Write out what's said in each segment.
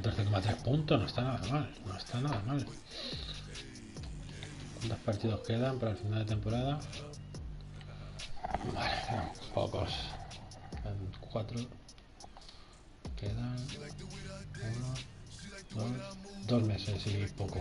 14,3 puntos, no está nada mal, no está nada mal. ¿Cuántos partidos quedan para el final de temporada? Vale, quedan pocos. Quedan 4. Quedan 1, 2 meses y poco.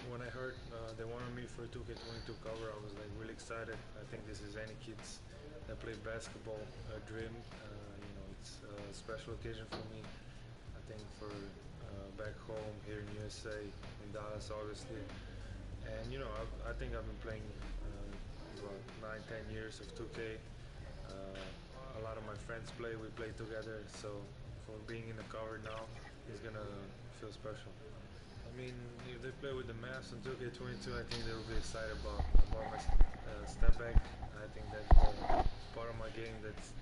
When I heard they wanted me for 2K22 cover, I was like really excited. I think this is any kids that play basketball dream. It's a special occasion for me. I think for back home here in USA, in Dallas, obviously. And I think I've been playing about 9-10 years of 2K. A lot of my friends play. We play together. So for being in the cover now is gonna feel special. I mean, if they play with the Mavs on 2K22, I think they will be excited about my step back. I think that's part of my game that's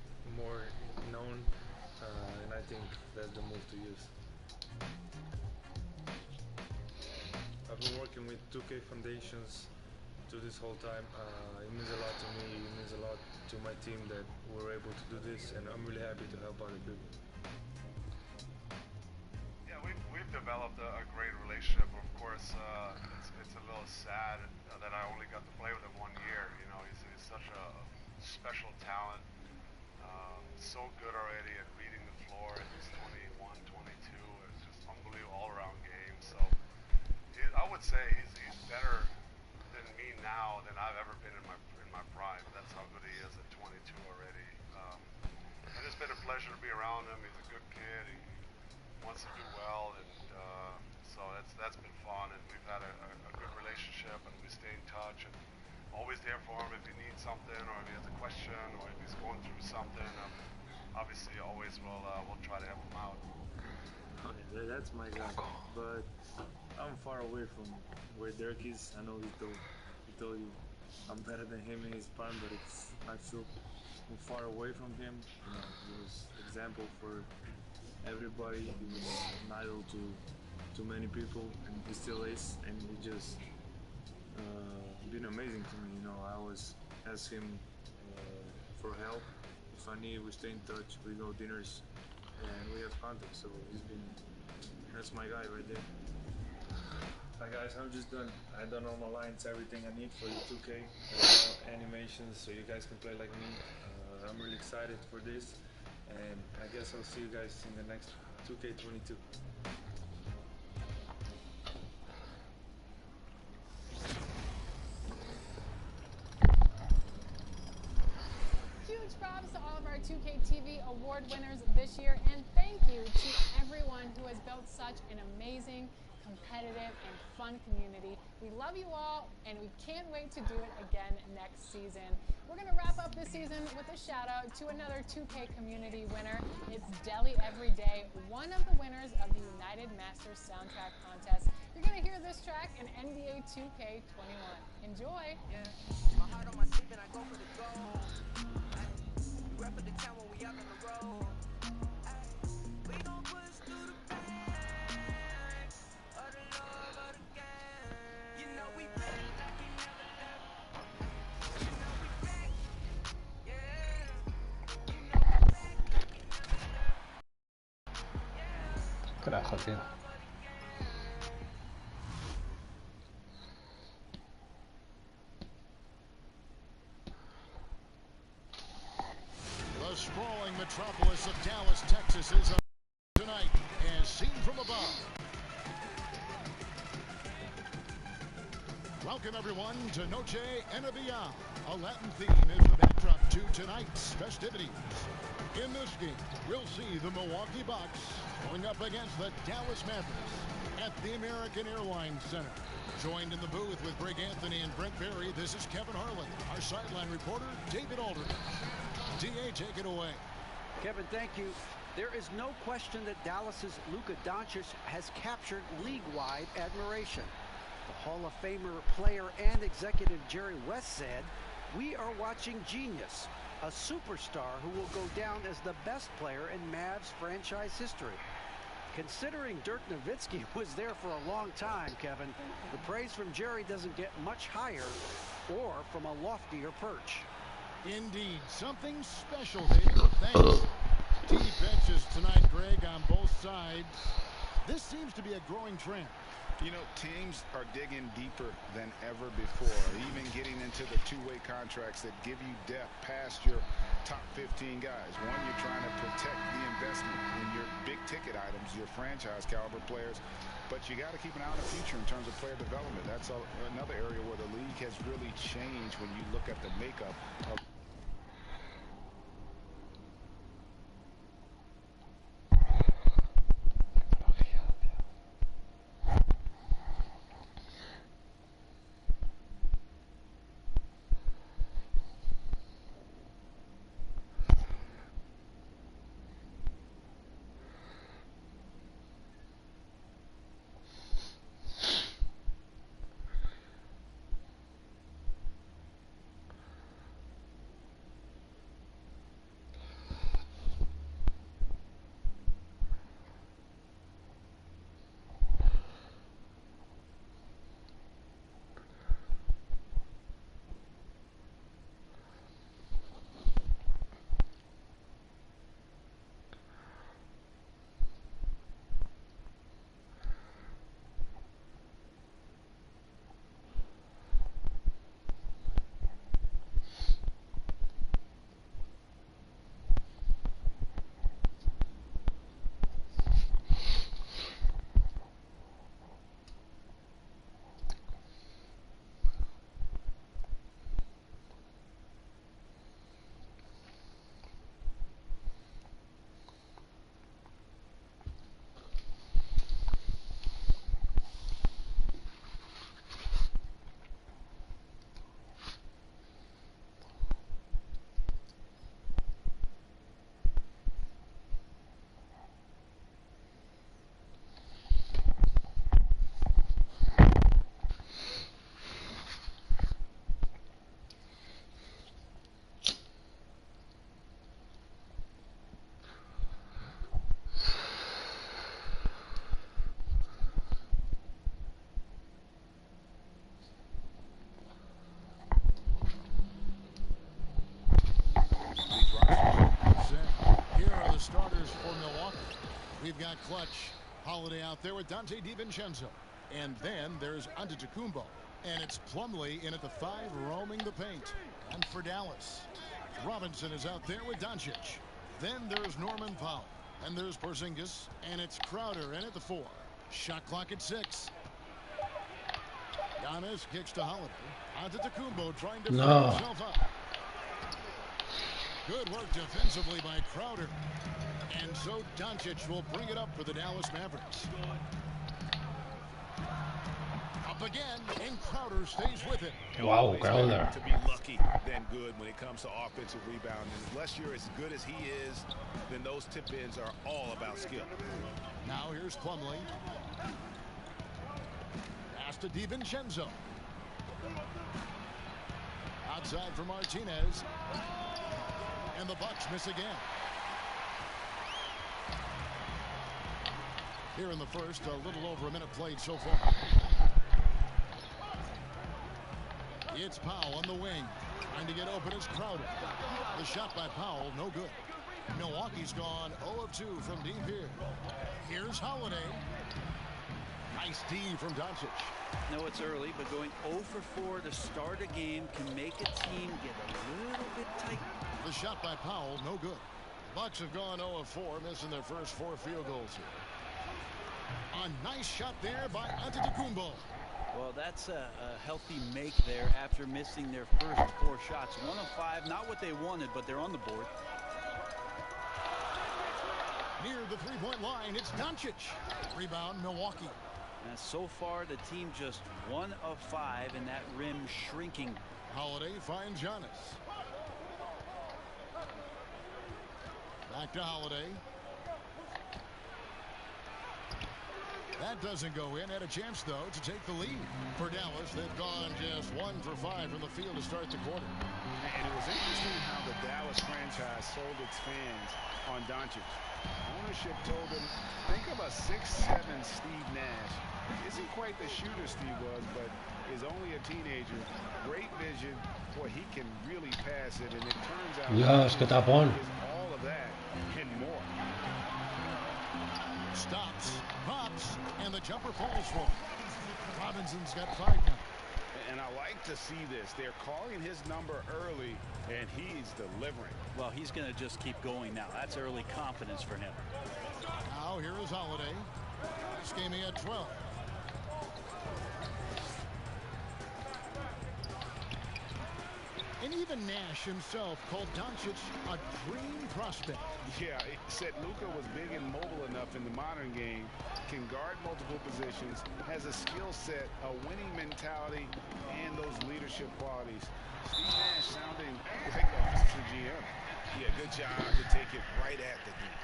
more known, and I think that's the move to use. I've been working with 2K Foundations to this whole time. It means a lot to me. It means a lot to my team that we're able to do this, and I'm really happy to help other people. We've developed a great relationship. Of course, it's a little sad that I only got to play with him 1 year. He's such a special talent. So good already at reading the floor. He's 21, 22. It's just unbelievable all-around game. So I would say he's better than me now than I've ever been in my prime. That's how good he is at 22 already. And it's been a pleasure to be around him. He's a good kid. He wants to do well, and so that's been fun. And we've had a good relationship, and we stay in touch. And always there for him if he needs something, or if he has a question, or if he's going through something. Obviously, always we'll try to help him out. Okay, that's my guy. But I'm far away from where Dirk is. I know he told you I'm better than him in his prime, but I feel I'm far away from him. He was example for everybody. He was an idol to many people, and he still is. And he just been amazing to me. I always ask him for help. If I need, we stay in touch. We go dinners, and we have contact. So that's my guy right there. Hi guys, I'm just done. I done all my lines, everything I need for the 2K, animations, so you guys can play like me. I'm really excited for this, and I guess I'll see you guys in the next 2K22. Huge props to all of our 2K TV award winners this year, and thank you to everyone who has built such an amazing, competitive, and fun community. We love you all, and we can't wait to do it again next season. We're going to wrap up this season with a shout out to another 2K community winner. It's Deli Everyday, one of the winners of the United Masters soundtrack contest. You're going to hear this track in NBA 2K21. Enjoy! Yeah, my heart on my sleeve and I go for the goal. We rep for the town when we out on the road. We gon' push through the pain. Of the love of the game. You know we ready like we never left. You know we back. Yeah. You know we back like we never left. Yeah. Carajo, tío. The sprawling metropolis of Dallas, Texas is up tonight as seen from above. Welcome everyone to Noche Enabia. A Latin theme is the backdrop to tonight's festivities. In this game, we'll see the Milwaukee Bucks going up against the Dallas Mavericks at the American Airlines Center. Joined in the booth with Greg Anthony and Brent Berry, this is Kevin Harlan. Our sideline reporter, David Aldridge. DA, take it away. Kevin, thank you. There is no question that Dallas's Luka Doncic has captured league-wide admiration. The Hall of Famer player and executive Jerry West said, "We are watching genius, a superstar who will go down as the best player in Mavs franchise history. Considering Dirk Nowitzki was there for a long time, Kevin, the praise from Jerry doesn't get much higher or from a loftier perch. Indeed, something special, David. Thanks. Deep benches tonight, Greg, on both sides. This seems to be a growing trend. You know, teams are digging deeper than ever before, even getting into the two-way contracts that give you depth past your top 15 guys. One, you're trying to protect the investment in your big-ticket items, your franchise-caliber players, but you got to keep an eye on the future in terms of player development. That's another area where the league has really changed when you look at the makeup of starters for Milwaukee. We've got Clutch, Holiday out there with Dante DiVincenzo. And then there's Antetokounmpo. And it's Plumlee in at the 5, roaming the paint. And for Dallas, Robinson is out there with Doncic. Then there's Norman Powell. And there's Porzingis. And it's Crowder in at the 4. Shot clock at 6. Giannis kicks to Holiday. Antetokounmpo trying to free himself up. Good work defensively by Crowder. And so Doncic will bring it up for the Dallas Mavericks. Up again, and Crowder stays with it. Wow, Crowder. To be lucky than good when it comes to offensive rebounding. Unless you're as good as he is, then those tip-ins are all about skill. Now here's Plumlee. Pass to DiVincenzo. Outside for Martinez. And the Bucks miss again. Here in the first, a little over a minute played so far. It's Powell on the wing. Trying to get open is Crowder. The shot by Powell, no good. Milwaukee's gone 0 of 2 from deep here. Here's Holiday. Nice D from Doncic. No, it's early, but going 0 for 4 to start a game can make a team get a little bit tight. The shot by Powell, no good. Bucks have gone 0 of 4, missing their first 4 field goals here. A nice shot there by Antetokounmpo. Well, that's a healthy make there after missing their first 4 shots. 1 of 5, not what they wanted, but they're on the board. Near the three-point line, it's Doncic. Rebound, Milwaukee. And so far, the team just 1 of 5, and that rim shrinking. Holiday finds Giannis. Back to Holiday. That doesn't go in. Had a chance, though, to take the lead. For Dallas, they've gone just 1 for 5 from the field to start the quarter. And it was interesting how the Dallas franchise sold its fans on Doncic. Ownership told them, think of a 6'7" Steve Nash. Isn't quite the shooter Steve was, but is only a teenager. Great vision. Boy, he can really pass it, and it turns out Dios, qué tapón. is all of that and more. Stops, pops, and the jumper falls for him. Robinson's got 5 now. And I like to see this. They're calling his number early, and he's delivering. Well, he's going to just keep going now. That's early confidence for him. Now here is Holiday. Scheming at 12. And even Nash himself called Doncic a dream prospect. Yeah, it said Luka was big and mobile enough in the modern game, can guard multiple positions, has a skill set, a winning mentality, and those leadership qualities. Steve Nash sounding like a Mr. GM. Yeah, good job to take it right at the game.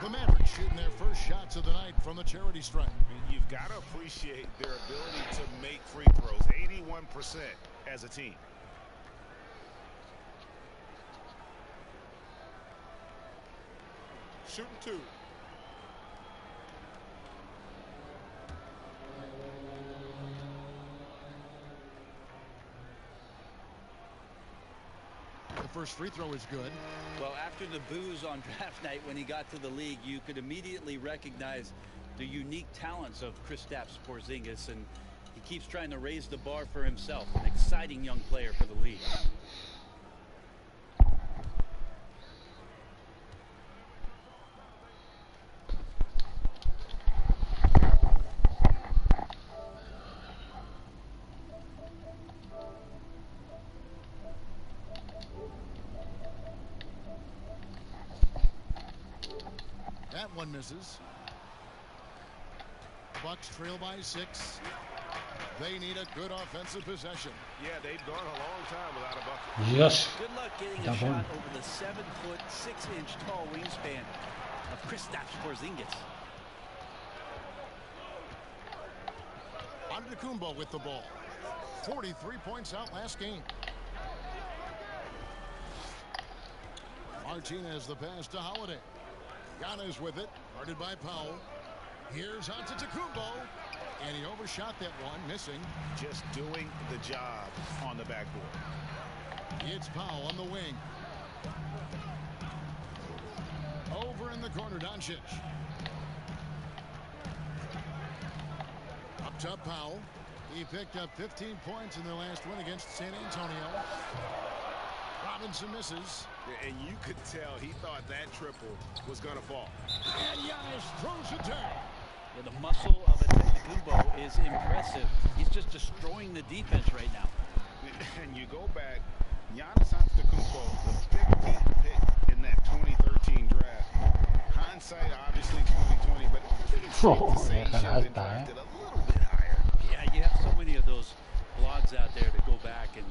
The Mavericks shooting their first shots of the night from the charity stripe. You've got to appreciate their ability to make free throws. 81% as a team. Shooting 2. The first free throw is good. Well, after the boos on draft night when he got to the league, you could immediately recognize the unique talents of Kristaps Porzingis, and he keeps trying to raise the bar for himself. An exciting young player for the league. That one misses. Bucks trail by 6. They need a good offensive possession. Yeah, they've gone a long time without a bucket. Dios. Good luck getting a shot over the 7-foot, 6-inch tall wingspan of Kristaps Porzingis. Antetokounmpo with the ball. 43 points out last game. Martinez the pass to Holiday. Giannis with it, guarded by Powell. Here's Antetokounmpo, and he overshot that one, missing. Just doing the job on the backboard. It's Powell on the wing. Over in the corner, Doncic. Up top, Powell. He picked up 15 points in their last win against San Antonio. Robinson misses. And you could tell he thought that triple was going to fall. And Giannis throws it down. Yeah, the muscle of Antetokounmpo is impressive. He's just destroying the defense right now. And you go back, Giannis Antetokounmpo, the 15th pick in that 2013 draft. Hindsight, obviously 2020, but I think it's safe to say he should have been drafted a little bit higher. Yeah, you have so many of those blogs out there to go back and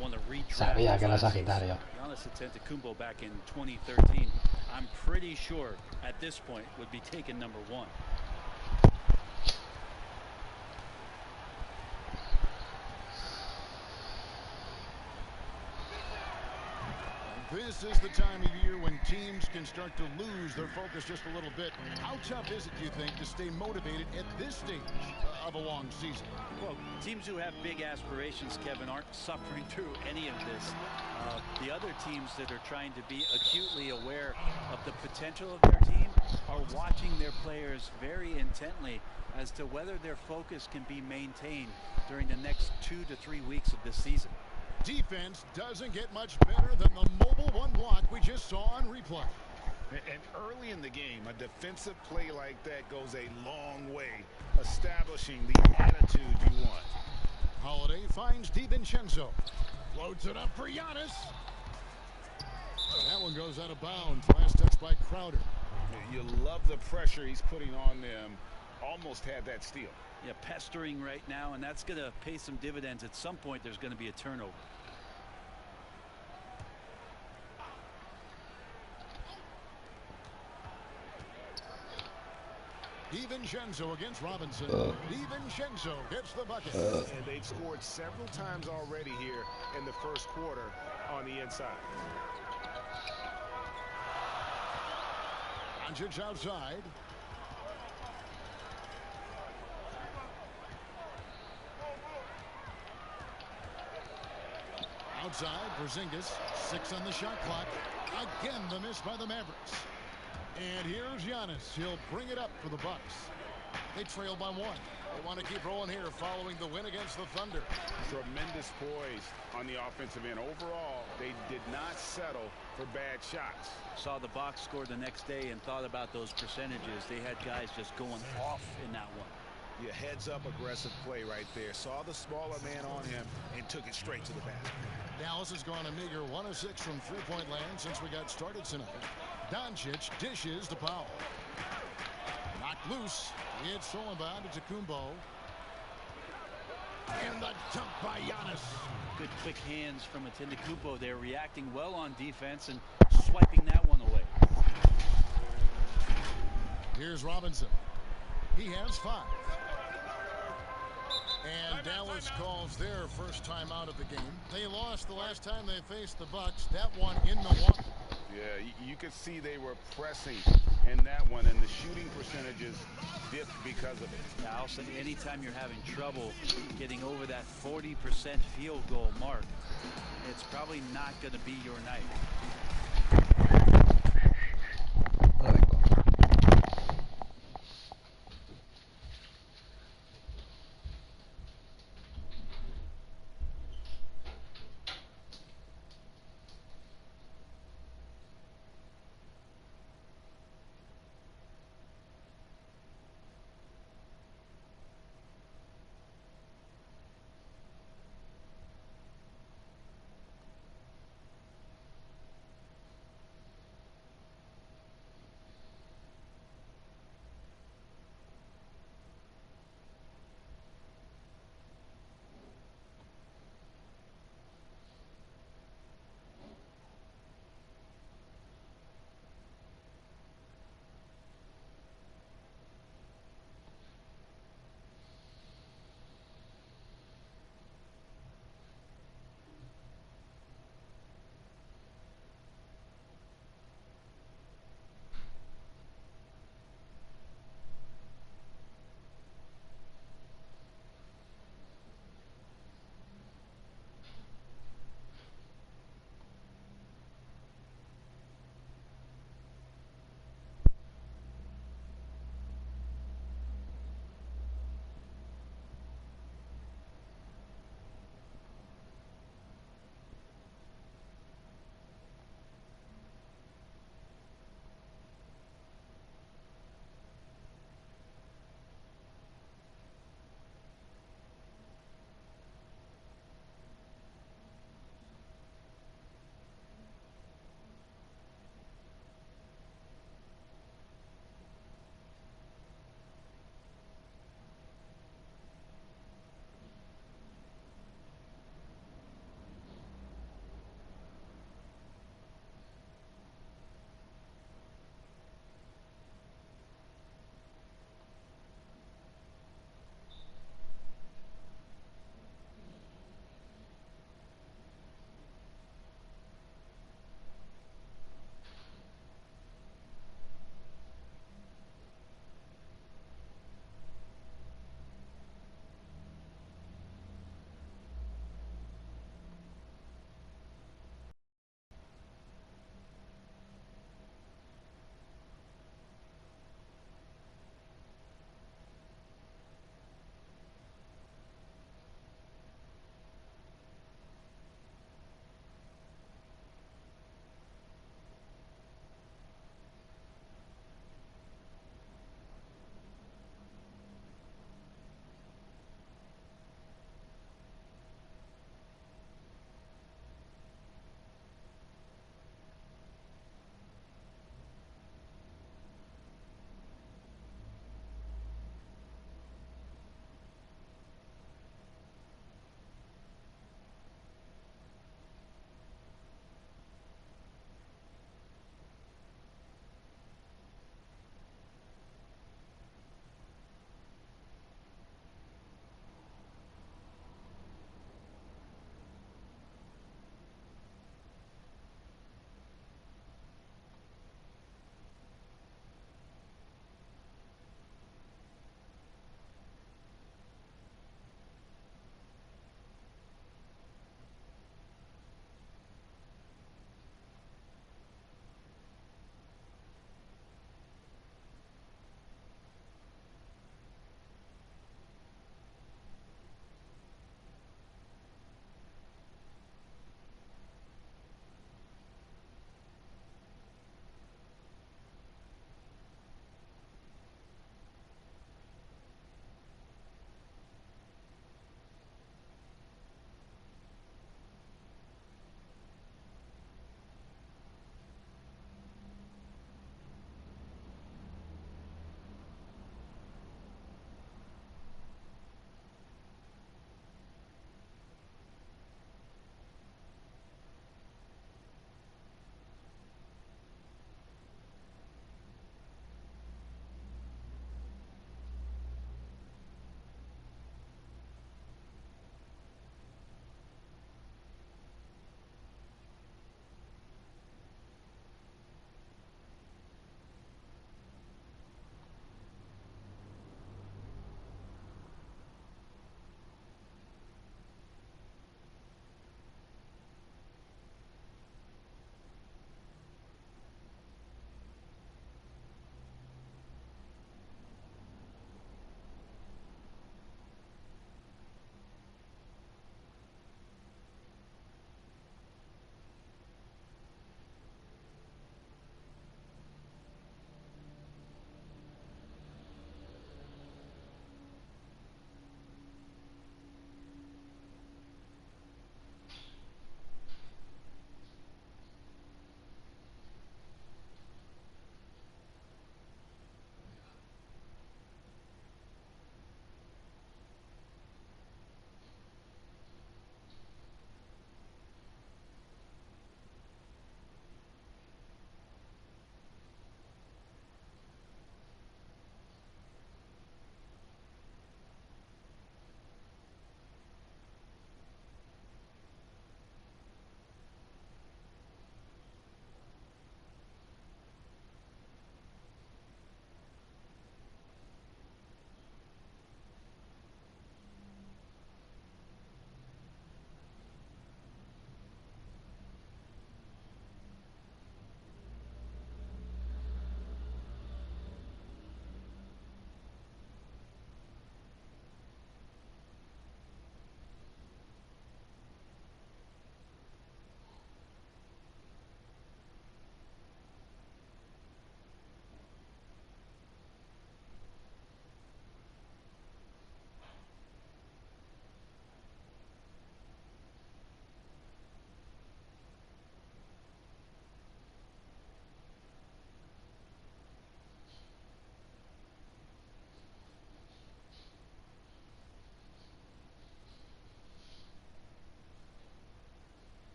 want to retract. Sabía que era Sagitario. Giannis Antetokounmpo back in 2013, I'm pretty sure at this point would be taken number 1. This is the time of year when teams can start to lose their focus just a little bit. How tough is it, do you think, to stay motivated at this stage of a long season? Well, teams who have big aspirations, Kevin, aren't suffering through any of this. The other teams that are trying to be acutely aware of the potential of their team are watching their players very intently as to whether their focus can be maintained during the next 2 to 3 weeks of this season. Defense doesn't get much better than the mobile one block we just saw on replay. And early in the game, a defensive play like that goes a long way, establishing the attitude you want. Holiday finds DiVincenzo. Floats it up for Giannis. That one goes out of bounds. Last touch by Crowder. You love the pressure he's putting on them. Almost had that steal. Yeah, pestering right now, and that's going to pay some dividends. At some point, there's going to be a turnover. DiVincenzo against Robinson. DiVincenzo gets the bucket. And they've scored several times already here in the first quarter on the inside. Doncic outside. Outside, Porzingis, 6 on the shot clock. Again, the miss by the Mavericks. And here's Giannis. He'll bring it up for the Bucks. They trail by 1. They want to keep rolling here following the win against the Thunder. Tremendous poise on the offensive end. Overall, they did not settle for bad shots. Saw the box score the next day and thought about those percentages. They had guys just going off in that one. Yeah, heads-up aggressive play right there. Saw the smaller man on him and took it straight to the basket. Dallas has gone a meager 1 of 6 from three-point land since we got started tonight. Doncic dishes to Powell. Knocked loose. It's stolen by Antetokounmpo. And the jump by Giannis. Good quick hands from Antetokounmpo. They're reacting well on defense and swiping that one away. Here's Robinson. He has 5. And Dallas calls their first time out of the game. They lost the last time they faced the Bucks. That one in Milwaukee. Yeah, you could see they were pressing in that one, and the shooting percentages dipped because of it. Now, also, anytime you're having trouble getting over that 40% field goal mark, it's probably not going to be your night.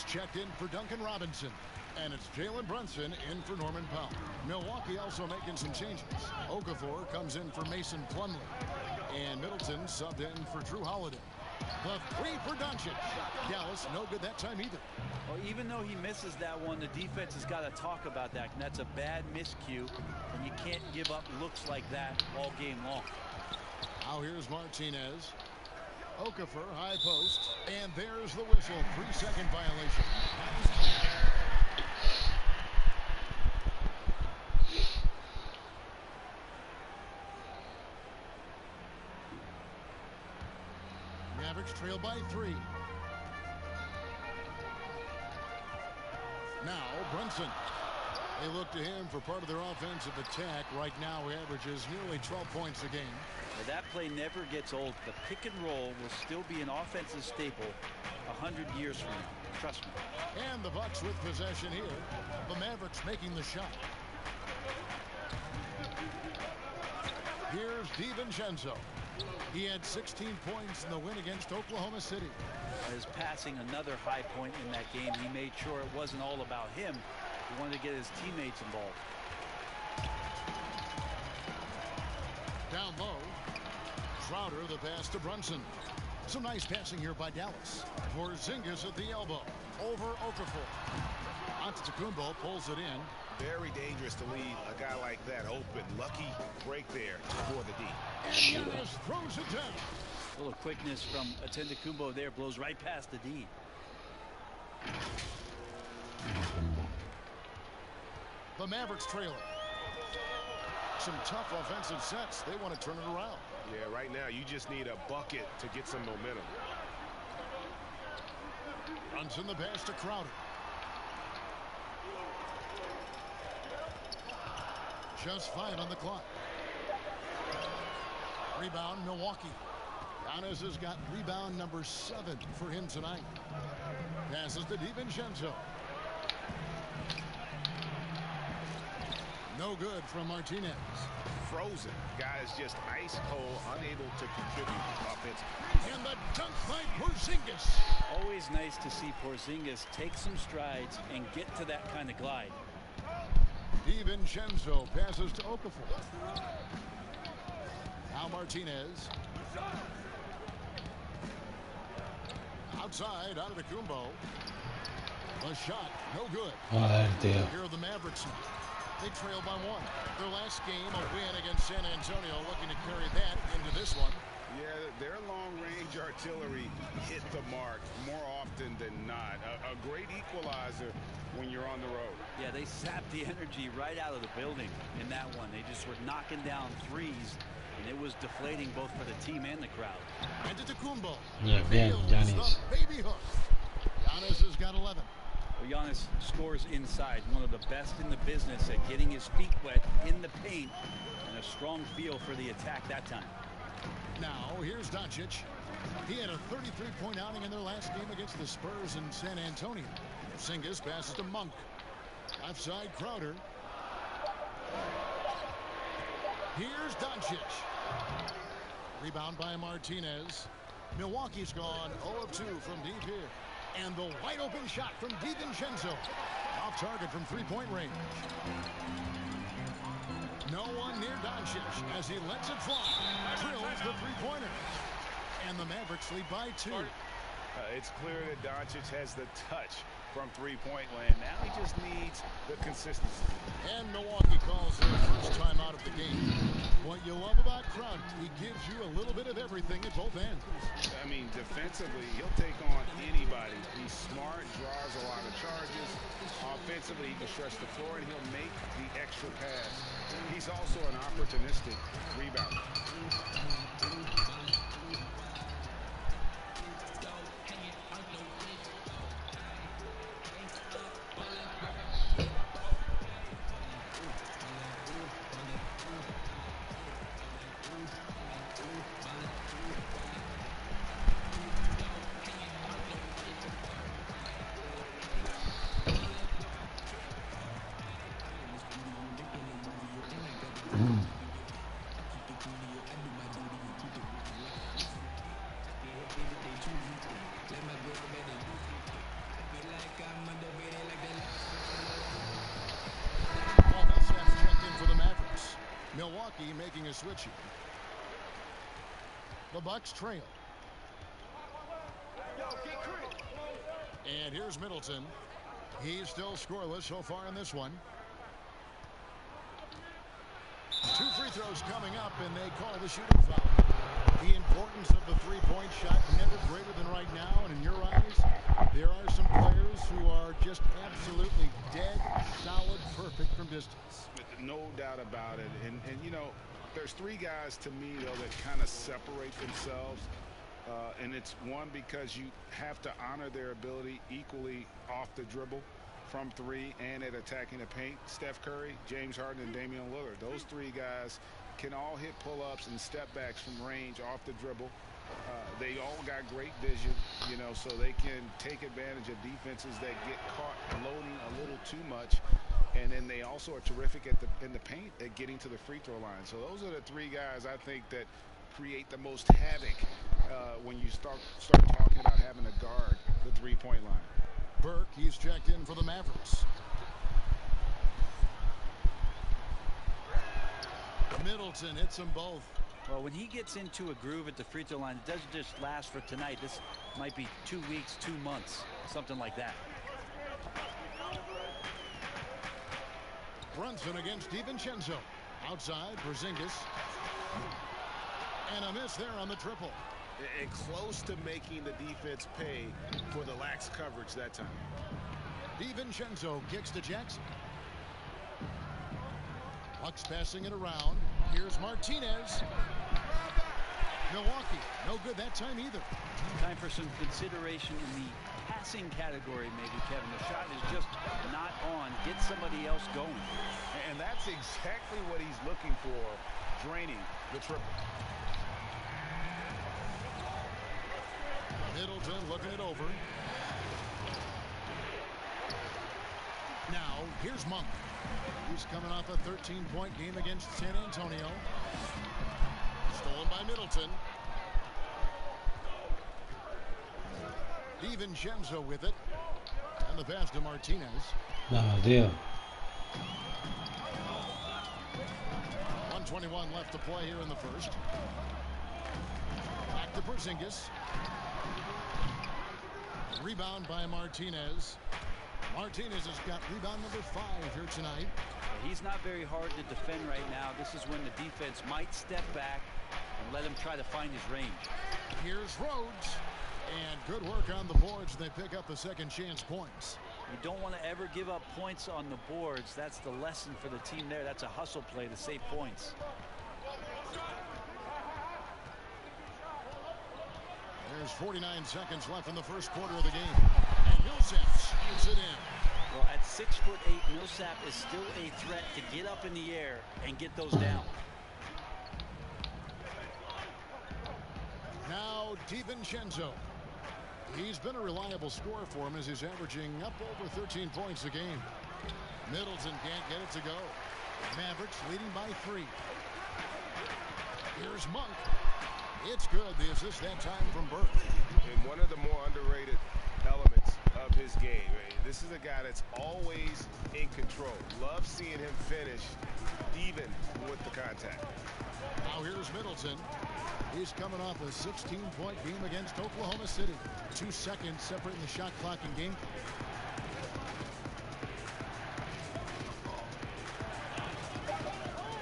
It's checked in for Duncan Robinson. And it's Jalen Brunson in for Norman Powell. Milwaukee also making some changes. Okafor comes in for Mason Plumlee. And Middleton subbed in for Drew Holiday. The three for Doncic. Dallas no good that time either. Well, even though he misses that one, the defense has got to talk about that. And that's a bad miscue. And you can't give up looks like that all game long. Now here's Martinez. Okafor, high post. And there's the whistle. 3-second violation. Mavericks trail by 3. Now Brunson. They look to him for part of their offensive attack. Right now he averages nearly 12 points a game. Now, that play never gets old. The pick and roll will still be an offensive staple 100 years from now. Trust me. And the Bucks with possession here. The Mavericks making the shot. Here's DiVincenzo. He had 16 points in the win against Oklahoma City. His passing, another high point in that game. He made sure it wasn't all about him. He wanted to get his teammates involved. Down low. Crowder, the pass to Brunson. Some nice passing here by Dallas. Porzingis at the elbow. Over Okafor. Antetokounmpo pulls it in. Very dangerous to leave a guy like that open. Lucky break there for the D. And Giannis throws it down. A little quickness from Antetokounmpo there, blows right past the D. The Mavericks trailing. Some tough offensive sets. They want to turn it around. Yeah, right now you just need a bucket to get some momentum. Brunson the pass to Crowder. Just 5 on the clock. Rebound, Milwaukee. Giannis has got rebound number 7 for him tonight. Passes to DiVincenzo. No good from Martinez. Frozen. Guy is just ice cold, unable to contribute offensively. And the dunk by Porzingis. Always nice to see Porzingis take some strides and get to that kind of glide. DiVincenzo passes to Okafor. Now Martinez. Outside, out of the Kumbo. A shot, no good. Joder, tío. Here are the Mavericks. They trail by 1. Their last game, a win against San Antonio, looking to carry that into this one. Yeah, their long-range artillery hit the mark more often than not. A great equalizer when you're on the road. Yeah, they sapped the energy right out of the building in that one. They just were knocking down threes, and it was deflating both for the team and the crowd. Antetokounmpo. Yeah, bien, Giannis. Baby hook. Giannis has got 11. Well, Giannis scores inside, one of the best in the business at getting his feet wet in the paint, and a strong feel for the attack that time. Now, here's Doncic. He had a 33-point outing in their last game against the Spurs in San Antonio. Porzingis passes to Monk. Offside Crowder. Here's Doncic. Rebound by Martinez. Milwaukee's gone 0 of 2 from deep here. And the wide open shot from DiVincenzo. Off target from 3-point range. No one near Doncic as he lets it fly. Drills the 3-pointer. And the Mavericks lead by 2. It's clear that Doncic has the touch from 3-point land. Now he just needs the consistency. And Milwaukee calls their first time out of the game. What you love about Crowder, he gives you a little bit of everything at both ends. I mean, defensively, he'll take on anybody. He's smart, draws a lot of charges. Offensively, he can stretch the floor, and he'll make the extra pass. He's also an opportunistic rebounder. Milwaukee making a switch here. The Bucks trail. And here's Middleton. He's still scoreless so far in this one. 2 free throws coming up, and they call the shooting foul. The importance of the three-point shot never greater than right now, and in your eyes, there are some players who are just absolutely dead, solid, perfect from distance. No doubt about it. And you know, there's 3 guys to me, though, that kind of separate themselves. And it's one, because you have to honor their ability equally off the dribble, from 3, and at attacking the paint. Steph Curry, James Harden, and Damian Lillard. Those 3 guys can all hit pull-ups and step-backs from range off the dribble. They all got great vision, you know, so they can take advantage of defenses that get caught loading a little too much. And then they also are terrific in the paint at getting to the free throw line. So those are the 3 guys I think that create the most havoc when you start talking about having to guard the three-point line. Burke, he's checked in for the Mavericks. Middleton hits them both. Well, when he gets into a groove at the free throw line, it doesn't just last for tonight. This might be 2 weeks, 2 months, something like that. Brunson against DiVincenzo. Outside, Porzingis. And a miss there on the triple. And close to making the defense pay for the lax coverage that time. DiVincenzo kicks to Jackson. Bucks passing it around. Here's Martinez. Milwaukee, no good that time either. Time for some consideration in the passing category, maybe, Kevin. The shot is just not on. Get somebody else going. And that's exactly what he's looking for, draining the triple. Middleton looking it over. Now, here's Monk. He's coming off a 13-point game against San Antonio. Stolen by Middleton. DiVincenzo with it. And the pass to Martinez. No deal. 1:21 left to play here in the first. Back to Porzingis. Rebound by Martinez. Martinez has got rebound number 5 here tonight. He's not very hard to defend right now. This is when the defense might step back and let him try to find his range. Here's Rhodes. And good work on the boards. They pick up the second chance points. You don't want to ever give up points on the boards. That's the lesson for the team there. That's a hustle play to save points. There's 49 seconds left in the first quarter of the game. And Millsap shoots it in. Well, at 6'8", Millsap is still a threat to get up in the air and get those down. Now DiVincenzo. He's been a reliable scorer for him as he's averaging up over 13 points a game. Middleton can't get it to go. Mavericks leading by 3. Here's Monk. It's good. The assist that time from Burke. And one of the more underrated elements of his game. This is a guy that's always in control. Love seeing him finish even with the contact. Now here's Middleton. He's coming off a 16-point game against Oklahoma City. 2 seconds separating the shot clock and game.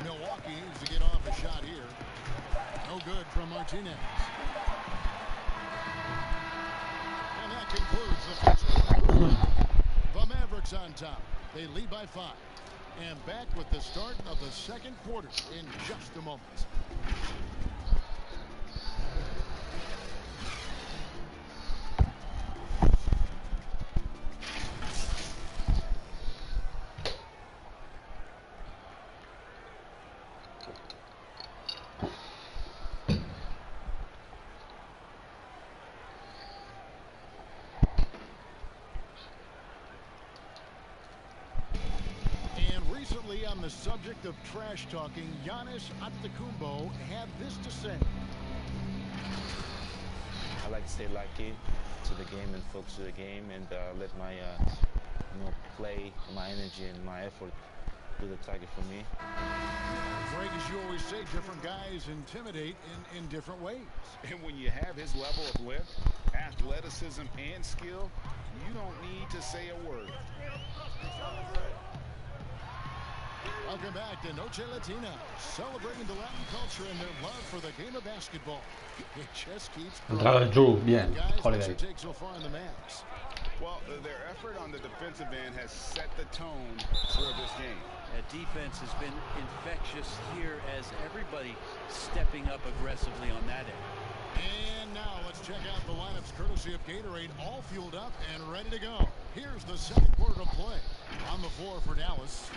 Milwaukee needs to get off a shot here. No good from Martinez. And that concludes the first quarter. The Mavericks on top. They lead by 5. And back with the start of the second quarter in just a moment. On the subject of trash talking, Giannis Antetokounmpo had this to say. I like to stay locked in to the game and focus to the game and let my play, my energy and my effort do the target for me. For Greg, as you always say, different guys intimidate in different ways. And when you have his level of lift, athleticism, and skill, you don't need to say a word. Welcome back to Noche Latina, celebrating the Latin culture and their love for the game of basketball. It just keeps Entrada de Drew, bien. Guys, what's Holiday. your take so far on the Mavs? Well, their effort on the defensive end has set the tone for this game. That defense has been infectious here as everybody stepping up aggressively on that end. And now let's check out the lineups courtesy of Gatorade, all fueled up and ready to go. Here's the second quarter of play. On the floor for Dallas,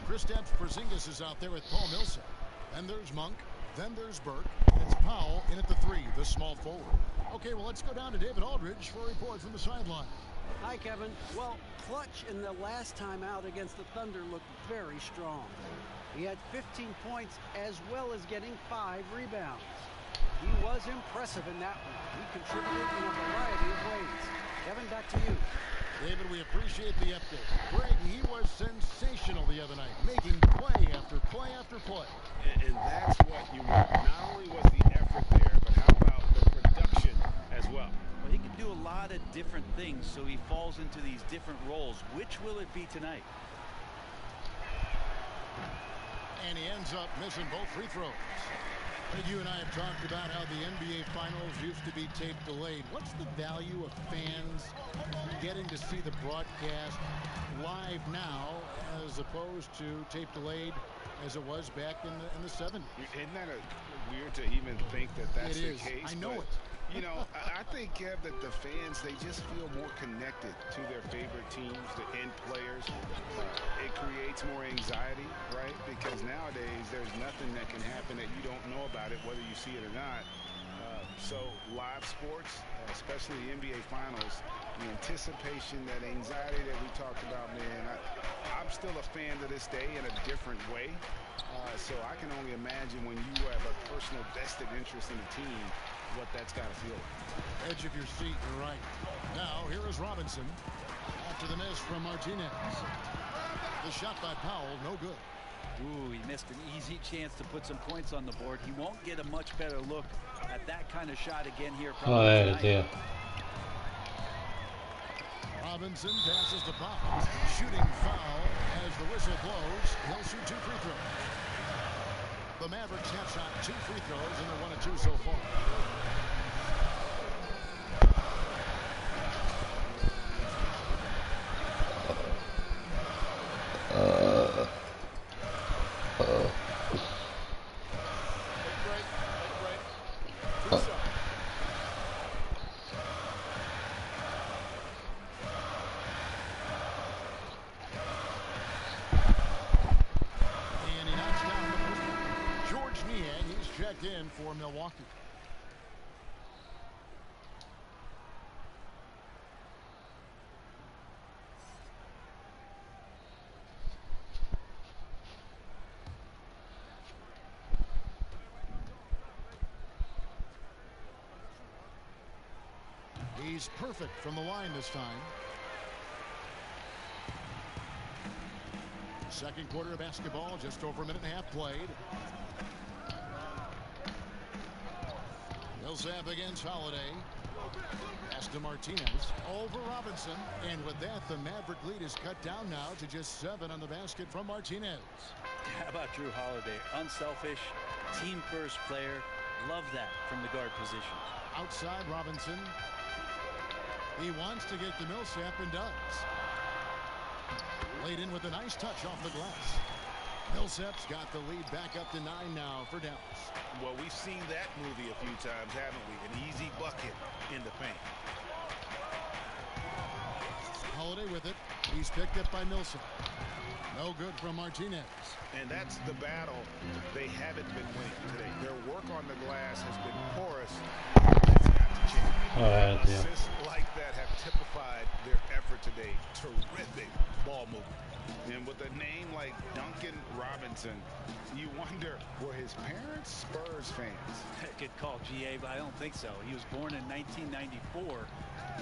Kristaps Porzingis is out there with Paul Millsap. Then there's Monk. Then there's Burke. And it's Powell in at the three, the small forward. Okay, well, let's go down to David Aldridge for a report from the sideline. Hi, Kevin. Well, Clutch in the last time out against the Thunder looked very strong. He had 15 points as well as getting 5 rebounds. He was impressive in that one. He contributed in a variety of ways. Kevin, back to you. David, we appreciate the update. Greg, he was sensational the other night, making play after play after play. And that's what you want. Not only was the effort there, but how about the production as well? Well, he can do a lot of different things, so he falls into these different roles. Which will it be tonight? And he ends up missing both free throws. You and I have talked about how the NBA Finals used to be tape delayed. What's the value of fans getting to see the broadcast live now as opposed to tape delayed as it was back in the 70s? Isn't that weird to even think that that's the case? I know it. You know, I think, Kev, that the fans, they just feel more connected to their favorite teams, the end players. It creates more anxiety, right? Because nowadays, there's nothing that can happen that you don't know about it, whether you see it or not. So live sports, especially the NBA Finals, the anticipation, that anxiety that we talked about, man, I'm still a fan to this day in a different way. So I can only imagine when you have a personal vested interest in a team, what that's got to feel like. Edge of your seat, you're right. Now, here is Robinson. After the miss from Martinez. The shot by Powell, no good. Ooh, he missed an easy chance to put some points on the board. He won't get a much better look at that kind of shot again here. Joder, Robinson passes the Powell. Shooting foul as the whistle blows. He'll shoot 2 free throws. The Mavericks have shot 2 free throws, and they're 1 of 2 so far. In for Milwaukee. He's perfect from the line this time. Second quarter of basketball, just over a minute and a half played. Millsap against Holiday. Pass to Martinez. Over Robinson. And with that, the Maverick lead is cut down now to just 7 on the basket from Martinez. How about Drew Holiday? Unselfish, team-first player. Love that from the guard position. Outside Robinson. He wants to get to Millsap and does. Laid in with a nice touch off the glass. Millsap's got the lead back up to 9 now for Dallas. Well, we've seen that movie a few times, haven't we? An easy bucket in the paint. Holiday with it. He's picked up by Millsap. No good from Martinez. And that's the battle they haven't been winning today. Their work on the glass has been porous. That's got to change. Assists like that have typified their effort today. Terrific ball movement. And with a name like Duncan Robinson, you wonder, were his parents Spurs fans? Good call, GA, but I don't think so. He was born in 1994.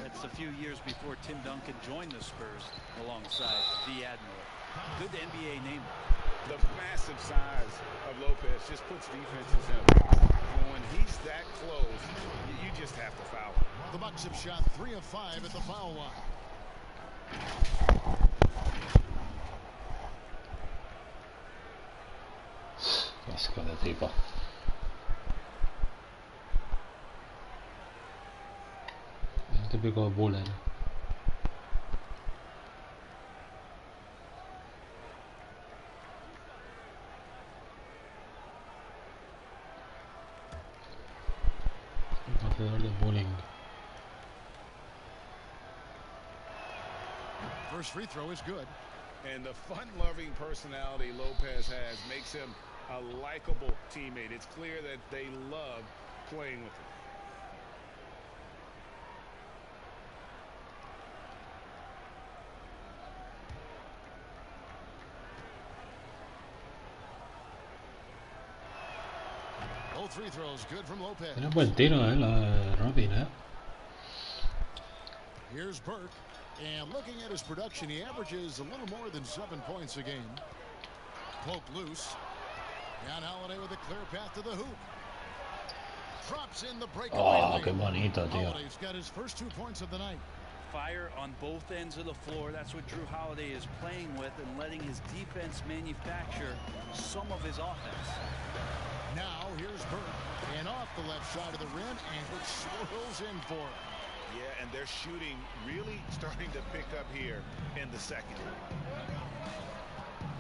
That's a few years before Tim Duncan joined the Spurs alongside the Admiral. Good NBA name. The massive size of Lopez just puts defenses in a box. And when he's that close, you just have to foul him. The Bucks have shot 3 of 5 at the foul line. Asco de tipo. El típico bullet. Hacedor de bullying. First free throw is good. And the fun-loving personality Lopez has makes him a likable teammate. It's clear that they love playing with him. Both free throws good from Lopez. Tiene buen tiro, la Robin, Here's Burke. And looking at his production, he averages a little more than 7 points a game. Poke loose. And Holiday with a clear path to the hoop. Drops in the breakaway. Oh, qué bonito, tío. Holiday's got his first 2 points of the night. Fire on both ends of the floor. That's what Drew Holiday is playing with, and letting his defense manufacture some of his offense. Now here's Burke. And off the left side of the rim, and it swirls in for him. Yeah, and they're shooting really starting to pick up here in the second.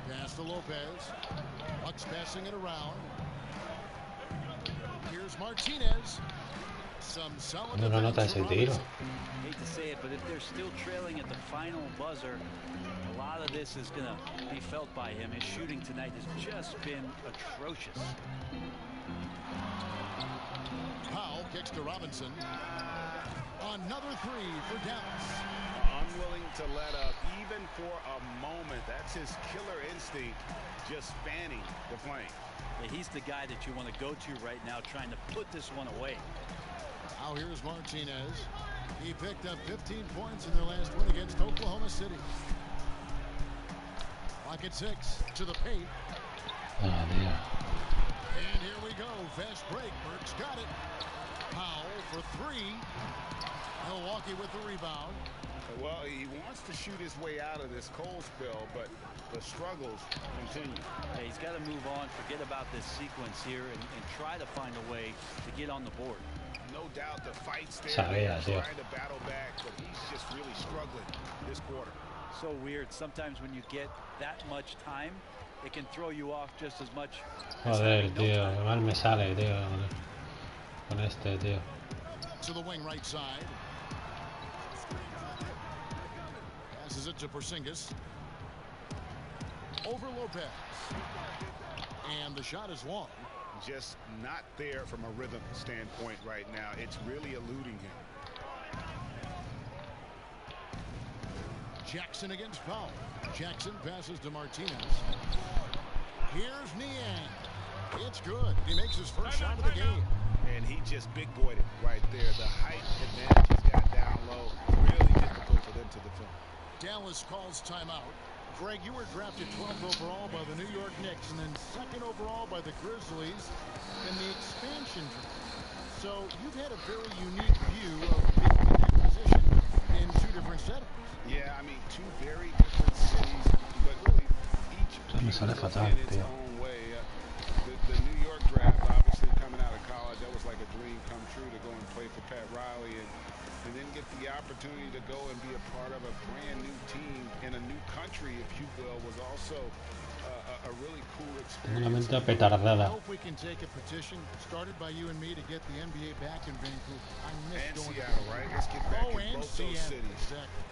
Pass to Lopez. Bucks passing it around. Here's Martinez. Some solid No nota ese tiro. Hate to say it, but if they're still trailing at the final buzzer, a lot of this is going to be felt by him. His shooting tonight has just been atrocious. Powell kicks to Robinson. Another three for Dallas. Unwilling to let up even for a moment. That's his killer instinct, just spanning the flame. Yeah, he's the guy that you want to go to right now, trying to put this one away. Now here's Martinez. He picked up 15 points in their last win against Oklahoma City. Pocket 6 to the paint. Oh, dear. And here we go. Fast break. Burke's got it. Powell for 3. Milwaukee with the rebound. Well, he wants to shoot his way out of this cold spell, but the struggles continue. Yeah, he's got to move on, forget about this sequence here, and try to find a way to get on the board. No doubt the fight's there. Sabía, tío. Trying to battle back, but he's just really struggling this quarter. So weird. Sometimes when you get that much time, it can throw you off just as much. Joder, tío, qué mal me sale, tío, con este, tío. To the wing right side. Passes it to Porzingis. Over Lopez. And the shot is long. Just not there from a rhythm standpoint right now. It's really eluding him. Jackson against Powell. Jackson passes to Martinez. Here's Niang. It's good. He makes his first shot of the game. And he just big-boyed it right there. The height advantage he's got down low. Really difficult for them to defend. Dallas calls timeout. Greg, you were drafted 12th overall by the New York Knicks and then 2nd overall by the Grizzlies in the expansion draft. So you've had a very unique view of the position in 2 different settings. Yeah, I mean, 2 very different cities, but really each Me sale fatal, in its tío. own way. The New York draft, obviously coming out of college, that was like a dream come true to go and play for Pat Riley and then get the opportunity to go and be a part of a brand new team in a new country, if you will, was also a really cool Tengo la experience. mente petardada. I hope we can take a petition started by you and me to get the NBA back in Vancouver. I miss And going Seattle, to right? Let's get back in and both those Seattle. cities. Exactly.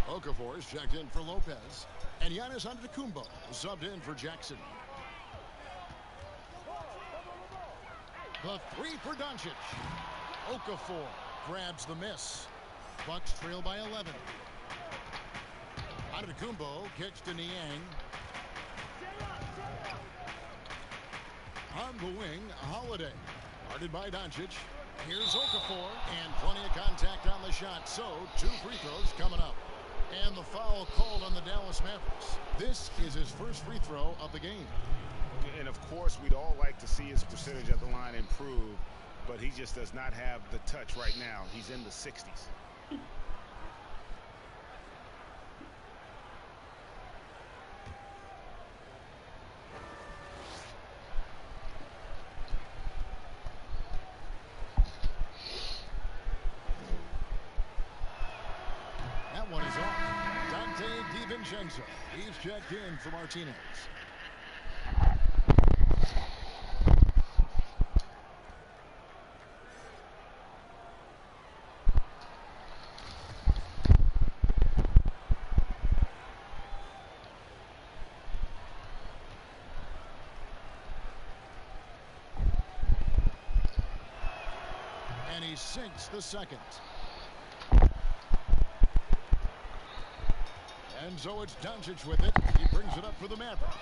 Okafor is checked in for Lopez. And Giannis Antetokounmpo subbed in for Jackson. The 3 for Doncic. Okafor grabs the miss. Bucks trail by 11. Antetokounmpo kicks to Niang. On the wing, Holiday. Guarded by Doncic. Here's Okafor, and plenty of contact on the shot. So, 2 free throws coming up. And the foul called on the Dallas Mavericks. This is his first free throw of the game. And of course, we'd all like to see his percentage at the line improve, but he just does not have the touch right now. He's in the 60s. That one is off. Dante DiVincenzo. He's checked in for Martinez. And he sinks the second. And so it's Doncic with it. He brings it up for the Mavericks.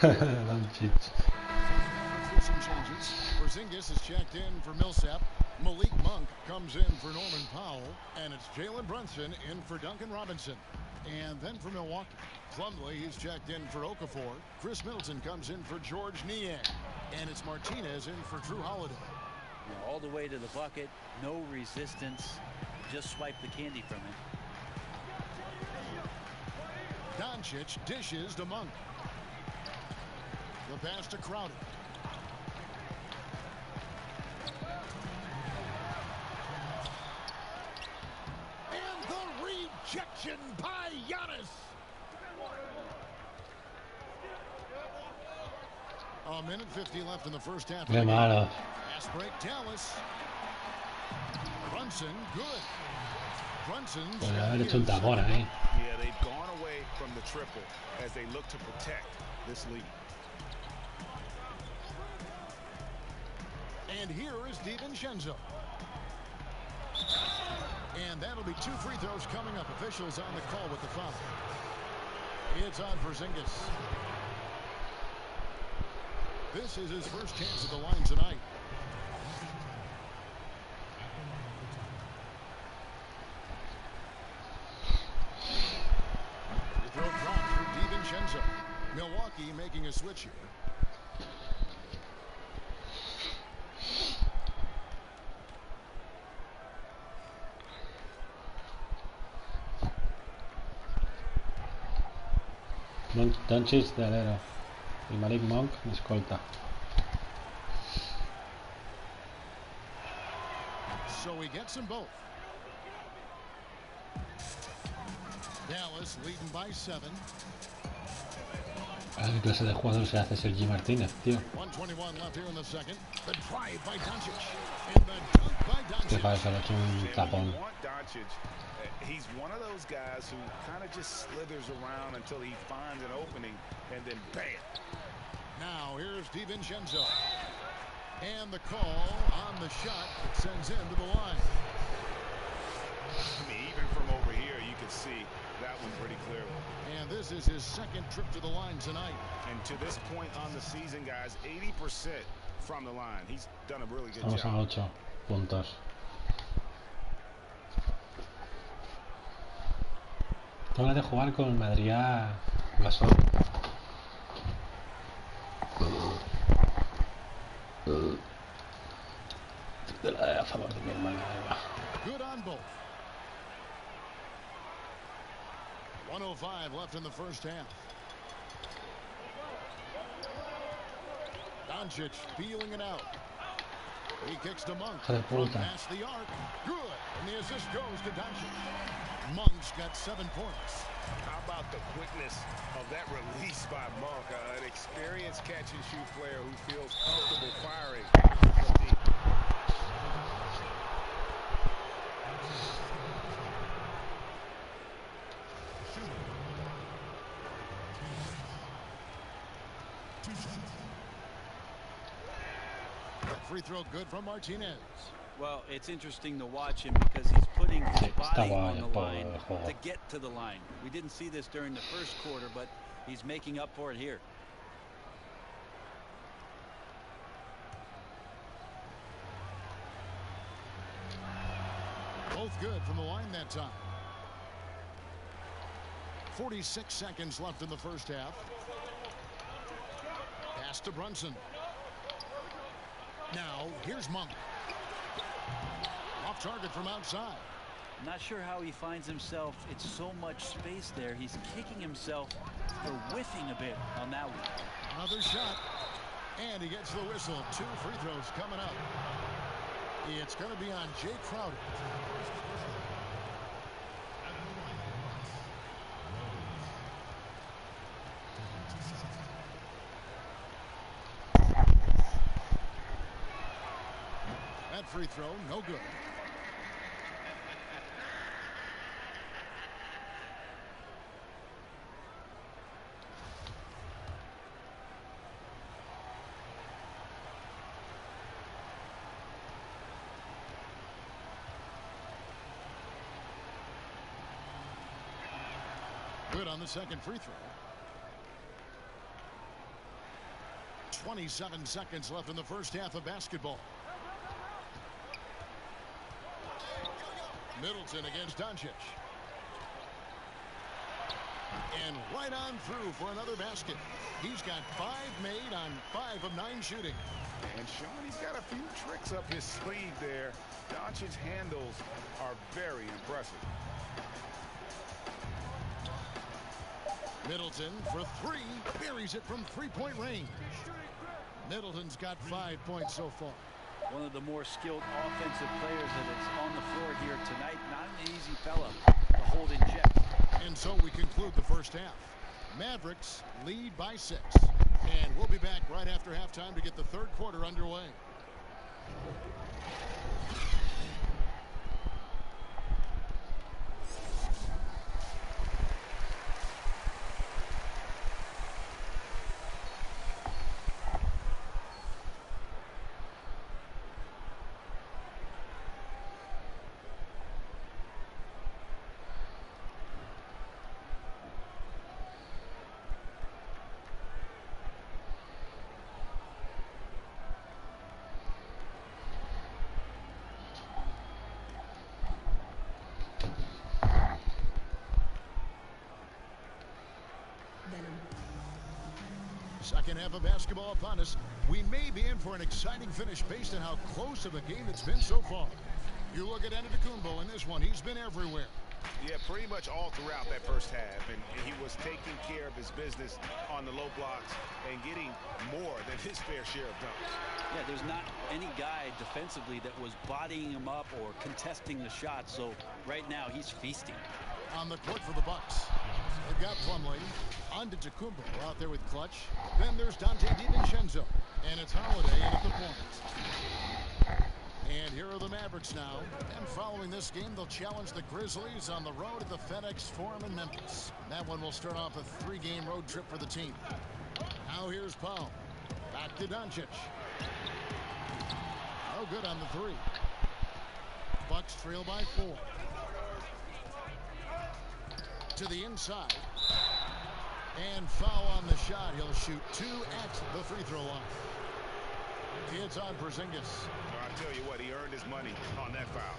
Doncic. Some changes. Porzingis is checked in for Millsap. Malik Monk comes in for Norman Powell. And it's Jalen Brunson in for Duncan Robinson. And then for Milwaukee, Plumlee is checked in for Okafor. Chris Middleton comes in for George Niang. And it's Martinez in for Drew Holiday. All the way to the bucket, no resistance, just swipe the candy from him. Doncic dishes to Monk. The pass to Crowder. And the rejection by Giannis. A minute 50 left in the first half. Qué malo. Fast break, Dallas. Brunson, good. Brunson's Podría haber hecho un tapón ahí. Yeah, they've gone away from the triple as they look to protect this lead. And here is DiVincenzo. And that'll be 2 free throws coming up. Officials on the call with the foul. It's on Porzingis. This is his first chance at the line tonight. The throw drops for DiVincenzo. Milwaukee making a switch here. Doncic de alero y Malik Monk de escolta. So he gets them both. Dallas leading by 7. ¿Qué clase de jugador se hace Sergi Martínez, tío? 1:21 left here in the second. The drive by Doncic. And the dunk by Doncic. Que para eso le ha hecho un tapón. He's one of those guys who kind of just slithers around until he finds an opening, and then bam. Now here's DiVincenzo. And the call on the shot that sends him to the line. I mean, even from over here, you can see that one pretty clearly. And this is his second trip to the line tonight. And to this point on the season, guys, 80% from the line. He's done a really good Vamos job. a 8 puntos. Tengo de jugar con el Madrid a Gasol. De la a favor de mi hermana Eva. Good on both. 1:05 left in the first half. Doncic feeling it out. He kicks to Monk. Hijo de From puta. past the arc. Good. And the assist goes to Doncic. Monk's got 7 points. How about the quickness of that release by Monk? An experienced catch-and-shoot player who feels comfortable firing from deep. Free throw good from Martinez. Well, it's interesting to watch him because he's putting his body Estaba on the en todo line el juego. to get to the line. We didn't see this during the first quarter, but he's making up for it here. Both good from the line that time. 46 seconds left in the first half. Pass to Brunson. Now, here's Monk. Off target from outside. Not sure how he finds himself. It's so much space there. He's kicking himself for whiffing a bit on that one. Another shot. And he gets the whistle. 2 free throws coming up. It's going to be on Jay Crowder. That free throw, no good. Good on the second free throw. 27 seconds left in the first half of basketball. Middleton against Doncic. And right on through for another basket. He's got 5 made on 5 of 9 shooting. And Sean, he's got a few tricks up his sleeve there. Doncic's handles are very impressive. Middleton for 3. Buries it from 3-point range. Middleton's got 5 points so far. One of the more skilled offensive players that is on the floor here tonight. Not an easy fella to hold in check. And so we conclude the first half. Mavericks lead by 6. And we'll be back right after halftime to get the third quarter underway. Second half of basketball upon us. We may be in for an exciting finish based on how close of a game it's been so far. You look at Antetokounmpo in this one. He's been everywhere. Yeah, pretty much all throughout that first half. And he was taking care of his business on the low blocks and getting more than his fair share of dunks. Yeah, there's not any guy defensively that was bodying him up or contesting the shot. So right now he's feasting. On the court for the Bucks. They've got Plumlee. Antetokounmpo out there with clutch. Then there's Dante DiVincenzo. And it's Holiday in at the point. And here are the Mavericks now. And following this game, they'll challenge the Grizzlies on the road at the FedEx Forum in Memphis. And that one will start off a 3-game road trip for the team. Now here's Powell. Back to Doncic. No good on the 3. Bucks trail by 4. To the inside. And foul on the shot. He'll shoot 2 at the free throw line. It's on Porzingis. Well, I tell you what, he earned his money on that foul.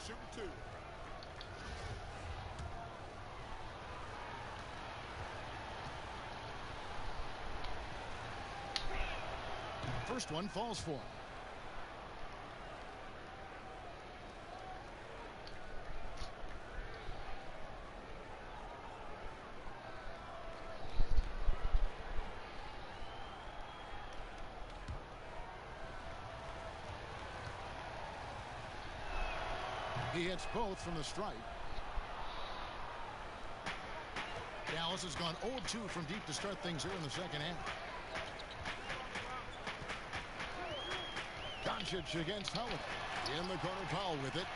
Shooting 2. First one falls for him. He hits both from the stripe. Dallas has gone 0-2 from deep to start things here in the second half. Doncic against Howard. In the corner, Powell with it.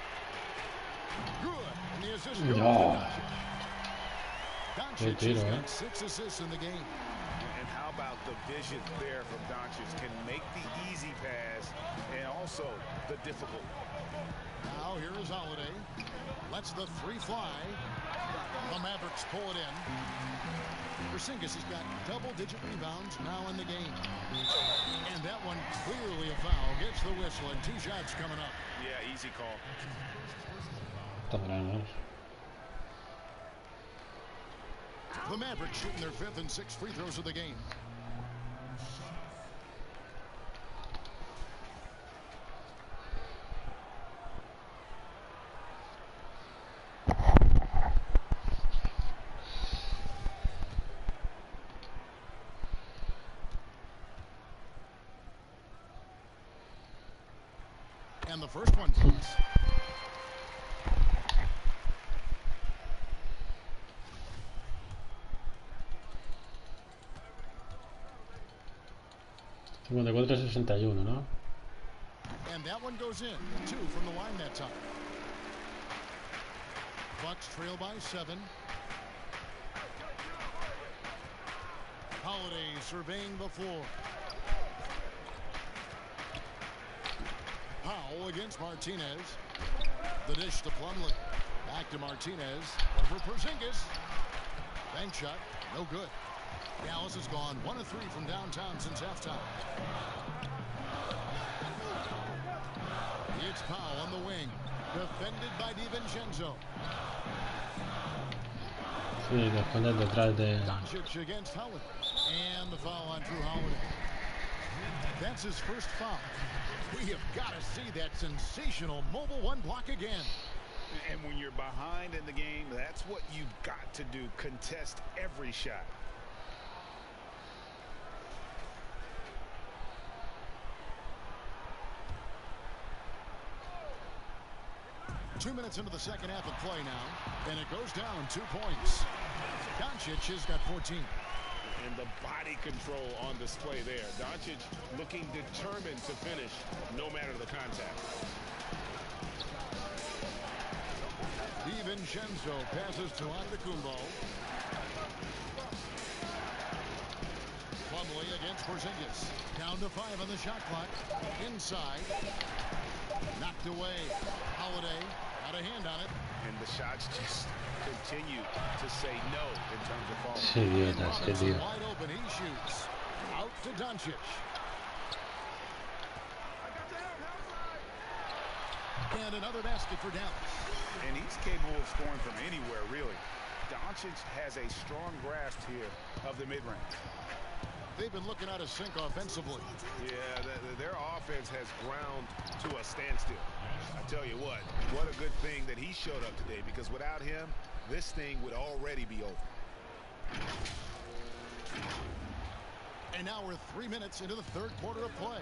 Good. And the assist goes to Doncic. Doncic has got 6 assists in the game. And how about the vision there from Doncic? Can make the easy pass and also the difficult. Now here is Holiday. Lets the 3 fly. The Mavericks pull it in. Porzingis has got double-digit rebounds now in the game. And that one clearly a foul. Gets the whistle and 2 shots coming up. Yeah, easy call. The Mavericks shooting their 5th and 6th free throws of the game. And the first one, please. $54-61, ¿no? And that one goes in. 2 from the line that time. Bucks trail by 7. Holiday surveying the floor. Powell against Martinez. The dish to Plumlee. Back to Martinez. Over Porzingis. Bank shot. No good. Dallas has gone 1 of 3 from downtown since halftime. It's Powell on the wing. Defended by DiVincenzo. Sí, defender detrás de... Doncic against Howard. And the foul on Drew Holiday. That's his first foul. We have got to see that sensational mobile 1 block again. And when you're behind in the game, that's what you've got to do. Contest every shot. 2 minutes into the second half of play now, and it goes down 2 points. Doncic has got 14. And the body control on display there. Doncic looking determined to finish no matter the contact. DiVincenzo passes to Antetokounmpo. Plumlee against Porzingis. Down to 5 on the shot clock. Inside. Knocked away. Holiday got a hand on it. And the shots just continue to say no in terms of falling. Sí, idiotas, qué tío. Wide open, he shoots. Out to Doncic. And another basket for Dallas. And he's capable of scoring from anywhere, really. Doncic has a strong grasp here of the mid-range. They've been looking out of sync offensively. Yeah, their offense has ground to a standstill. I tell you what a good thing that he showed up today, because without him, this thing would already be over. And now we're 3 minutes into the third quarter of play.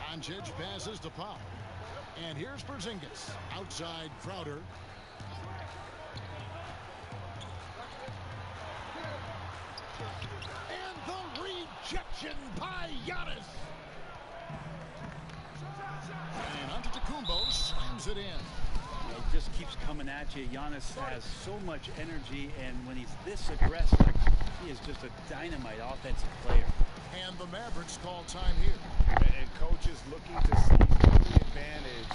Doncic passes to Powell. And here's Porzingis. Outside Crowder. And the rejection by Giannis. And Antetokounmpo slams it in. It just keeps coming at you. Giannis has so much energy, and when he's this aggressive, he is just a dynamite offensive player. And the Mavericks call time here. And coaches looking to seize the advantage,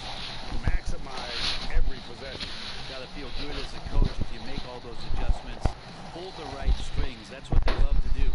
maximize every possession. Got to feel good as a coach if you make all those adjustments, pull the right strings. That's what they love to do.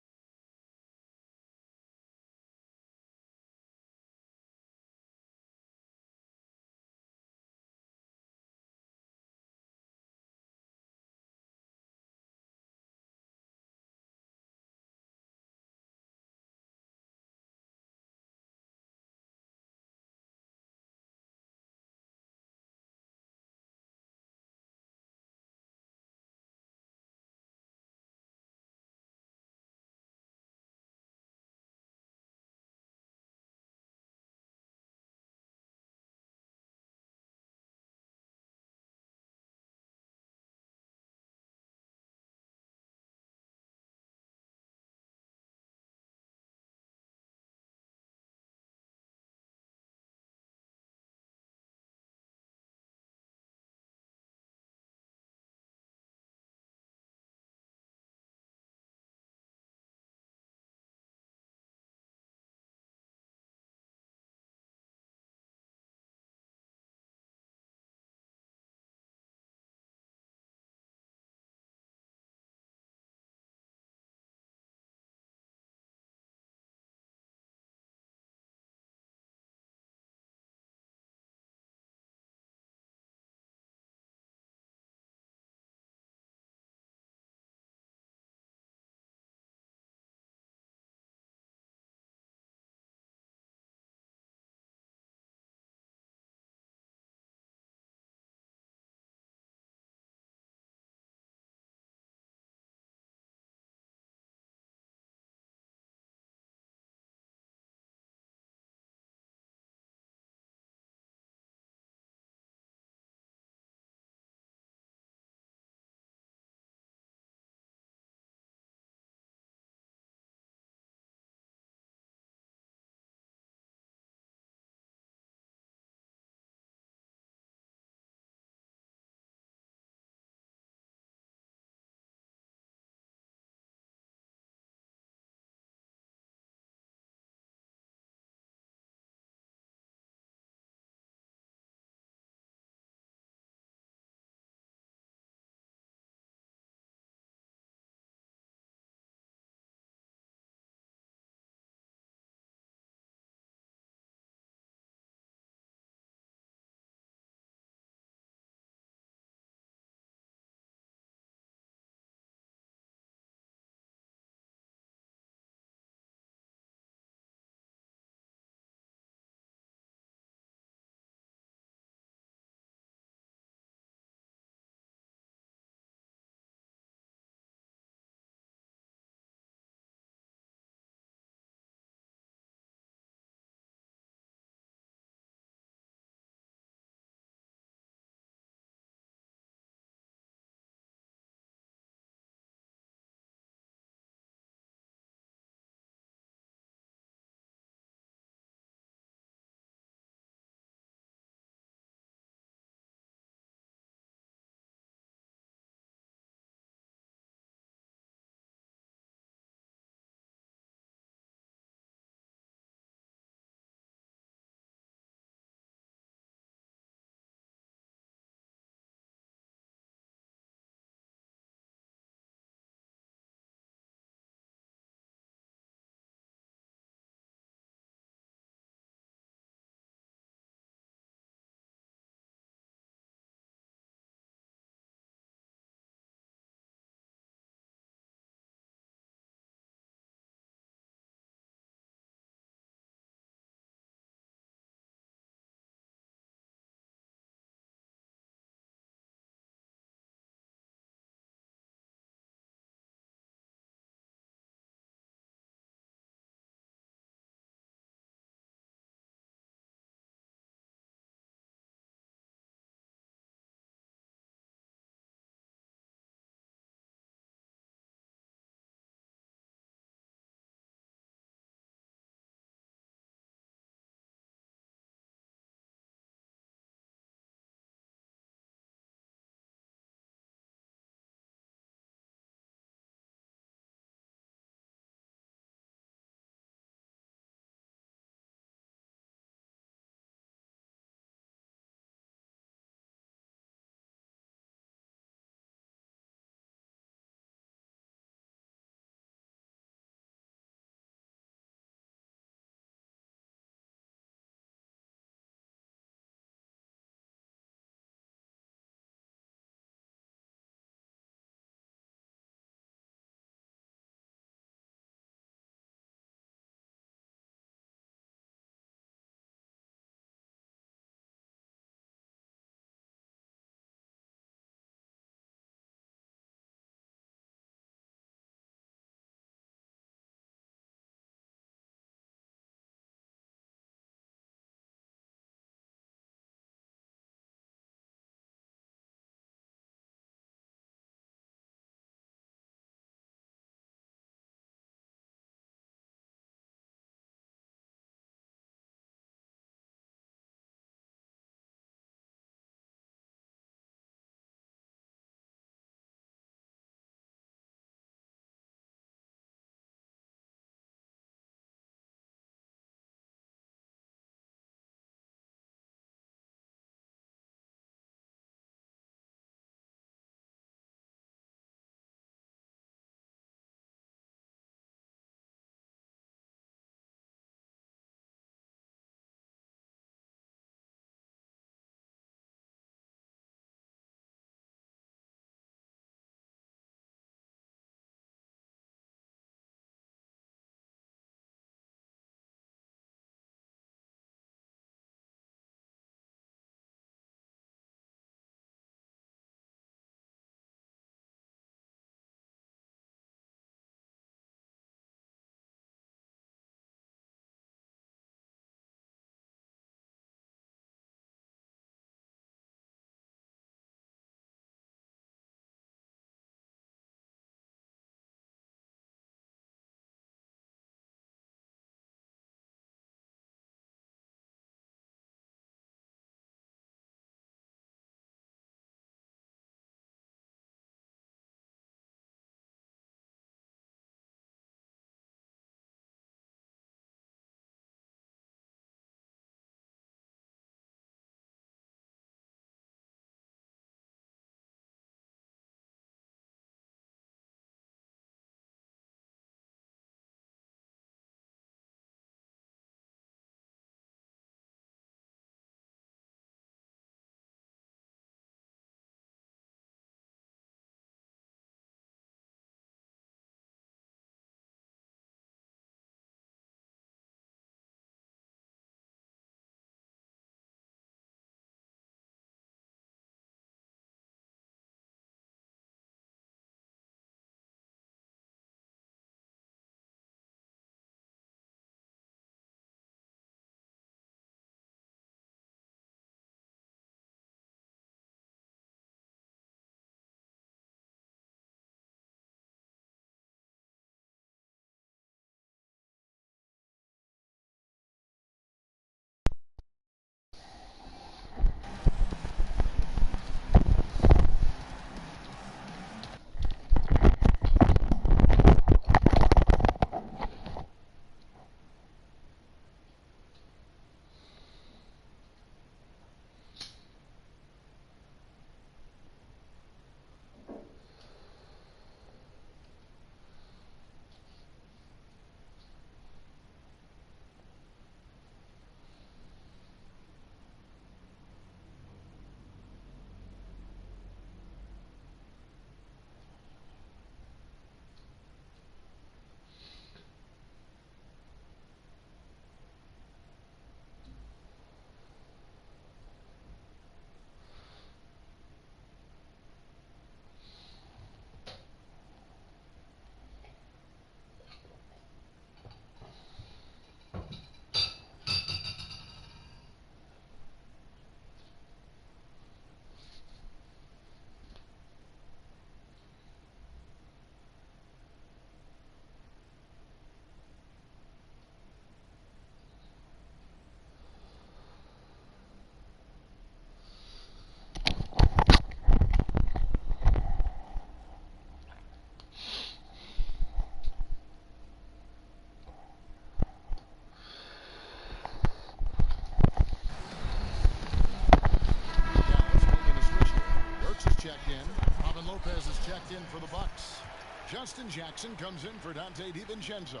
Justin Jackson comes in for Dante DiVincenzo.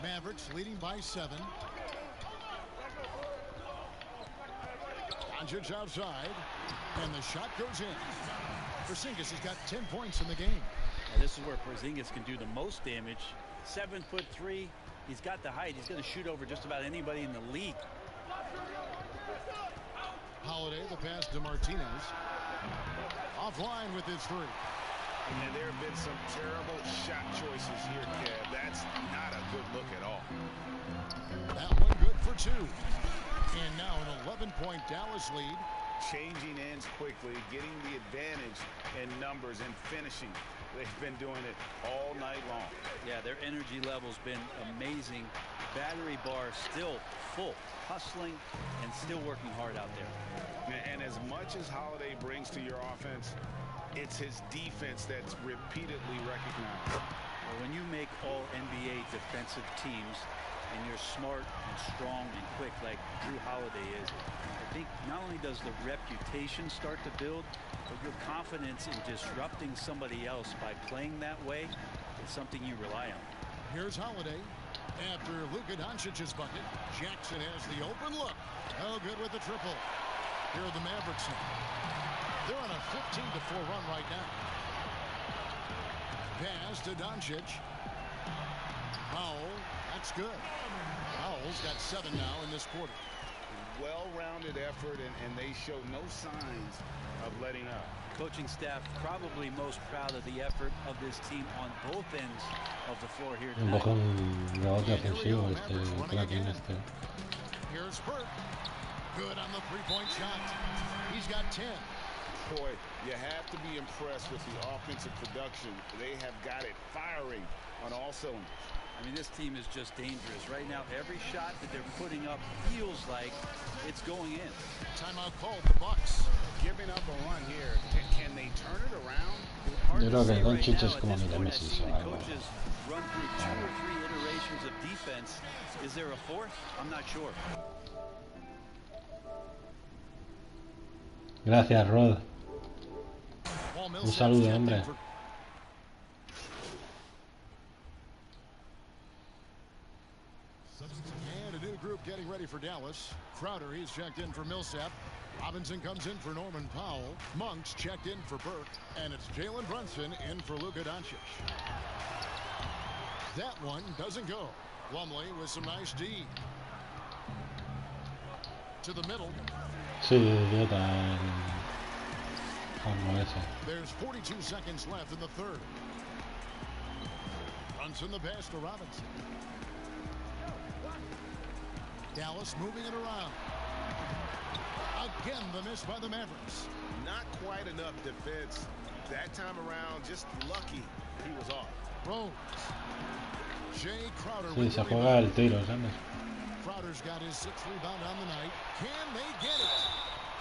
Mavericks leading by 7. Doncic outside, and the shot goes in. Porzingis has got 10 points in the game. And this is where Porzingis can do the most damage. 7'3". He's got the height. He's going to shoot over just about anybody in the league. Holiday, the pass to Martinez. Offline with his 3. And there have been some terrible shot choices here, Kev. That's not a good look at all. That one good for 2. And now an 11-point Dallas lead. Changing ends quickly, getting the advantage in numbers and finishing. They've been doing it all night long. Yeah, their energy level's been amazing. Battery bar still full, hustling and still working hard out there. And as much as Holiday brings to your offense, it's his defense that's repeatedly recognized. Well, when you make all NBA defensive teams and you're smart and strong and quick like Drew Holiday is, I think not only does the reputation start to build, but your confidence in disrupting somebody else by playing that way is something you rely on. Here's Holiday. After Luka Doncic's bucket, Jackson has the open look. Oh, good with the triple. Here are the Mavericks now. They're on a 15-4 run right now. Pass to Doncic. Powell, that's good. Powell's got 7 now in this quarter. Well-rounded effort, and they show no signs of letting up. Coaching staff probably most proud of the effort of this team on both ends of the floor here Un tonight. poco un rebote ofensivo Kraken este. Here's Burke. Good on the 3-point shot. He's got 10. Boy, you have to be impressed with the offensive production. They have got it firing on all cylinders. I mean, this team is just dangerous. Right now, every shot that they're putting up feels like it's going in. Timeout called the Bucks. Giving up a run here. Can they turn it around? Yo creo que Doncic es como mi Nemesis o algo. Coaches run through 2 or 3 iterations of defense. Is there a 4th? I'm not sure. Gracias, Rod. Un saludo, hombre. And a new group getting ready for Dallas. Crowder, he's checked in for Millsap. Robinson comes in for Norman Powell. Monk's checked in for Burke. And it's Jalen Brunson in for Luka Doncic. That one doesn't go. Plumlee with some nice D. To the middle. Sí, idiota. Como ese. There's 42 seconds left in the third. Brunson the pass to Robinson. Dallas moving it around. Again, the miss by the Mavericks. Not quite enough defense. That time around, just lucky he was off. Rose. Jay Crowder. Sí, se juega el tiro, ¿sabes? Crowder's got his 6th rebound on the night. Can they get it?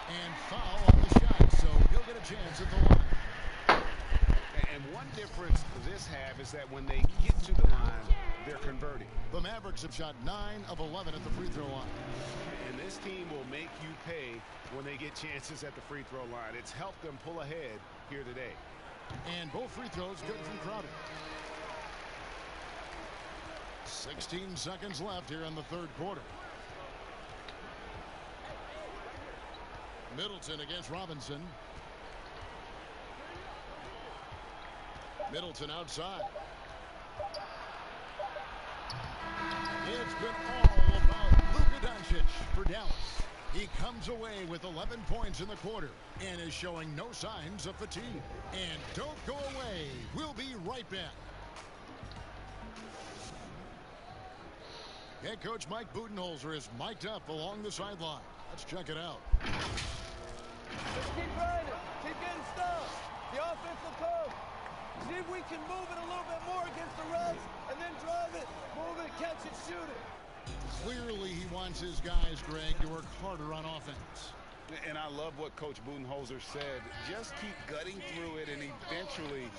And foul on the shot, so he'll get a chance at the line. And one difference this half is that when they get to the line, they're converting. The Mavericks have shot 9 of 11 at the free throw line. And this team will make you pay when they get chances at the free throw line. It's helped them pull ahead here today. And both free throws good from Crowder. 16 seconds left here in the third quarter. Middleton against Robinson. Middleton outside. It's been all about Luka Doncic for Dallas. He comes away with 11 points in the quarter and is showing no signs of fatigue. And don't go away. We'll be right back. Head coach Mike Budenholzer is mic'd up along the sideline. Let's check it out. Let's keep grinding. Keep getting stuff. The offense will come. See if we can move it a little bit more against the rush and then drive it, move it, catch it, shoot it. Clearly he wants his guys, Greg, to work harder on offense. And I love what Coach Budenholzer said. Just keep gutting through it, and eventually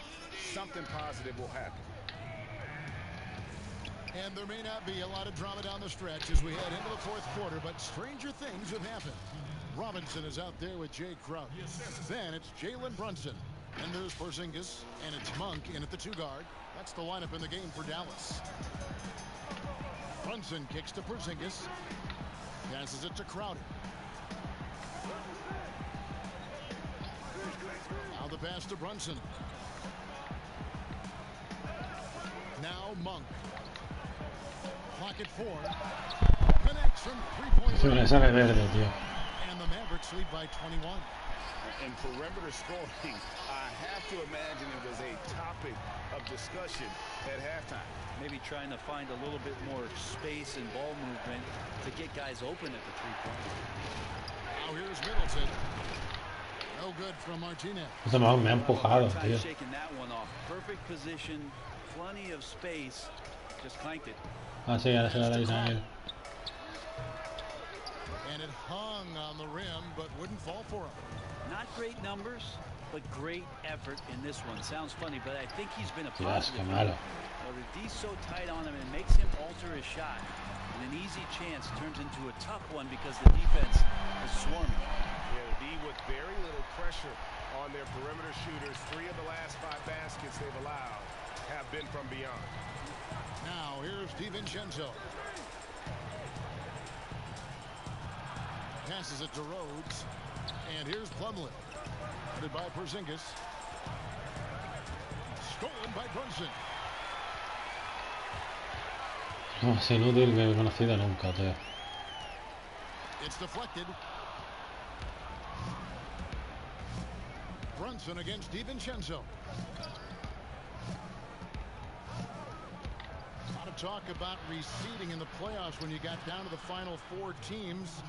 something positive will happen. And there may not be a lot of drama down the stretch as we head into the fourth quarter, but stranger things have happened. Robinson is out there with Jay Crowder. Then it's Jalen Brunson. And there's Porzingis, and it's Monk in at the 2 guard. That's the lineup in the game for Dallas. Brunson kicks to Porzingis. Passes it to Crowder. Now the pass to Brunson. Now Monk. Clock at 4. Connects from three-point Se me le sale verde, tío. And the Mavericks lead by 21. And perimeter scoring, I have to imagine it was a topic of discussion at halftime. Maybe trying to find a little bit more space and ball movement to get guys open at the three-point. Now here's Middleton. No good from Martinez. Ese me ha empujado, tío. Shaking that one off. Perfect position, plenty of space. Just clanked it. Ah, sí, ahora se la dais a él. And it hung on the rim, but wouldn't fall for him. Not great numbers, but great effort in this one. Sounds funny, but I think he's been a Dios, qué positive. malo. Well, the D's so tight on him, it makes him alter his shot. And an easy chance turns into a tough one because the defense is swarming. Yeah, the D with very little pressure on their perimeter shooters. 3 of the last 5 baskets they've allowed have been from beyond. Now here's DiVincenzo. Passes it to Rhodes. And here's Plumlee. Headed by Porzingis. Stolen by Brunson. No, es inútil que he conocido nunca, tío. It's deflected. Brunson against DiVincenzo. A lot of talk about reseeding in the playoffs when you got down to the final 4 teams.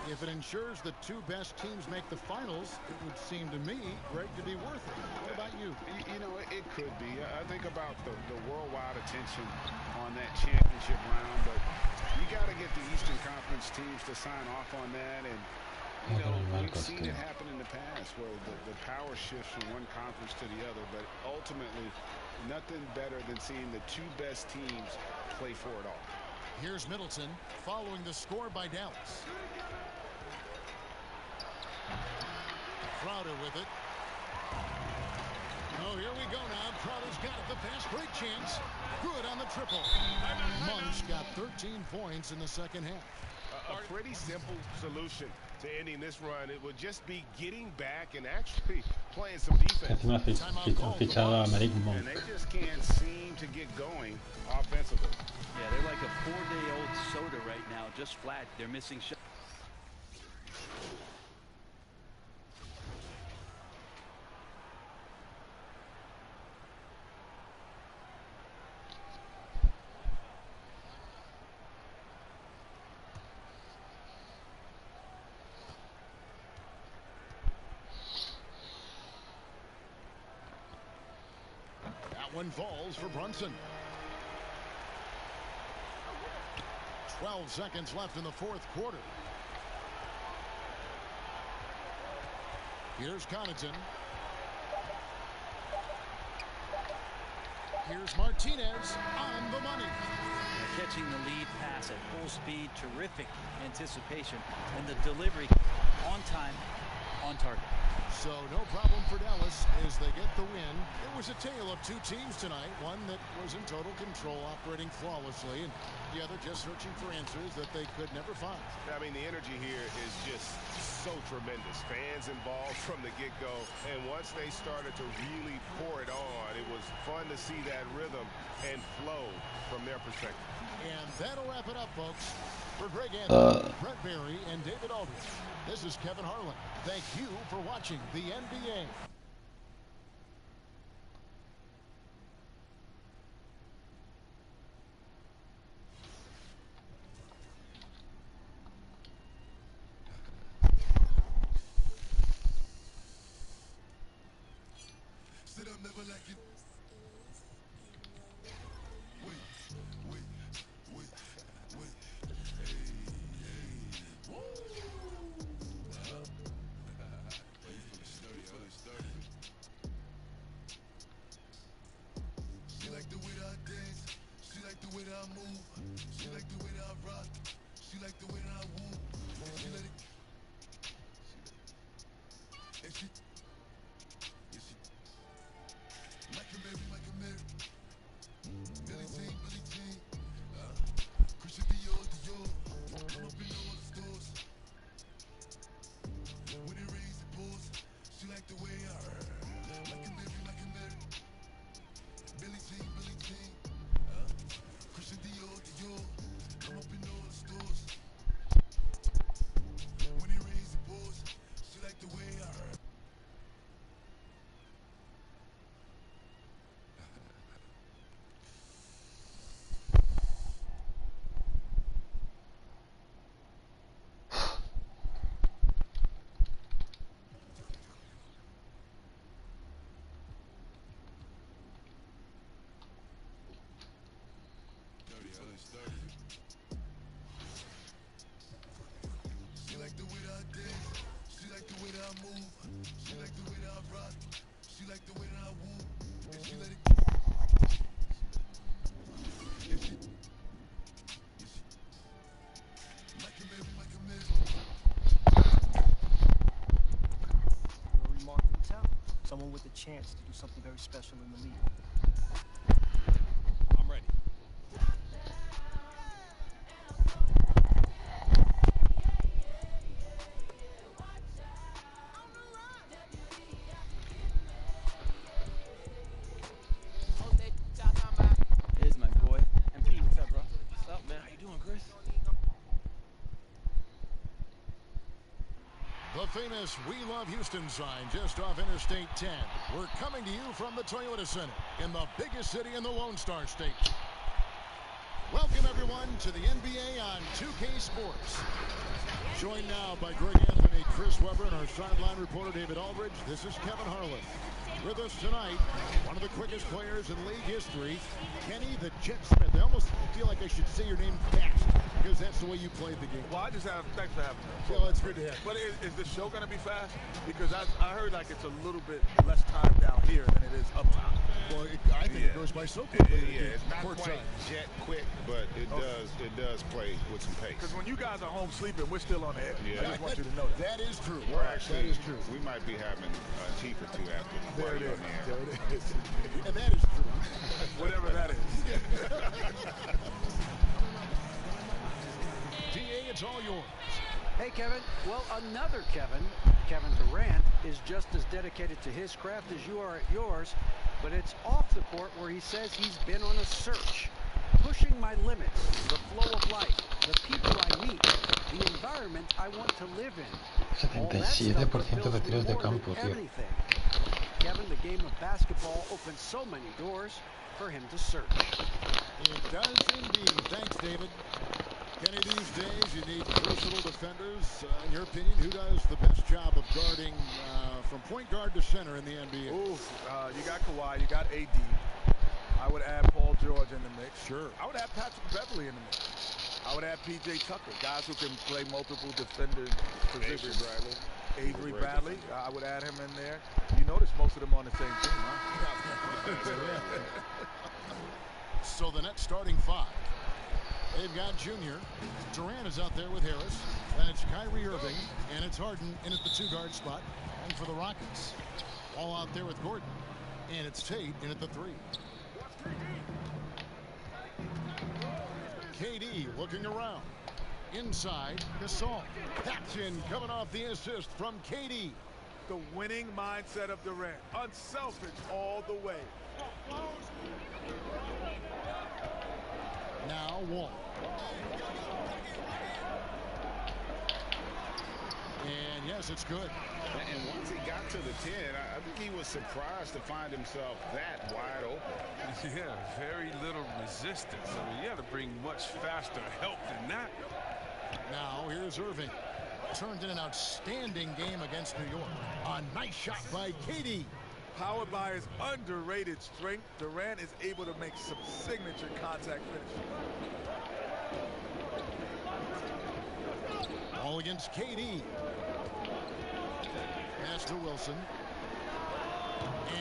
If it ensures the 2 best teams make the finals, it would seem to me, Greg, to be worth it. What about you? You know, it could be. I think about the worldwide attention on that championship round, but you got to get the Eastern Conference teams to sign off on that. And, you know, we've seen it happen in the past where the power shifts from one conference to the other, but ultimately, nothing better than seeing the 2 best teams play for it all. Here's Middleton following the score by Dallas. Crowder with it. Oh, here we go now. Crowder's got it. The pass. Great chance. Good on the triple. Monk's got 13 points in the second half. A pretty simple solution to ending this run. It would just be getting back and actually playing some defense. Encima han fichado a Malik Monk. And they just can't seem to get going offensively. Yeah, they're like a 4-day-old soda right now, just flat. They're missing shots. One falls for Brunson. 12 seconds left in the 4th quarter. Here's Connaughton. Here's Martinez on the money. Catching the lead pass at full speed, terrific anticipation, and the delivery on time, on target. So no problem for Dallas as they get the win. It was a tale of 2 teams tonight. One that was in total control, operating flawlessly, and the other just searching for answers that they could never find. I mean, the energy here is just so tremendous. Fans involved from the get-go, and once they started to really pour it on, it was fun to see that rhythm and flow from their perspective. And that'll wrap it up, folks. For Greg Anthony, Brett Berry, and David Aldridge, this is Kevin Harlan. Thank you for watching the NBA. Sit up, never like it. She like the way that I dance. She like the way that I move. She like the way that I rock. She like the way that I woo. She let it. And she. Yeah, she. Like a Mary, like a Mary. like the way I like a Mary. Billie Jean, Christian Dior, come up in all the stores. When he raised the boys, she like the way I She like the way that I dance. She like the way that I move. She like the way that I rock. She like the way that I woo. And she let it. Like a Mary. A remarkable talent. Someone with a chance to do something very special in the league. I'm ready. Here's my boy. And Pete, what's up, bro? What's up, man? How you doing, Chris? The famous We Love Houston sign just off Interstate 10. We're coming to you from the Toyota Center in the biggest city in the Lone Star State. Welcome, everyone, to the NBA on 2K Sports. Joined now by Greg Anthony, Chris Webber, and our sideline reporter, David Aldridge. This is Kevin Harlan. With us tonight, one of the quickest players in league history, Kenny the Jet Smith. I almost feel like I should say your name fast, because that's the way you played the game. Well, I just have, thanks for having me. Well, it's good to have you. But is the show going to be fast? Because I heard like it's a little bit less time down here than it is uptown. Well, I think it goes by so quickly. Yeah, it's not quite jet quick, but it does play with some pace. Because when you guys are home sleeping, we're still on the air. Yeah. I just want you to know that. That is true. We're actually, that is true. We might be having a teeth or two after the There it is. There it is. And that is true. Whatever that is. DA, it's all yours. Hey, Kevin. Well, another Kevin Durant, is just as dedicated to his craft as you are at yours, but it's off the court where he says he's been on a search, pushing my limits, the flow of life, the people I meet, the environment I want to live in. 77% de tiros de campo, tío. Everything. Kevin, the game of basketball opens so many doors for him to search. It does indeed. Thanks, David. Kenny, these days you need versatile defenders. In your opinion, who does the best job of guarding from point guard to center in the NBA? Ooh, you got Kawhi, you got AD. I would add Paul George in the mix. Sure. I would add Patrick Beverly in the mix. I would add PJ Tucker, guys who can play multiple defender positions. Avery Bradley, I would add him in there. You notice most of them on the same team, huh? So the Nets starting five. They've got Junior. Durant is out there with Harris. Then it's Kyrie Irving. And it's Harden in at the two-guard spot. And for the Rockets, all out there with Gordon. And it's Tate in at the three. KD looking around. Inside, Gasol. That's in, coming off the assist from KD. The winning mindset of Durant. Unselfish all the way. Now Wall. And yes, it's good. And once he got to the 10, I think he was surprised to find himself that wide open. Yeah, very little resistance. I mean, you got to bring much faster help than that. Now here's Irving. Turned in an outstanding game against New York. A nice shot by KD. Powered by his underrated strength, Durant is able to make some signature contact finish. All against KD. Pass to Wilson.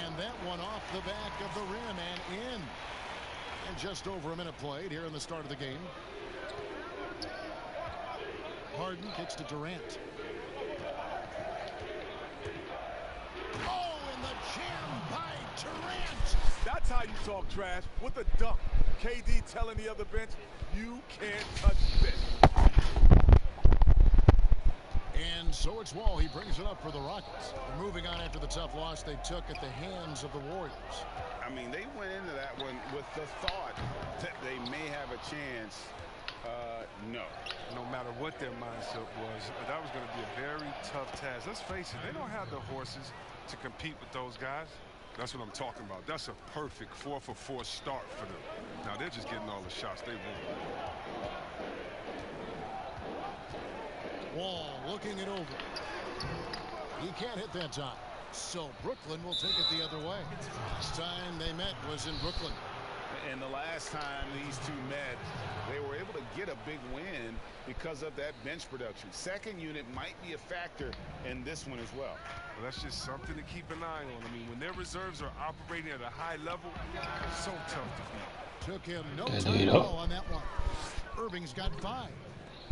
And that one off the back of the rim and in. And just over a minute played here in the start of the game. Harden kicks to Durant. Oh, and the jam by Durant. That's how you talk trash, with a dunk. KD telling the other bench, you can't touch this. And And so it's Wall. He brings it up for the Rockets. They're moving on after the tough loss they took at the hands of the Warriors. I mean, they went into that one with the thought that they may have a chance. No. No matter what their mindset was, that was going to be a very tough task. Let's face it, they don't have the horses to compete with those guys. That's what I'm talking about. That's a perfect 4-for-4 start for them. Now they're just getting all the shots they want. Wall looking it over. He can't hit that time. So Brooklyn will take it the other way. Last time they met was in Brooklyn. And the last time these two met, they were able to get a big win because of that bench production. Second unit might be a factor in this one as well. Well, that's just something to keep an eye on. I mean, when their reserves are operating at a high level, it's so tough to beat. Took him no time at all on that one. Irving's got 5.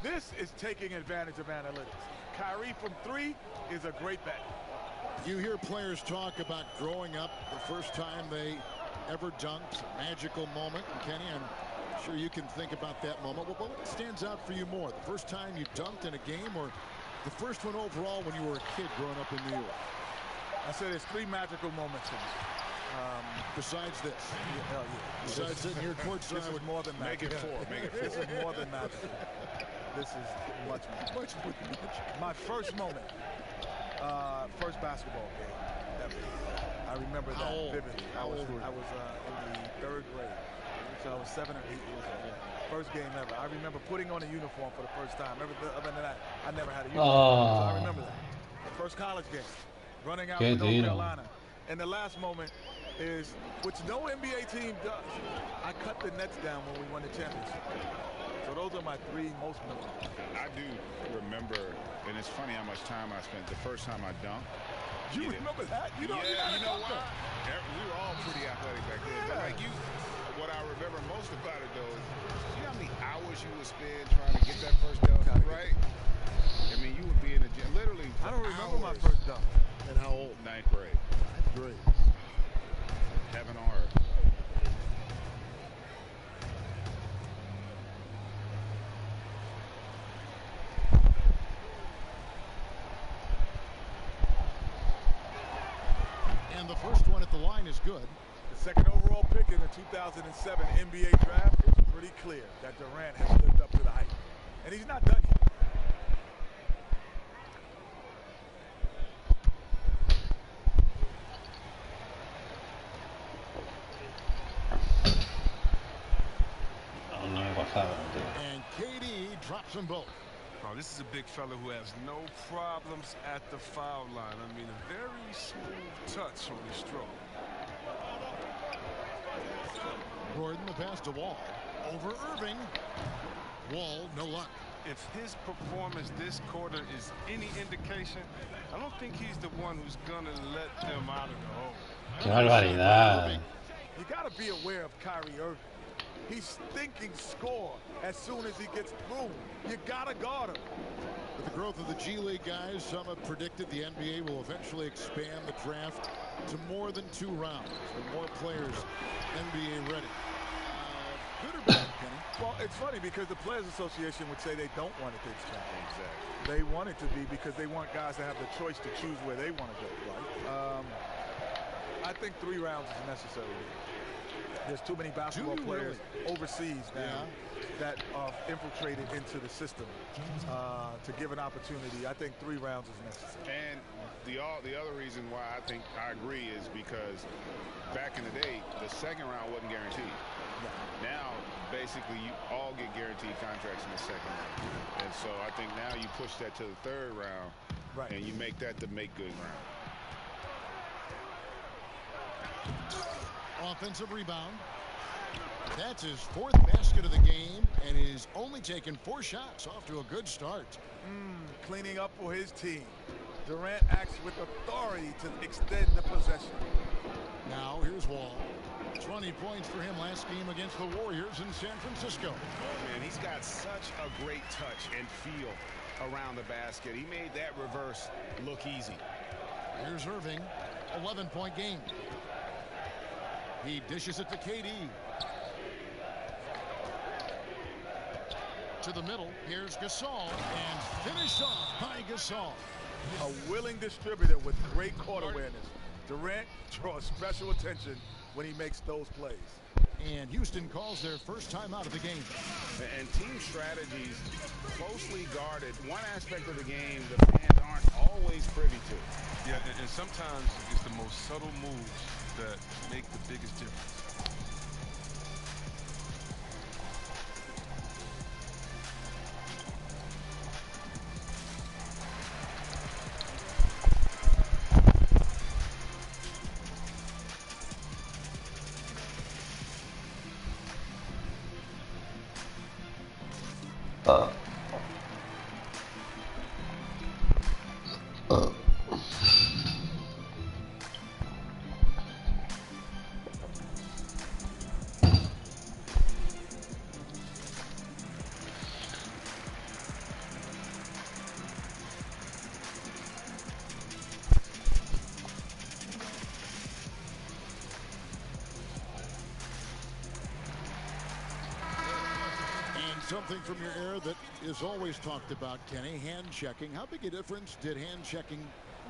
This is taking advantage of analytics. Kyrie from 3 is a great bet. You hear players talk about growing up the first time they ever dunked, a magical moment. And Kenny, I'm sure you can think about that moment. Well, what stands out for you more? The first time you dunked in a game, or the first one overall when you were a kid growing up in New York? I said there's 3 magical moments for me. Besides this? Yeah. Besides sitting here courtside. This is more than magic. Make it 4. Make it 4. This is more than magic. This is much more than magic. My first moment, first basketball game ever. I remember that vividly. I was in the 3rd grade, so I was 7 or 8 years old. First game ever. I remember putting on a uniform for the first time. Other than that, I never had a uniform. So I remember that. First college game, running out to North Carolina. And the last moment is, which no NBA team does. I cut the nets down when we won the championship. So those are my 3 most memorable. I do remember, and it's funny how much time I spent the first time I dunked. You remember that? You know why? We were all pretty athletic back then. But like you, what I remember most about it though, you know how many hours you would spend trying to get that first dunk, right? I mean, you would be in the gym literally. I don't remember my first dunk. And how old? 9th grade. 9th grade. Heaven on earth. And the first one at the line is good. The 2nd overall pick in the 2007 NBA draft, it's pretty clear that Durant has lived up to the hype. And he's not done yet. And KD drops them both. Oh, this is a big fella who has no problems at the foul line. I mean, a very smooth touch on his stroke. Gordon, the pass to Wall. Over Irving. Wall, no luck. If his performance this quarter is any indication, I don't think he's the one who's going to let them out of the hole. Qué barbaridad. You got to be aware of Kyrie Irving. He's thinking score as soon as he gets through. You got to guard him. With the growth of the G League guys, some have predicted the NBA will eventually expand the draft to more than 2 rounds. With more players NBA ready. Good or bad, Kenny? Well, it's funny because the Players Association would say they don't want it to expand. Exactly. They want it to be because they want guys to have the choice to choose where they want to go. Right? I think 3 rounds is necessary. There's too many basketball players overseas now that are infiltrated into the system to give an opportunity. I think 3 rounds is necessary. And the other reason why I think I agree is because back in the day, the 2nd round wasn't guaranteed. Now, basically, you all get guaranteed contracts in the 2nd round. And so I think now you push that to the 3rd round, and you make that the make-good round. Offensive rebound. That's his 4th basket of the game, and he's only taken 4 shots. Off to a good start. Cleaning up for his team. Durant acts with authority to extend the possession. Now here's Wall. 20 points for him last game against the Warriors in San Francisco. Oh, man, he's got such a great touch and feel around the basket. He made that reverse look easy. Here's Irving. 11-point game. He dishes it to KD. To the middle. Here's Gasol. And finished off by Gasol. A willing distributor with great court awareness. Durant draws special attention when he makes those plays. And Houston calls their first time out of the game. And team strategies closely guarded. One aspect of the game the fans aren't always privy to. Yeah, and sometimes it's the most subtle moves that make the biggest difference. Something from your era that is always talked about, Kenny, hand checking. How big a difference did hand checking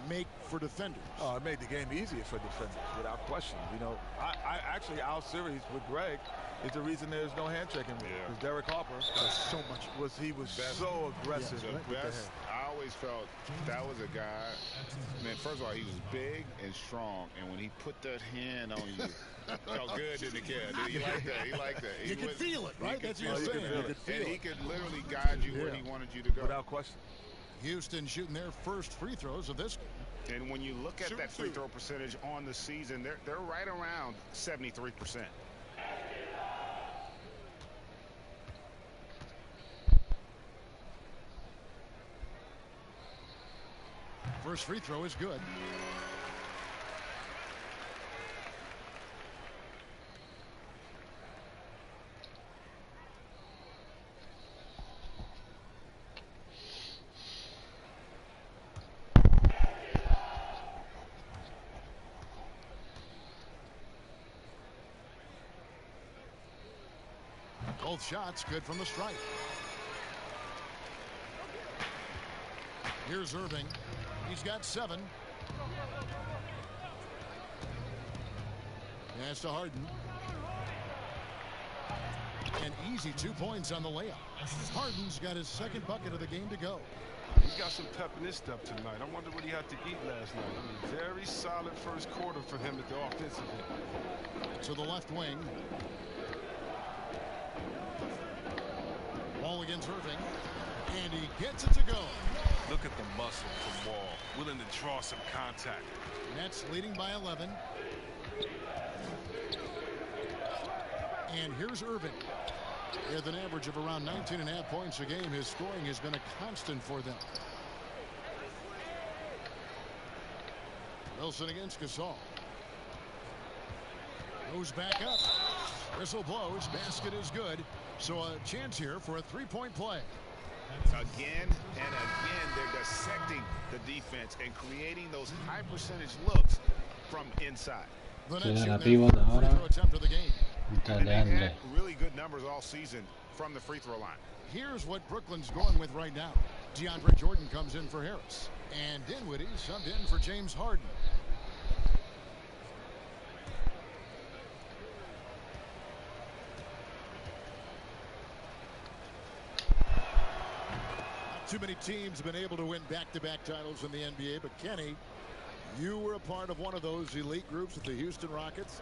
make for defenders? Oh, it made the game easier for defenders, without question. You know, I actually, our series with Greg is the reason there's no hand checking rule. Because Derek Harper so much he was so aggressive. The best, I always felt that was a guy, man, first of all, he was big and strong, and when he put that hand on you, felt good, didn't it, kid? He liked that. He liked that. You could feel it, right? That's what you're saying. And he could literally guide you where he wanted you to go. Without question. Houston shooting their first free throws of this game. And when you look at that free throw percentage on the season, they're right around 73%. First free throw is good. Both shots good from the stripe. Here's Irving. He's got 7. Pass to Harden. An easy 2 points on the layup. Harden's got his second bucket of the game to go. He's got some pep in his step tonight. I wonder what he had to eat last night. I mean, very solid first quarter for him at the offensive end. To the left wing. Ball against Irving. And he gets it to go. Look at the muscle from Wall. Willing to draw some contact. Nets leading by 11. And here's Irving. With an average of around 19.5 points a game, his scoring has been a constant for them. Wilson against Gasol. Goes back up. Whistle blows. Basket is good. So a chance here for a three-point play. Again and again, they're dissecting the defense and creating those high percentage looks from inside. The Nets shoot their free throw attempt of the game. And they had really good numbers all season from the free throw line. Here's what Brooklyn's going with right now. DeAndre Jordan comes in for Harris. And Dinwiddie subbed in for James Harden. Too many teams have been able to win back-to-back titles in the NBA, but Kenny, you were a part of one of those elite groups with the Houston Rockets.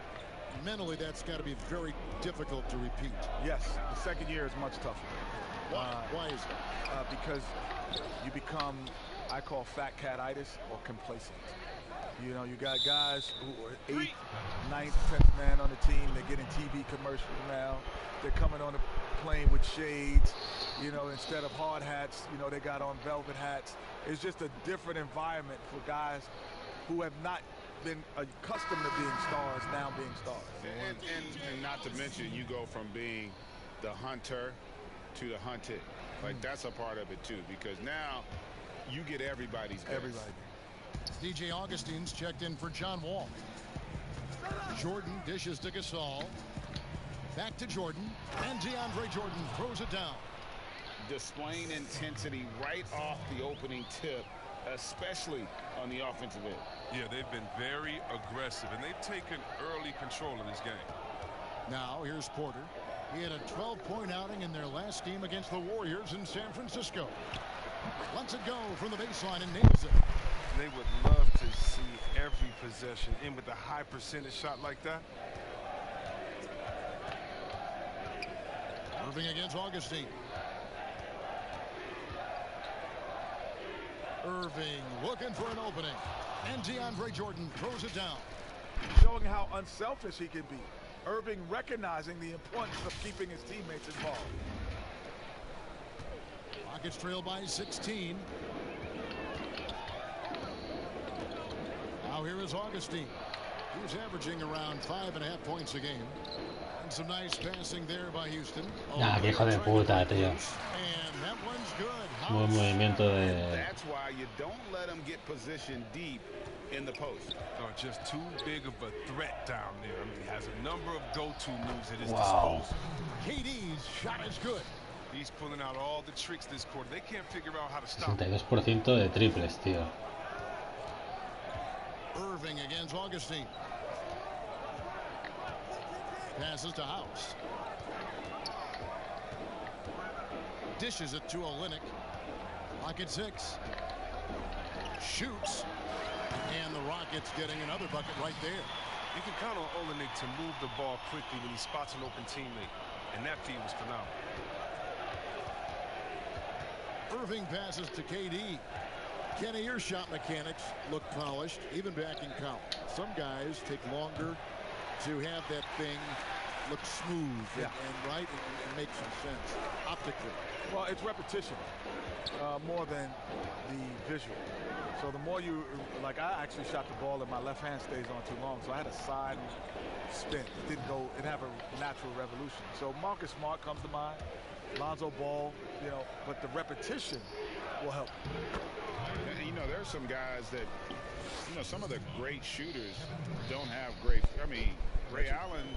Mentally, that's got to be very difficult to repeat. Yes, the second year is much tougher. Why is that? Because you become, I call fat cat-itis or complacent. You know, you got guys who are 8th, 9th, 10th man on the team. They're getting TV commercials now. They're coming on the plane with shades. You know, instead of hard hats, you know, they got on velvet hats. It's just a different environment for guys who have not been accustomed to being stars, now being stars. And not to mention, you go from being the hunter to the hunted. Like, that's a part of it, too, because now you get everybody's best. Everybody. DJ Augustine's checked in for John Wall. Jordan dishes to Gasol. Back to Jordan. And DeAndre Jordan throws it down. displaying intensity right off the opening tip, especially on the offensive end. Yeah, they've been very aggressive, and they've taken early control of this game. Now here's Porter. He had a 12-point outing in their last game against the Warriors in San Francisco. Lets it go from the baseline and nails it. They would love to see every possession in with a high percentage shot like that. Irving against Augustine. Irving looking for an opening. And DeAndre Jordan throws it down. Showing how unselfish he can be. Irving recognizing the importance of keeping his teammates involved. Rockets trail by 16. Now here is Augustine. He's averaging around 5.5 points a game. And some nice passing there by Houston. Ah, qué hijo de puta, tío. And that one's good. Buen movimiento de... That's why you don't let him get positioned deep in the post. Or just too big of a threat down there. I mean, he has a number of go-to moves at his Wow. disposal. KD's shot is good. He's pulling out all the tricks this quarter. They can't figure out how to stop him. 62% de triples, tío. Irving against Augustine. Passes to House. Dishes it to Olynyk. Pocket 6. Shoots. And the Rockets getting another bucket right there. You can count on Olynyk to move the ball quickly when he spots an open teammate. And that feed was phenomenal. Irving passes to KD. Kenny, your shot mechanics look polished, even back in college. Some guys take longer to have that thing look smooth and right and make some sense optically. Well, it's repetition more than the visual. So the more you, like I actually shot the ball and my left hand stays on too long. So I had a side spin. It didn't go, it have a natural revolution. So Marcus Smart comes to mind, Lonzo Ball, you know, but the repetition will help. You know, there are some guys that, you know, some of the great shooters don't have great, I mean, Ray Allen,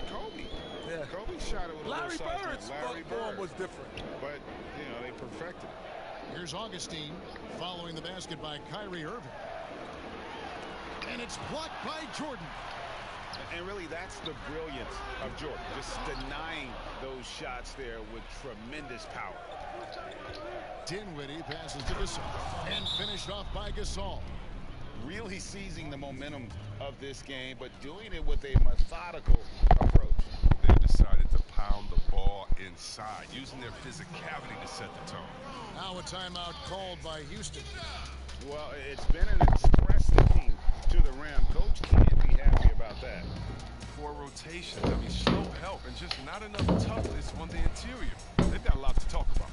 Kobe. Yeah. Kobe shot it with Larry a little Bird's Larry form Bird was different. But, you know, they perfected it. Here's Augustine following the basket by Kyrie Irving. And it's blocked by Jordan. And really, that's the brilliance of Jordan, just denying those shots there with tremendous power. Dinwiddie passes to Gasol and finished off by Gasol. Really seizing the momentum of this game, but doing it with a methodical approach. They've decided to pound the ball inside, using their physicality to set the tone. Now a timeout called by Houston. Well, it's been an express team to the rim. Coach can't be happy about that. 4 rotations, I mean, slow help and just not enough toughness on the interior. They've got a lot to talk about.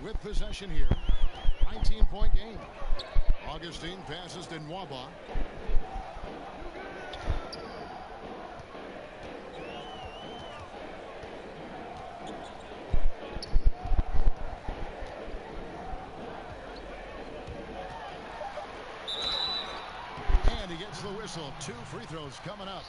With possession here, 19-point game. Augustine passes to Nwaba. And he gets the whistle. 2 free throws coming up.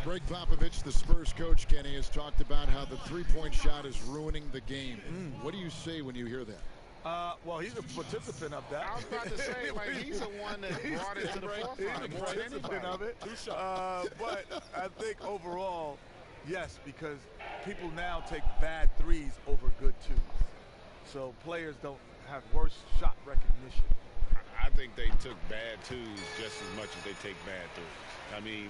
Greg Popovich, the Spurs coach, Kenny, has talked about how the three-point shot is ruining the game. What do you say when you hear that? Well, he's a participant of that. I was about to say, like, he's the one that brought it to the forefront more than anybody. Of it. But I think overall, yes, because people now take bad threes over good twos. So players don't have worse shot recognition. I think they took bad twos just as much as they take bad threes. I mean,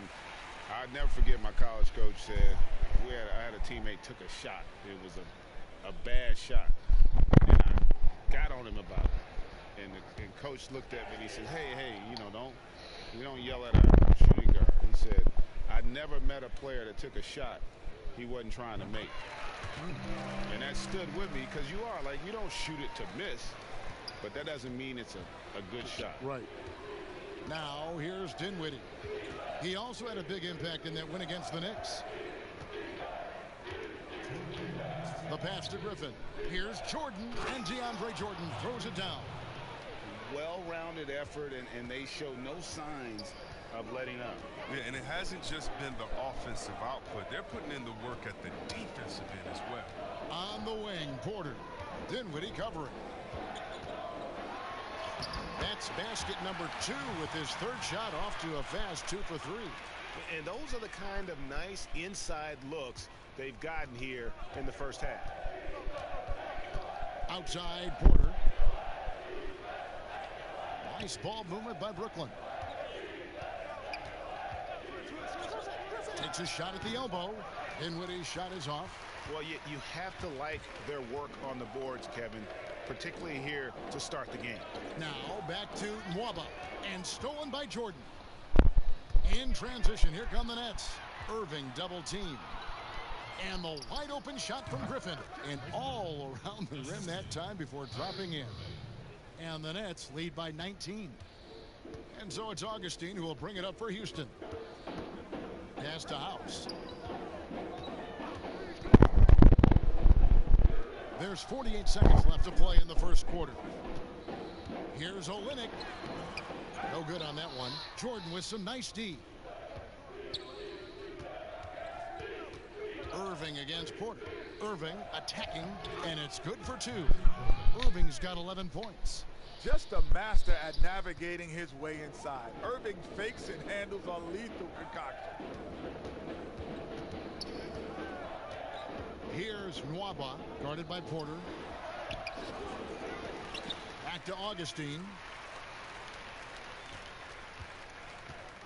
I'd never forget my college coach said, I had a teammate took a shot. It was a bad shot. And I got on him about it. And coach looked at me and he said, hey, we don't yell at our shooting guard. He said, I never met a player that took a shot he wasn't trying to make. And that stood with me because you don't shoot it to miss, but that doesn't mean it's a good shot. Right. Now here's Dinwiddie. He also had a big impact in that win against the Knicks. The pass to Griffin. Here's Jordan, and DeAndre Jordan throws it down. Well-rounded effort, and they show no signs of letting up. Yeah, and it hasn't just been the offensive output. They're putting in the work at the defensive end as well. On the wing, Porter. Dinwiddie covering. That's basket number 2 with his third shot off to a fast 2 for 3. And those are the kind of nice inside looks they've gotten here in the first half. Outside, Porter. Nice ball movement by Brooklyn. Takes a shot at the elbow. Dinwiddie's shot is off. Well, you have to like their work on the boards, Kevin, particularly here to start the game. Now back to Nwaba, and stolen by Jordan. In transition, here come the Nets. Irving double team. And the wide open shot from Griffin. And all around the rim that time before dropping in. And the Nets lead by 19. And so it's Augustine who will bring it up for Houston. Pass to House. There's 48 seconds left to play in the first quarter. Here's Olynyk. No good on that one. Jordan with some nice D. Irving against Porter. Irving attacking, and it's good for 2. Irving's got 11 points. Just a master at navigating his way inside. Irving fakes and handles a lethal concoction. Here's Nwaba, guarded by Porter. Back to Augustine.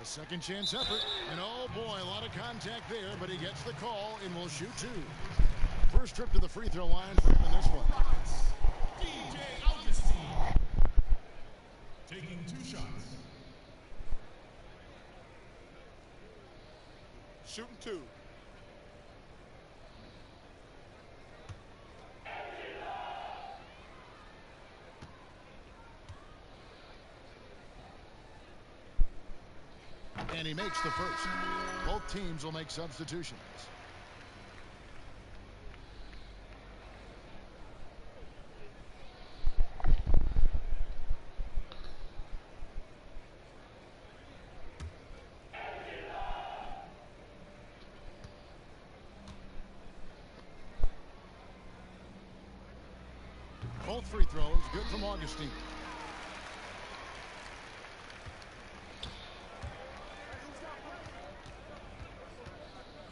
A second chance effort. And oh boy, a lot of contact there, but he gets the call and will shoot 2. First trip to the free throw line for him in this one. DJ Augustine taking 2 shots. Shooting 2. And he makes the first. Both teams will make substitutions. Both free throws good from Augustine.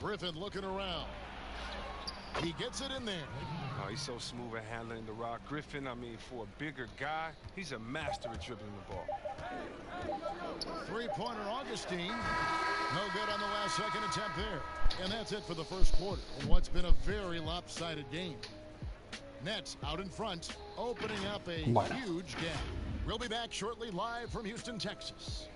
Griffin looking around. He gets it in there. Oh, he's so smooth at handling the rock. Griffin, I mean, for a bigger guy, he's a master at dribbling the ball. Three-pointer Augustine. No good on the last second attempt there. And that's it for the first quarter in what's been a very lopsided game. Nets out in front, opening up a huge gap. We'll be back shortly live from Houston, Texas.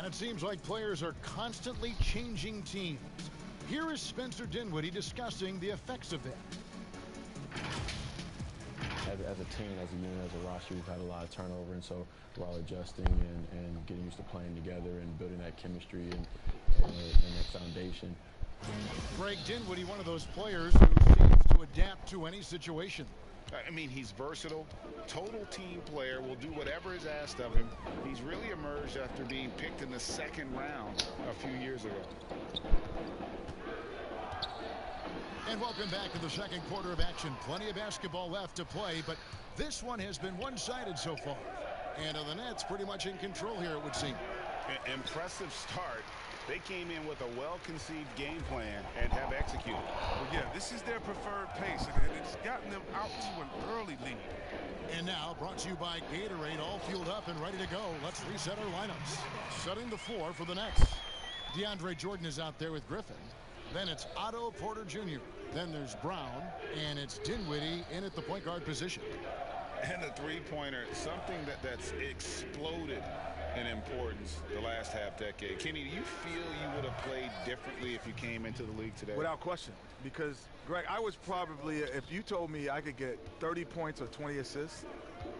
It seems like players are constantly changing teams. Here is Spencer Dinwiddie discussing the effects of that. As a team, as a unit, as a roster, we've had a lot of turnover, and so we're all adjusting and getting used to playing together and building that chemistry and that foundation. Greg Dinwiddie, one of those players who seems to adapt to any situation. I mean, he's versatile, total team player, will do whatever is asked of him. He's really emerged after being picked in the second round a few years ago. And welcome back to the second quarter of action. Plenty of basketball left to play, but this one has been one-sided so far. And the Nets pretty much in control here, it would seem. Impressive start. They came in with a well-conceived game plan and have executed. Well, yeah, this is their preferred pace, and it's gotten them out to an early lead. And now, brought to you by Gatorade, all fueled up and ready to go. Let's reset our lineups. Setting the floor for the Nets. DeAndre Jordan is out there with Griffin. Then it's Otto Porter Jr. Then there's Brown, and it's Dinwiddie in at the point guard position. And the three-pointer, something that's exploded in importance the last half-decade. Kenny, do you feel you would have played differently if you came into the league today? Without question. Because, Greg, I was probably, if you told me I could get 30 points or 20 assists,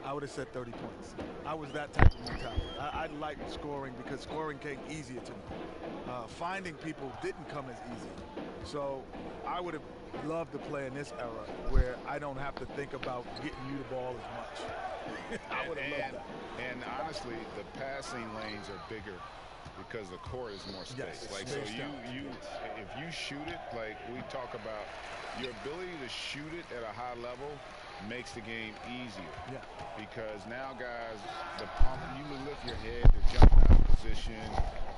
I would have said 30 points. I was that type of mentality. I liked scoring because scoring came easier to me. Finding people didn't come as easy. So I would have loved to play in this era where I don't have to think about getting you the ball as much. I would have loved that. And honestly, the passing lanes are bigger because the court is more space. Yes, like so, if you shoot it, like we talk about, your ability to shoot it at a high level makes the game easier. Yeah. Because now guys, the pump, you can lift your head, they're jumping out of position.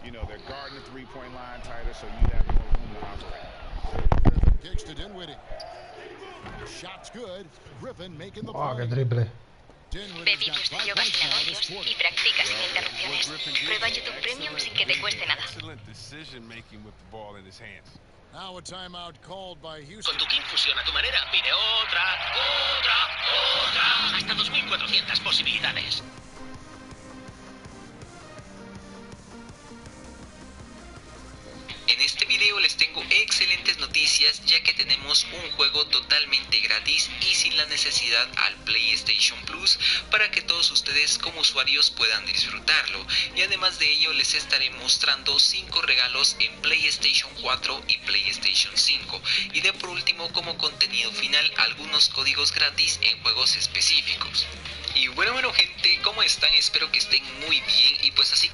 You know, they're guarding the three-point line tighter, so you have more room to operate. Griffin kicks to Dinwiddie. Shot's good. Griffin making the Oh, play. qué triple. Ve vídeos de yoga sin anuncios y practica sin interrupciones. Prueba YouTube Premium sin que te cueste nada. Excellent decision making with the ball in his hands. Now a timeout called by Houston. Con tu King Fusión a tu manera, pide otra. Hasta 2400 posibilidades. En este video les tengo excelentes noticias, ya que tenemos un juego totalmente gratis y sin la necesidad al PlayStation Plus para que todos ustedes como usuarios puedan disfrutarlo. Y además de ello les estaré mostrando 5 regalos en PlayStation 4 y PlayStation 5. Y de por último, como contenido final, algunos códigos gratis en juegos específicos. Y bueno gente, ¿cómo están? Espero que estén muy bien y pues así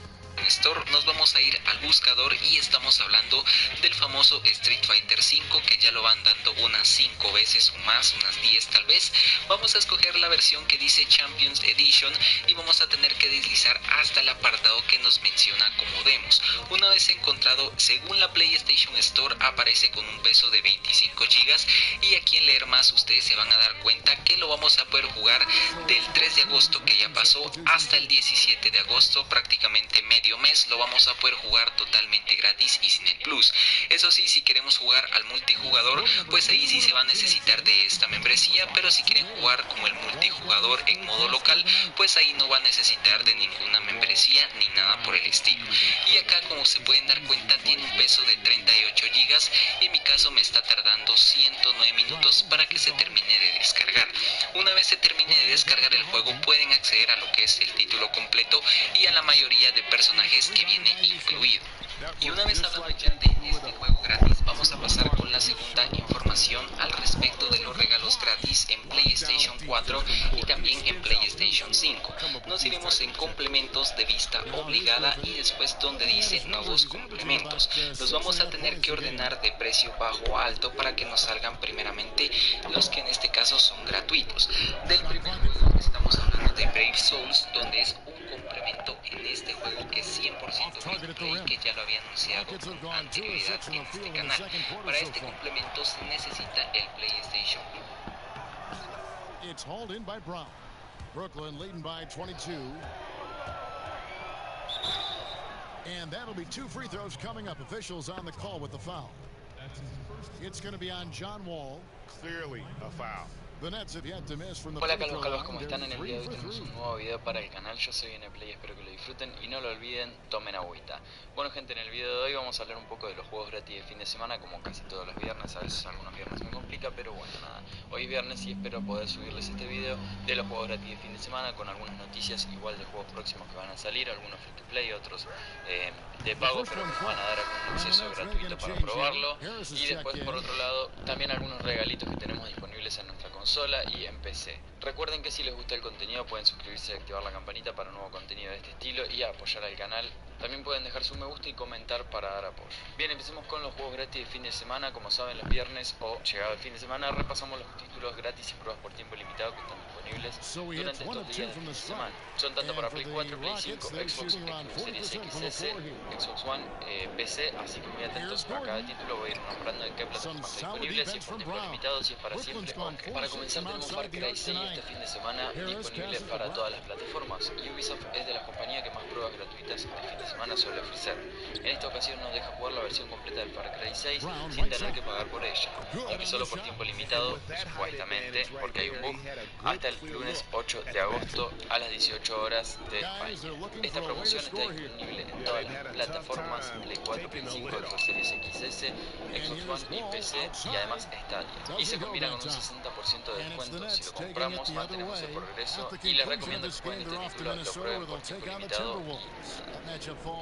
Store, nos vamos a ir al buscador y estamos hablando del famoso Street Fighter V, que ya lo van dando unas 5 veces o más, unas 10 tal vez. Vamos a escoger la versión que dice Champions Edition y vamos a tener que deslizar hasta el apartado que nos menciona como demos. Una vez encontrado, según la PlayStation Store aparece con un peso de 25 GB y aquí en leer más ustedes se van a dar cuenta que lo vamos a poder jugar del 3 de agosto que ya pasó hasta el 17 de agosto, prácticamente medio mes lo vamos a poder jugar totalmente gratis y sin el plus. Eso sí, si queremos jugar al multijugador, pues ahí sí se va a necesitar de esta membresía, pero si quieren jugar como el multijugador en modo local, pues ahí no va a necesitar de ninguna membresía ni nada por el estilo. Y acá, como se pueden dar cuenta, tiene un peso de 38 GB y en mi caso me está tardando 109 minutos para que se termine de descargar. Una vez se termine de descargar el juego, pueden acceder a lo que es el título completo y a la mayoría de personajes que viene incluido. Y una vez hablando ya de este juego gratis, vamos a pasar con la segunda información al respecto de los regalos gratis en PlayStation 4 y también en PlayStation 5. Nos iremos en complementos de vista obligada y después donde dice nuevos complementos. Los vamos a tener que ordenar de precio bajo a alto para que nos salgan primeramente los que en este caso son gratuitos. Del primer juego estamos hablando de Brave Souls, donde es un complemento en este juego que es 100% free to play, que ya lo había anunciado con anterioridad en este canal. Para este complemento se necesita el PlayStation Plus. It's hauled in by Brown. Brooklyn leading by 22. And that'll be 2 free throws coming up. Officials on the call with the foul. It's going to be on John Wall. Clearly a foul. Hola calvos, ¿cómo están? En el día de hoy tenemos un nuevo video para el canal. Yo soy NPlay, espero que lo disfruten y no lo olviden, tomen agüita. Bueno gente, en el video de hoy vamos a hablar un poco de los juegos gratis de fin de semana, como casi todos los viernes. A veces algunos viernes me complica, pero bueno, nada. Hoy es viernes y espero poder subirles este video de los juegos gratis de fin de semana con algunas noticias igual de juegos próximos que van a salir, algunos free to play, otros de pago, pero que van a dar algún acceso gratuito para probarlo. Y después por otro lado, también algunos regalitos que tenemos disponibles en nuestra consola y en PC. Recuerden que si les gusta el contenido pueden suscribirse y activar la campanita para nuevo contenido de este estilo y apoyar al canal También pueden dejar su me gusta y comentar para dar apoyo. Bien, empecemos con los juegos gratis de fin de semana. Como saben, los viernes o llegado el fin de semana repasamos los títulos gratis y pruebas por tiempo limitado que están disponibles durante estos días de fin de semana. Son tanto para Play 4, Play 5, Xbox Series XS, Xbox One, PC, así que muy atentos a cada título. Voy a ir nombrando en qué plataforma está disponible, si es por tiempo limitado, si es para siempre. Para comenzar tenemos Far Cry 6 este fin de semana disponible para todas las plataformas. Ubisoft es de las compañías que más pruebas gratuitas de fin de semana suele ofrecer. En esta ocasión nos deja jugar la versión completa del Far Cry 6 sin tener que pagar por ella, aunque solo por tiempo limitado, supuestamente, porque hay un bug, hasta el lunes 8 de agosto a las 18 horas de España. Esta promoción está disponible en todas las plataformas, Play 4, Play 5, Xbox Series XS, Xbox One y PC, y además Stadia. Y se combina con un 60% de descuento si lo compramos, mantenemos el progreso, y les recomiendo que jueguen este título, lo prueben por tiempo limitado.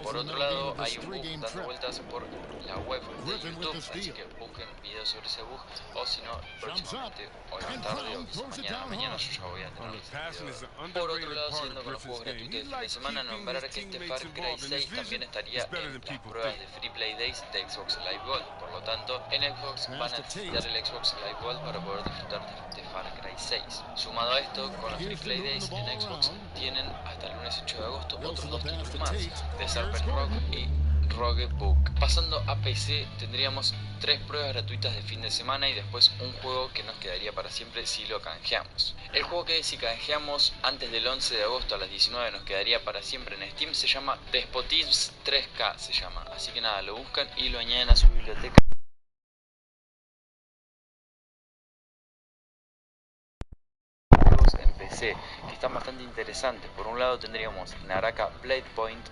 Por otro lado, hay un bug dando vueltas por la web de YouTube, así que busquen videos sobre ese bug, o si no, próximamente, hoy más tarde o quizá mañana yo ya voy a tener este video. Por otro lado, siguiendo con los juegos gratuitos de fin de semana, nombrar que este Far Cry 6 también estaría en las pruebas de Free Play Days de Xbox Live Gold. Por lo tanto, en Xbox van a necesitar el Xbox Live Gold para poder disfrutar de Far Cry 6. Sumado a esto, con los Free Play Days en Xbox tienen hasta el lunes 8 de agosto otros dos títulos más, The Serpent Rock y Roguebook. Pasando a PC, tendríamos 3 pruebas gratuitas de fin de semana y después un juego que nos quedaría para siempre si lo canjeamos. El juego que si canjeamos antes del 11 de agosto a las 19 nos quedaría para siempre en Steam se llama Despotism 3K, se llama. Así que nada, lo buscan y lo añaden a su biblioteca. En PC, que están bastante interesantes. Por un lado tendríamos Naraka Blade Point,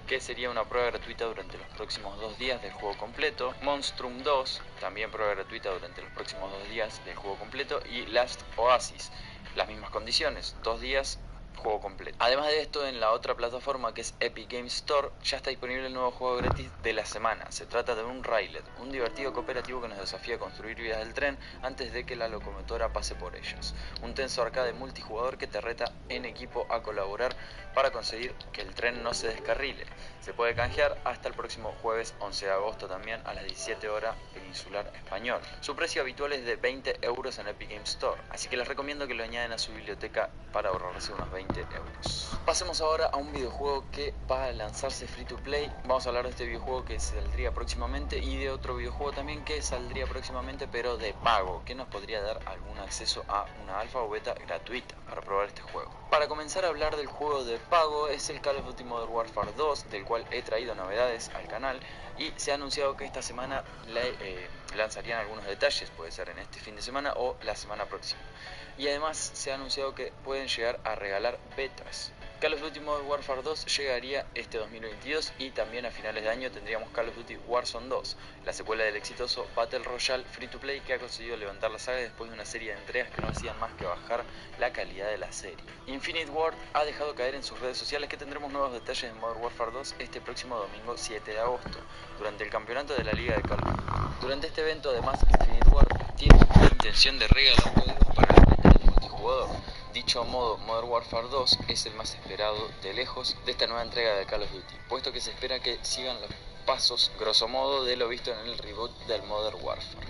que sería una prueba gratuita durante los próximos 2 días del juego completo. Monstrum 2, también prueba gratuita durante los próximos 2 días del juego completo. Y Last Oasis, las mismas condiciones, 2 días, juego completo. Además de esto, en la otra plataforma que es Epic Games Store, ya está disponible el nuevo juego gratis de la semana. Se trata de un Railet, un divertido cooperativo que nos desafía a construir vías del tren antes de que la locomotora pase por ellas. Un tenso arcade multijugador que te reta en equipo a colaborar para conseguir que el tren no se descarrile. Se puede canjear hasta el próximo jueves 11 de agosto también a las 17 horas peninsular español. Su precio habitual es de 20 euros en Epic Games Store, así que les recomiendo que lo añaden a su biblioteca para ahorrarse unos 20 euros. Pasemos ahora a un videojuego que va a lanzarse free to play. Vamos a hablar de este videojuego que saldría próximamente y de otro videojuego también que saldría próximamente pero de pago, que nos podría dar algún acceso a una alfa o beta gratuita para probar este juego. Para comenzar a hablar del juego de pago es el Call of Duty Modern Warfare 2, del cual he traído novedades al canal y se ha anunciado que esta semana lanzarían algunos detalles, puede ser en este fin de semana o la semana próxima. Y además se ha anunciado que pueden llegar a regalar betas. Call of Duty Modern Warfare 2 llegaría este 2022 y también a finales de año tendríamos Call of Duty Warzone 2, la secuela del exitoso Battle Royale Free to Play que ha conseguido levantar la saga después de una serie de entregas que no hacían más que bajar la calidad de la serie. Infinite Ward ha dejado caer en sus redes sociales que tendremos nuevos detalles de Modern Warfare 2 este próximo domingo 7 de agosto, durante el campeonato de la Liga de Call of Duty. Durante este evento además Infinite Ward tiene la intención de regalar juegos para la cuenta del multijugador. Dicho modo, Modern Warfare 2 es el más esperado de lejos de esta nueva entrega de Call of Duty, puesto que se espera que sigan los pasos, grosso modo, de lo visto en el reboot del Modern Warfare.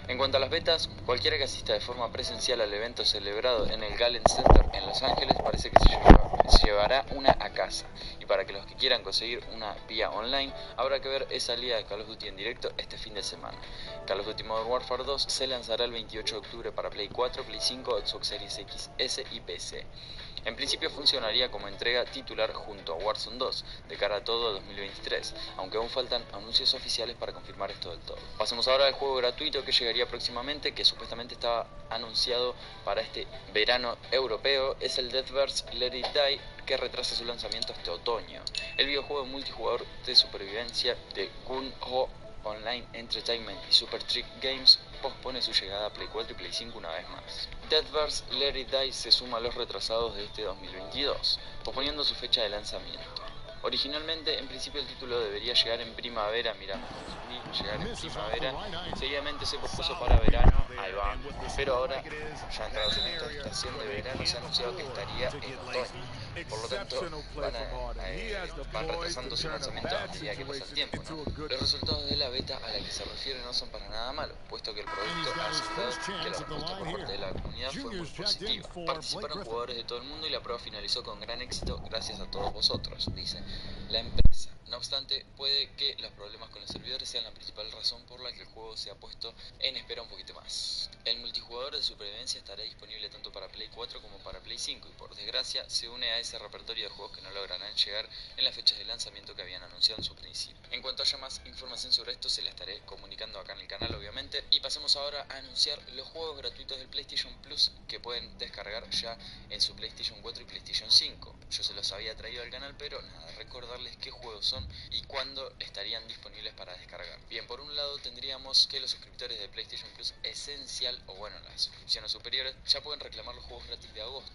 En cuanto a las betas, cualquiera que asista de forma presencial al evento celebrado en el Galen Center en Los Ángeles parece que se llevará una a casa. Y para que los que quieran conseguir una vía online, habrá que ver esa liga de Call of Duty en directo este fin de semana. Call of Duty Modern Warfare 2 se lanzará el 28 de octubre para Play 4, Play 5, Xbox Series XS y PC. En principio funcionaría como entrega titular junto a Warzone 2 de cara a todo 2023, aunque aún faltan anuncios oficiales para confirmar esto del todo. Pasemos ahora al juego gratuito que llegaría próximamente, que supuestamente estaba anunciado para este verano europeo. Es el Deathverse Let It Die, que retrasa su lanzamiento este otoño. El videojuego multijugador de supervivencia de Gun Ho Online Entertainment y Super Trick Games pospone su llegada a Play 4 y Play 5 una vez más. Deathverse Let It Die se suma a los retrasados de este 2022, posponiendo su fecha de lanzamiento. Originalmente, en principio, el título debería llegar en primavera, llegar en primavera, seguidamente se pospuso para verano, ahí va, pero ahora, ya entrados en esta estación de verano, se ha anunciado que estaría en otoño. Por lo tanto, van retrasando su lanzamiento a medida que pasa el tiempo, ¿no? Los resultados de la beta a la que se refiere no son para nada malos, puesto que el producto ha asegurado que la respuesta por parte de la comunidad fue muy positiva. Participaron jugadores de todo el mundo y la prueba finalizó con gran éxito gracias a todos vosotros, dice la empresa. No obstante, puede que los problemas con los servidores sean la principal razón por la que el juego se ha puesto en espera un poquito más. El multijugador de supervivencia estará disponible tanto para Play 4 como para Play 5 y por desgracia se une a ese repertorio de juegos que no lograrán llegar en las fechas de lanzamiento que habían anunciado en su principio. En cuanto haya más información sobre esto se la estaré comunicando acá en el canal obviamente. Y pasemos ahora a anunciar los juegos gratuitos del PlayStation Plus que pueden descargar ya en su PlayStation 4 y PlayStation 5. Yo se los había traído al canal, pero nada, recordarles qué juegos son y cuándo estarían disponibles para descargar. Bien, por un lado tendríamos que los suscriptores de PlayStation Plus Esencial, o bueno, las suscripciones superiores, ya pueden reclamar los juegos gratis de agosto.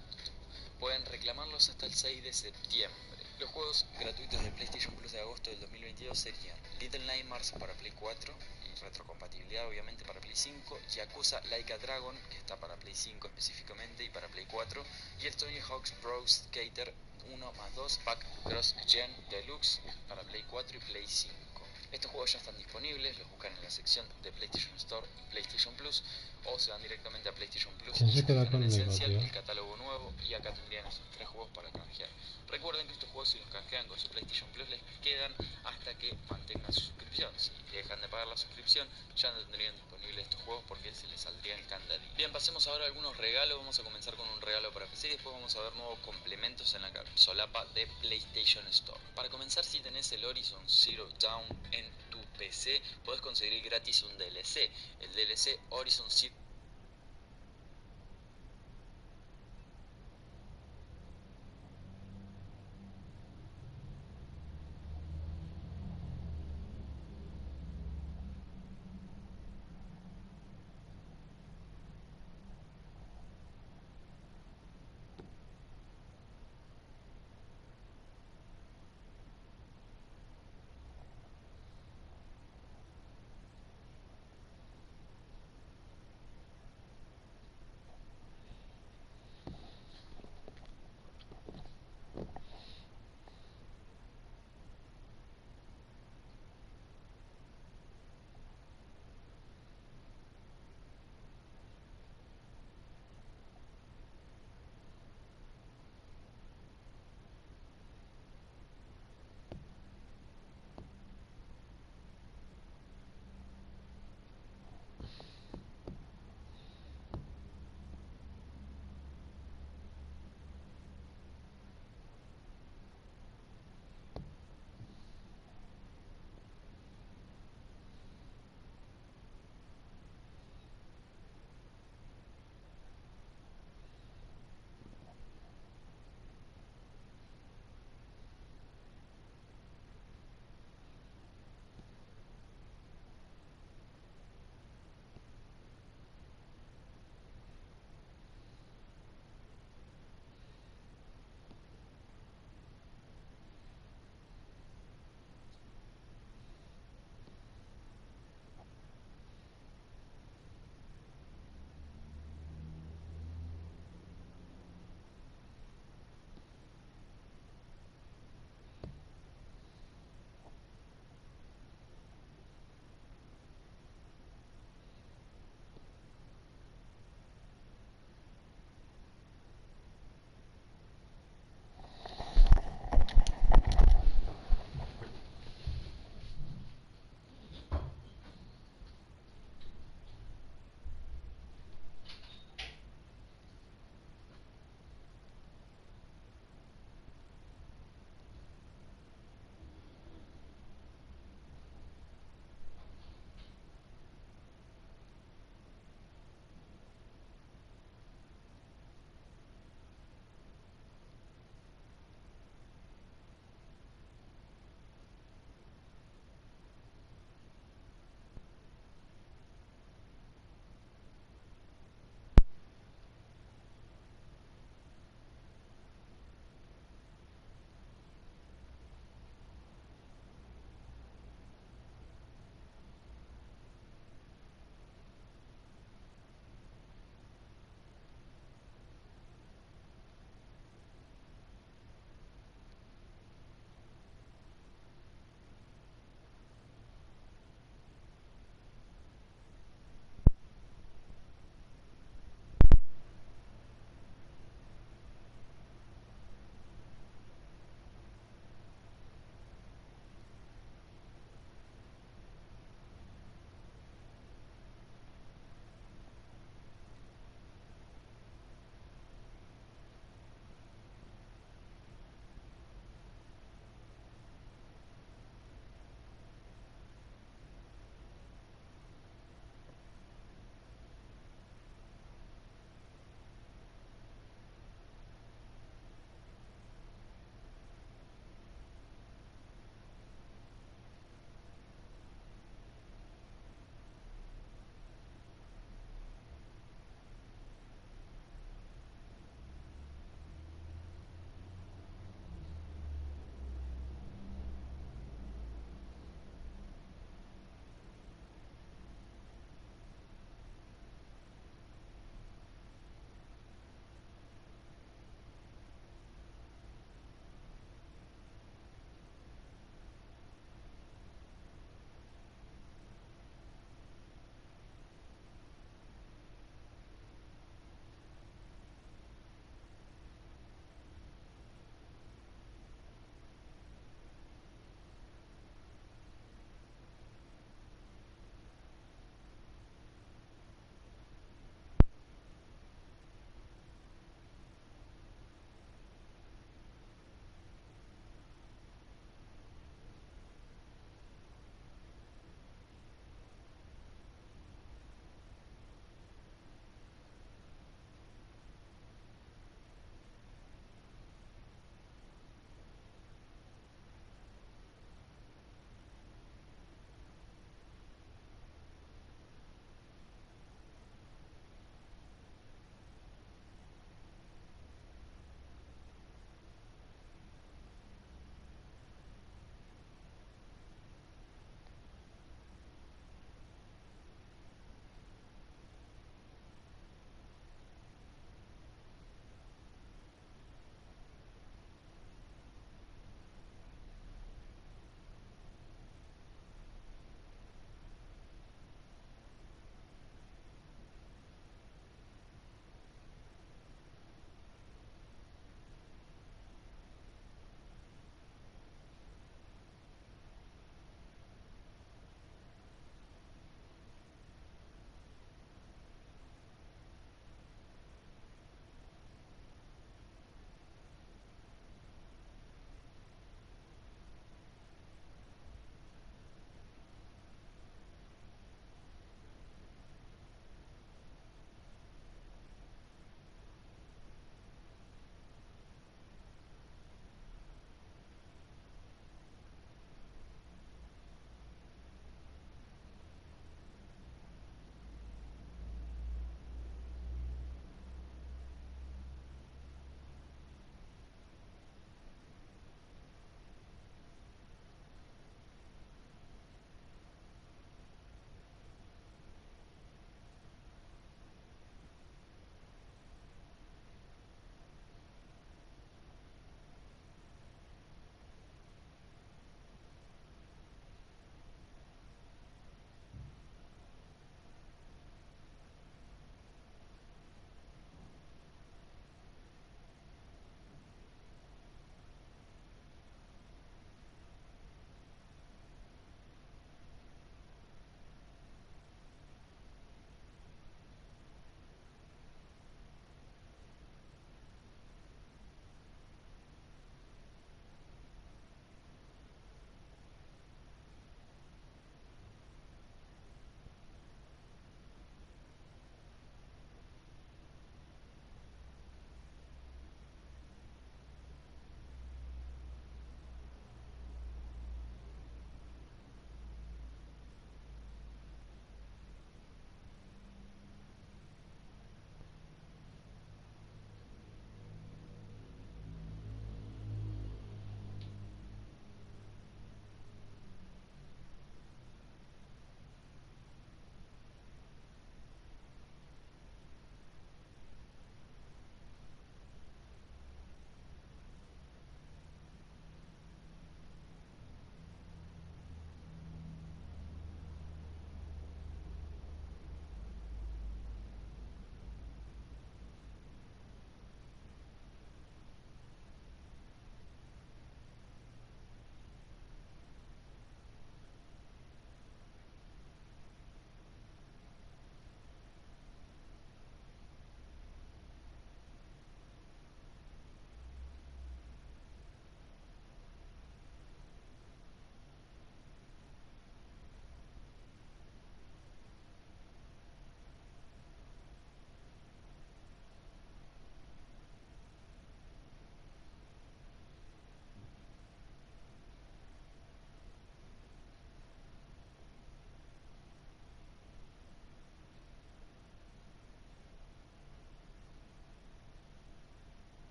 Pueden reclamarlos hasta el 6 de septiembre. Los juegos gratuitos de PlayStation Plus de agosto del 2022 serían Little Nightmares para Play 4 y retrocompatibilidad obviamente para Play 5, Yakuza Like a Dragon, que está para Play 5 específicamente y para Play 4, y el Tony Hawk's Pro Skater 1+2 Pack Cross Gen Deluxe para Play 4 y Play 5. Estos juegos ya están disponibles, los buscan en la sección de PlayStation Store y PlayStation Plus, o se van directamente a PlayStation Plus ¿Quién y se queda buscan en conmigo, Esencial tío? el catálogo nuevo y acá tendrían esos 3 juegos para canjear. Recuerden que estos juegos si los canjean con su PlayStation Plus les quedan hasta que mantengan su suscripción. Si dejan de pagar la suscripción ya no tendrían disponibles estos juegos porque se les saldría el candadito. Bien, pasemos ahora a algunos regalos. Vamos a comenzar con un regalo para PC y después vamos a ver nuevos complementos en la solapa de PlayStation Store. Para comenzar, si tenés el Horizon Zero Dawn en tu PC, podés conseguir gratis un DLC. El DLC Horizon Zero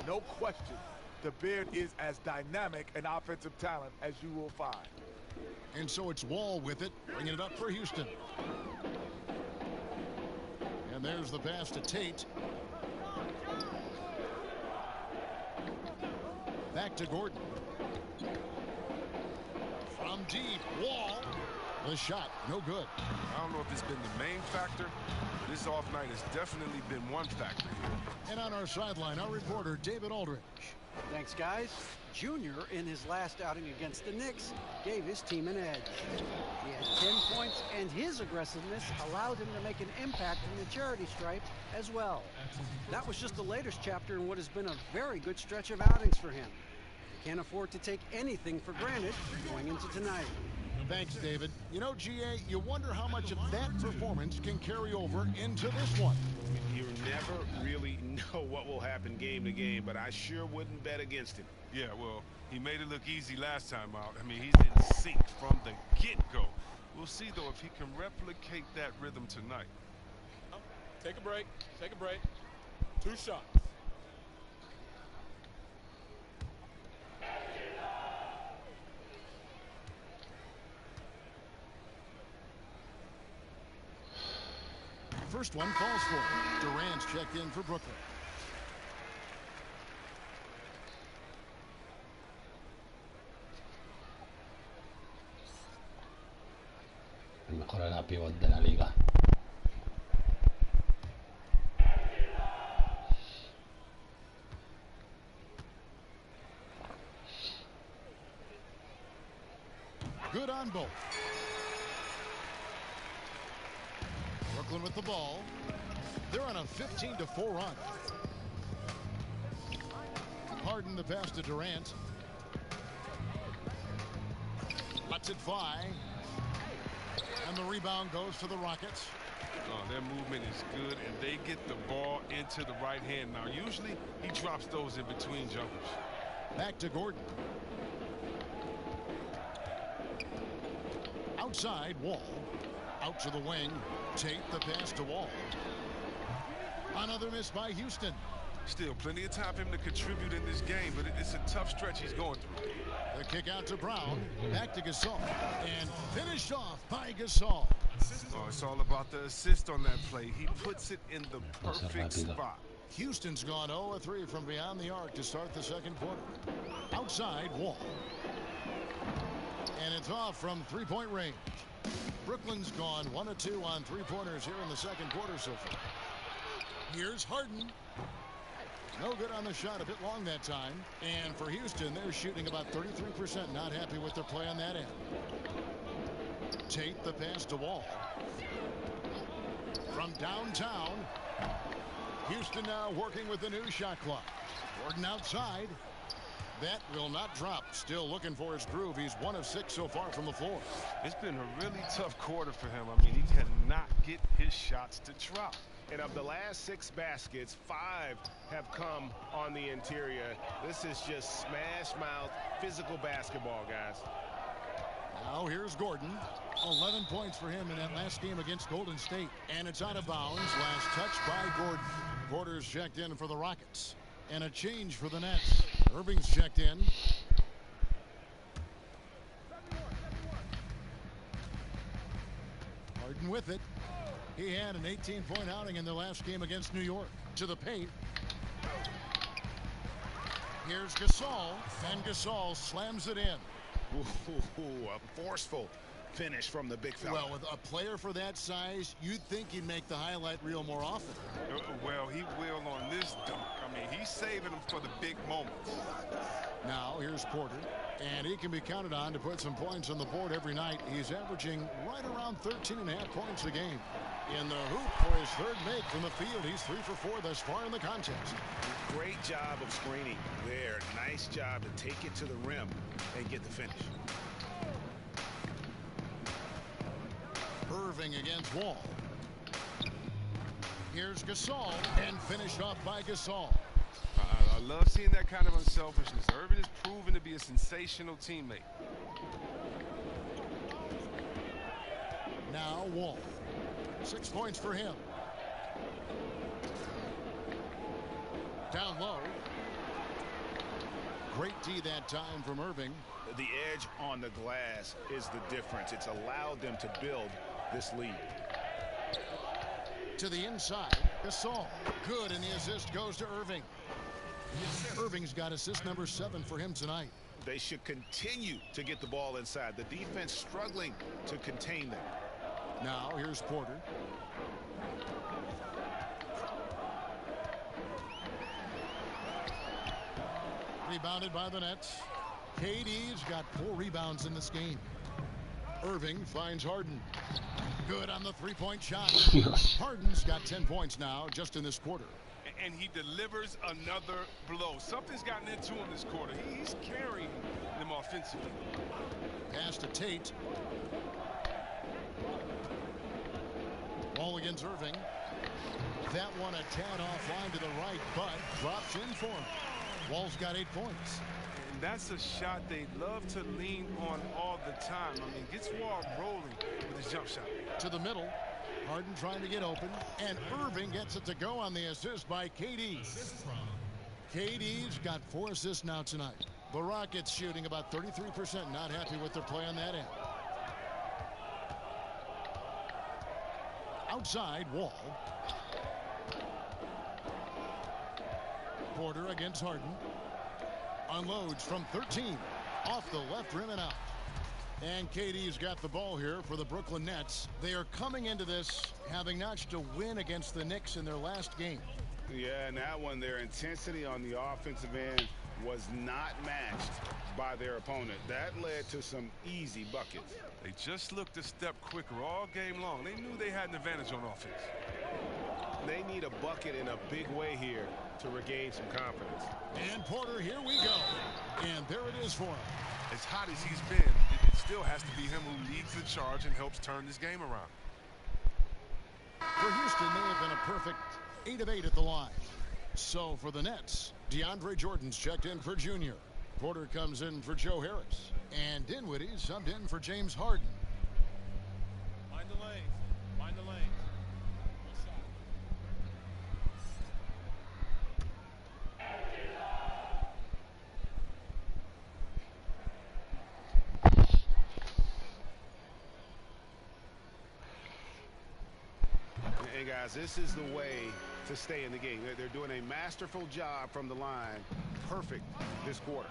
no question. The Beard is as dynamic an offensive talent as you will find. And so it's Wall with it, bringing it up for Houston. And there's the pass to Tate. Back to Gordon. From deep, Wall. The shot, no good. I don't know if it's been the main factor, but this off night has definitely been one factor here. And on our sideline, our reporter, David Aldrich. Thanks, guys. Junior, in his last outing against the Knicks, gave his team an edge. He had 10 points, and his aggressiveness allowed him to make an impact in the charity stripe as well. That was just the latest chapter in what has been a very good stretch of outings for him. He can't afford to take anything for granted going into tonight. Thanks, David. You know, GA, you wonder how much of that performance can carry over into this one. You never really know what will happen game to game, but I sure wouldn't bet against him. Yeah, well, he made it look easy last time out. I mean, he's in sync from the get-go. We'll see, though, if he can replicate that rhythm tonight. Take a break. Take a break. 2 shots. First one falls for him. Durant's checked in for Brooklyn. El mejor era pivot de la liga. Good on both. Brooklyn with the ball. They're on a 15-4 run. Harden the pass to Durant. Lets it fly. And the rebound goes to the Rockets. Oh, their movement is good, and they get the ball into the right hand. Now, usually he drops those in between jumpers. Back to Gordon. Outside, Wall. Out to the wing. Tate the pass to Wall. Another miss by Houston. Still plenty of time for him to contribute in this game, but it's a tough stretch he's going through. The kick out to Brown. Back to Gasol. And finished off by Gasol. Oh, it's all about the assist on that play. He puts it in the perfect spot. Houston's gone 0-3 from beyond the arc to start the second quarter. Outside, Wall. And it's off from three-point range. Brooklyn's gone 1-2 on three-pointers here in the second quarter so far. Here's Harden. No good on the shot, a bit long that time. And for Houston, they're shooting about 33%. Not happy with their play on that end. Tate the pass to Wall. From downtown, Houston now working with the new shot clock. Gordon outside. That will not drop. Still looking for his groove. He's 1 of 6 so far from the floor. It's been a really tough quarter for him. I mean, he cannot get his shots to drop. And of the last 6 baskets, 5 have come on the interior. This is just smash-mouth physical basketball, guys. Now here's Gordon. 11 points for him in that last game against Golden State. And it's out of bounds. Last touch by Gordon. Porter's checked in for the Rockets. And a change for the Nets. Irving's checked in. Harden with it. He had an 18-point outing in their last game against New York. To the paint. Here's Gasol. And Gasol slams it in. Ooh, a forceful finish from the big fella. Well, with a player for that size, you'd think he'd make the highlight reel more often. Well, he will on this dunk. I mean, he's saving them for the big moments. Now, here's Porter. And he can be counted on to put some points on the board every night. He's averaging right around 13.5 points a game. In the hoop for his third make from the field. He's 3 for 4 thus far in the contest. Great job of screening there. Nice job to take it to the rim and get the finish. Irving against Wall. Here's Gasol. And finished off by Gasol. I love seeing that kind of unselfishness. Irving has proven to be a sensational teammate. Now Wall. 6 points for him. Down low. Great D that time from Irving. The edge on the glass is the difference. It's allowed them to build this lead. To the inside, Gasol. Good, and the assist goes to Irving. Irving's got assist number 7 for him tonight. They should continue to get the ball inside. The defense struggling to contain them. Now here's Porter. Rebounded by the Nets. KD's got 4 rebounds in this game. Irving finds Harden. Good on the three-point shot. Harden's got 10 points now just in this quarter. And he delivers another blow. Something's gotten into him this quarter. He's carrying them offensively. Pass to Tate. Ball against Irving. That one a tad offline to the right, but drops in for him. Wall's got 8 points. And that's a shot they love to lean on all the time. I mean, gets Wall rolling with his jump shot. To the middle. Harden trying to get open, and Irving gets it to go on the assist by KD. KD's got 4 assists now tonight. The Rockets shooting about 33%, not happy with their play on that end. Outside, Wall. Porter against Harden. Unloads from 13. Off the left rim and out. And KD's got the ball here for the Brooklyn Nets. They are coming into this having notched a win against the Knicks in their last game. Yeah, and that one, their intensity on the offensive end was not matched by their opponent. That led to some easy buckets. They just looked a step quicker all game long. They knew they had an advantage on offense. They need a bucket in a big way here to regain some confidence. And Porter, here we go. And there it is for him. As hot as he's been, it still has to be him who leads the charge and helps turn this game around. For Houston, they have been a perfect 8 of 8 at the line. So for the Nets, DeAndre Jordan's checked in for Junior. Porter comes in for Joe Harris. And Dinwiddie subbed in for James Harden. Mind the lanes. Mind the lanes. And guys, this is the way to stay in the game. They're doing a masterful job from the line. Perfect this quarter.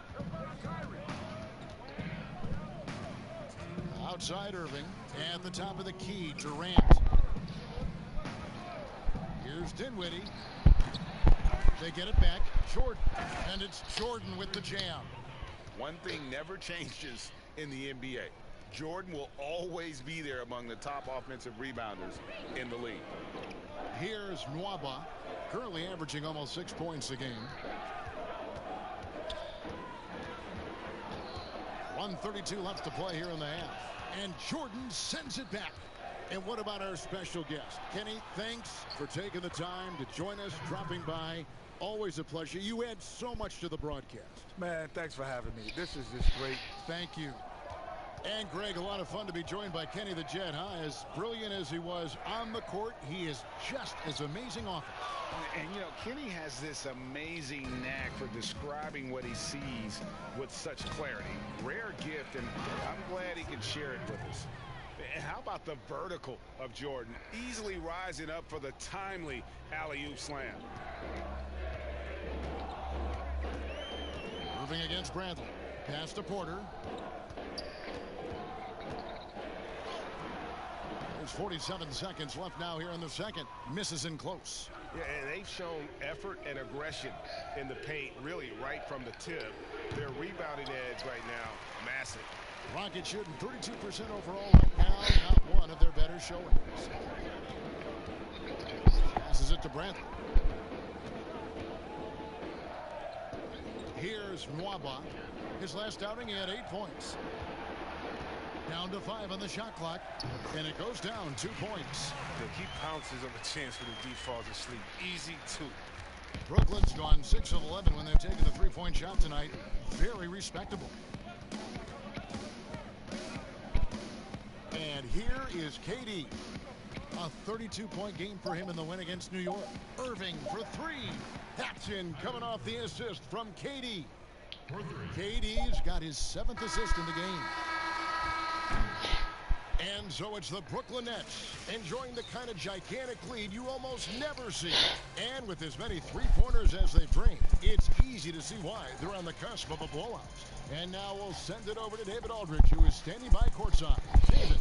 Outside Irving. At the top of the key, Durant. Here's Dinwiddie. They get it back. Jordan. And it's Jordan with the jam. One thing never changes in the NBA. Jordan will always be there among the top offensive rebounders in the league. Here's Nwaba, currently averaging almost 6 points a game. 1:32 left to play here in the half. And Jordan sends it back. And what about our special guest? Kenny, thanks for taking the time to join us, dropping by. Always a pleasure. You add so much to the broadcast. Man, thanks for having me. This is just great. Thank you. And Greg, a lot of fun to be joined by Kenny the Jet, huh? As brilliant as he was on the court, he is just as amazing off it. And, you know, Kenny has this amazing knack for describing what he sees with such clarity. Rare gift, and I'm glad he can share it with us. And how about the vertical of Jordan, easily rising up for the timely alley-oop slam. Moving against Bradley. Pass to Porter. There's 47 seconds left now here in the second. Misses in close. Yeah, and they've shown effort and aggression in the paint, really right from the tip. Their rebounding edge right now, massive. Rockets shooting 32% overall right now. Not one of their better showings. Passes it to Bradley. Here's Nwaba. His last outing, he had 8 points. Down to 5 on the shot clock, and it goes down 2 points. He pounces on the chance for the D falls asleep. Easy 2. Brooklyn's gone 6 of 11 when they've taken the three-point shot tonight. Very respectable. And here is KD. A 32-point game for him in the win against New York. Irving for 3. That's in, coming off the assist from KD. KD's got his 7th assist in the game. And so it's the Brooklyn Nets enjoying the kind of gigantic lead you almost never see. And with as many three-pointers as they bring, it's easy to see why they're on the cusp of a blowout. And now we'll send it over to David Aldridge, who is standing by courtside. David.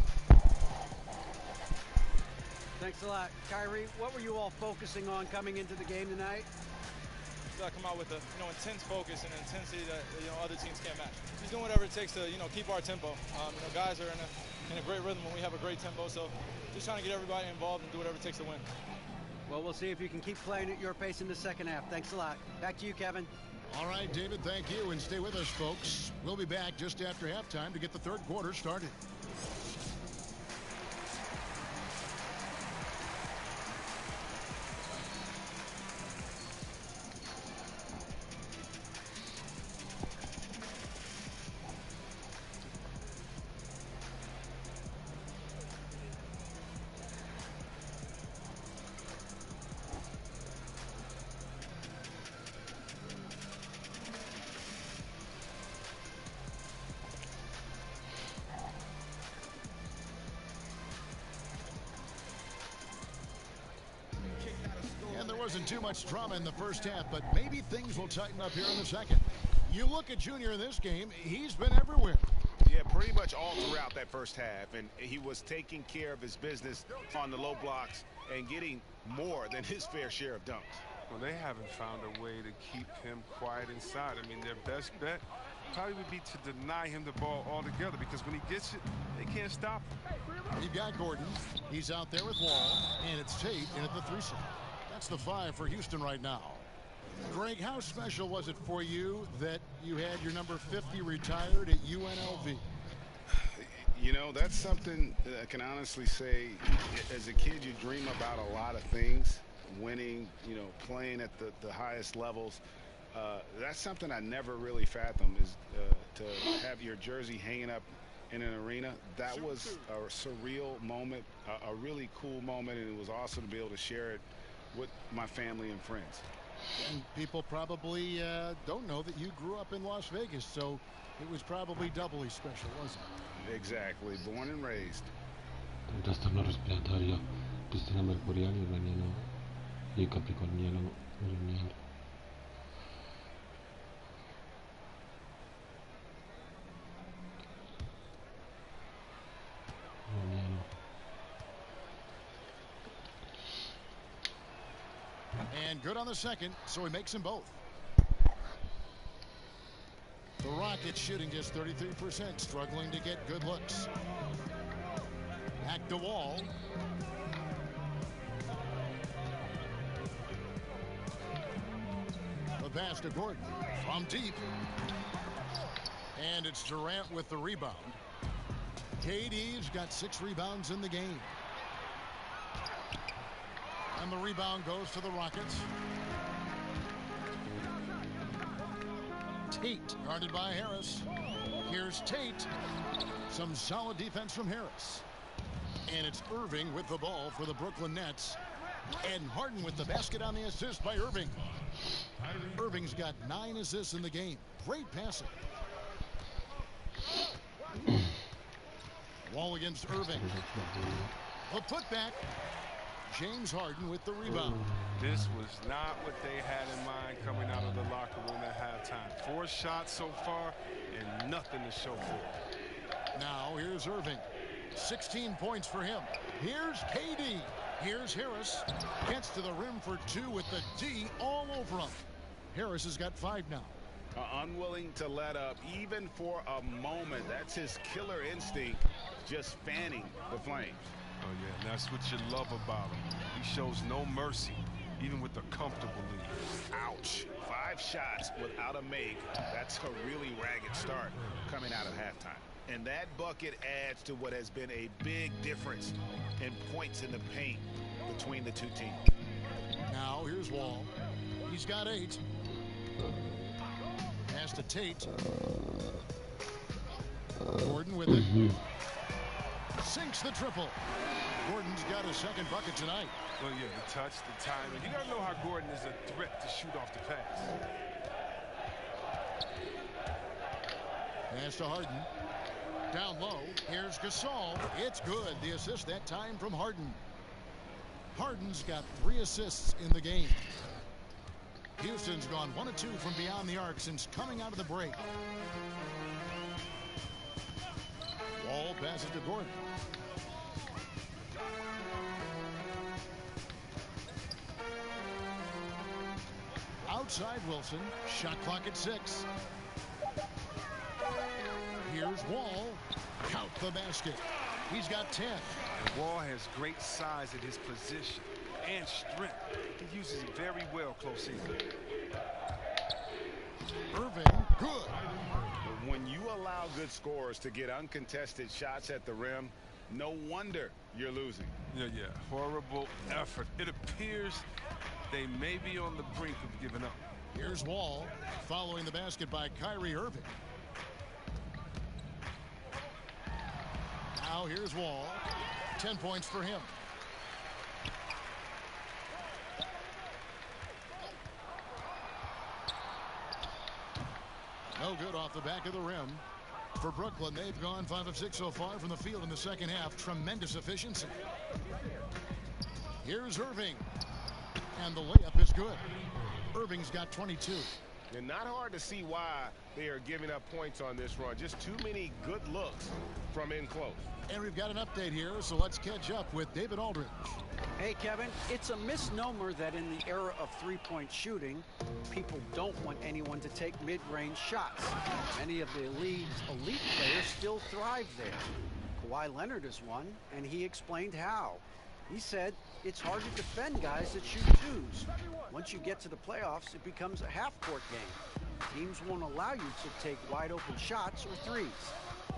Thanks a lot. Kyrie, what were you all focusing on coming into the game tonight? Come out with a intense focus and intensity that other teams can't match. Just doing whatever it takes to keep our tempo. Guys are in a great rhythm when we have a great tempo, so just trying to get everybody involved and do whatever it takes to win. Well, we'll see if you can keep playing at your pace in the second half. Thanks a lot. Back to you, Kevin. All right, David, thank you, and stay with us, folks. We'll be back just after halftime to get the third quarter started. Wasn't too much drama in the first half, but maybe things will tighten up here in the second. You look at Junior in this game, he's been everywhere. Yeah, pretty much all throughout that first half, and he was taking care of his business on the low blocks and getting more than his fair share of dunks. Well, they haven't found a way to keep him quiet inside. I mean, their best bet probably would be to deny him the ball altogether, because when he gets it, they can't stop him. You've got Gordon. He's out there with Wall, and it's Tate in at the 3 spot. That's the 5 for Houston right now. Greg, how special was it for you that you had your number 50 retired at UNLV? You know, that's something I can honestly say. As a kid, you dream about a lot of things. Winning, playing at the highest levels. That's something I never really fathomed, is to have your jersey hanging up in an arena. That was a surreal moment, a really cool moment, and it was awesome to be able to share it with my family and friends. And people probably don't know that you grew up in Las Vegas, so it was probably doubly special, wasn't it? Exactly. Born and raised. Trastorno respiratorio, piscina mercurial, iraniano y capricorniano lineal. And good on the second, so he makes them both. The Rockets shooting just 33%, struggling to get good looks. Back to Wall. The pass to Gordon from deep. And it's Durant with the rebound. KD's got 6 rebounds in the game. And the rebound goes to the Rockets. Tate guarded by Harris. Here's Tate. Some solid defense from Harris. And it's Irving with the ball for the Brooklyn Nets. And Harden with the basket on the assist by Irving. Irving's got 9 assists in the game. Great passing. Wall against Irving. The putback. James Harden with the rebound. This was not what they had in mind coming out of the locker room at halftime. 4 shots so far and nothing to show for it. Now here's Irving. 16 points for him. Here's KD. Here's Harris. Gets to the rim for 2 with the D all over him. Harris has got 5 now. Unwilling to let up even for a moment. That's his killer instinct, just fanning the flames. Oh, yeah, and that's what you love about him. He shows no mercy, even with a comfortable lead. Ouch. 5 shots without a make. That's a really ragged start coming out of halftime. And that bucket adds to what has been a big difference in points in the paint between the 2 teams. Now here's Wall. He's got 8. Pass to Tate. Gordon with it. Sinks the triple. Gordon's got a second bucket tonight. Well, yeah, the touch, the timing. You got to know how Gordon is a threat to shoot off the pass. Pass to Harden. Down low. Here's Gasol. It's good. The assist that time from Harden. Harden's got 3 assists in the game. Houston's gone 1 of 2 from beyond the arc since coming out of the break. Wall passes to Gordon. Outside Wilson. Shot clock at 6. Here's Wall. Count the basket. He's got 10. Wall has great size at his position and strength. He uses it very well close in. Irving, good. But when you allow good scorers to get uncontested shots at the rim, no wonder you're losing. Yeah. Horrible effort. It appears they may be on the brink of giving up. Here's Wall following the basket by Kyrie Irving. Now here's Wall. 10 points for him. No good off the back of the rim. For Brooklyn, they've gone 5 of 6 so far from the field in the second half. Tremendous efficiency. Here's Irving. And the layup is good. Irving's got 22. And not hard to see why they are giving up points on this run. Just too many good looks from in close. And we've got an update here, so let's catch up with David Aldridge. Hey, Kevin, it's a misnomer that in the era of three-point shooting, people don't want anyone to take mid-range shots. Many of the league's elite players still thrive there. Kawhi Leonard is one, and he explained how. He said it's hard to defend guys that shoot twos. Once you get to the playoffs, it becomes a half-court game. Teams won't allow you to take wide-open shots or threes.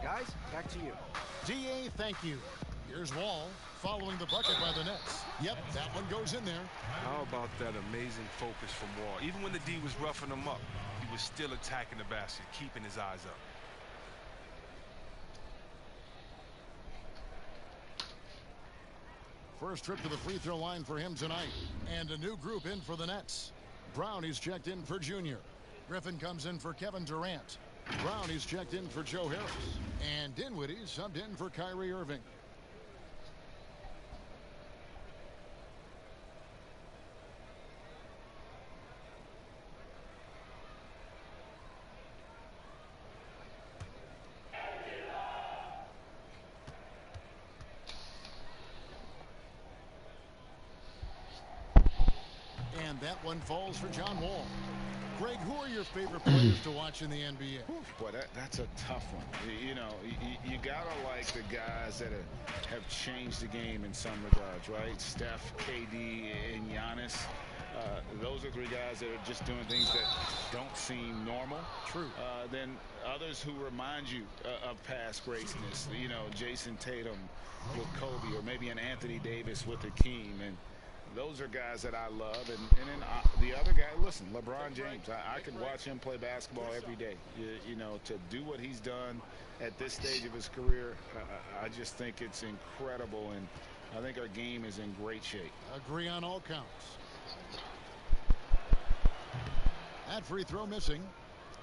Guys, back to you. DA, thank you. Here's Wall following the bucket by the Nets. Yep, that one goes in there. How about that amazing focus from Wall? Even when the D was roughing him up, he was still attacking the basket, keeping his eyes up. First trip to the free throw line for him tonight. And a new group in for the Nets. Brownie's checked in for Junior. Griffin comes in for Kevin Durant. Brownie's checked in for Joe Harris. And Dinwiddie subbed in for Kyrie Irving. And that one falls for John Wall. Greg, who are your favorite players to watch in the NBA? Boy, that's a tough one. You know, you gotta like the guys that have changed the game in some regards, right? Steph, KD, and Giannis. Those are 3 guys that are just doing things that don't seem normal. True. Then others who remind you of past greatness. You know, Jason Tatum with Kobe, or maybe an Anthony Davis with Hakeem. And those are guys that I love. And then the other guy, listen, LeBron James. I could watch him play basketball every day. You know, to do what he's done at this stage of his career, I just think it's incredible. And I think our game is in great shape. Agree on all counts. That free throw missing.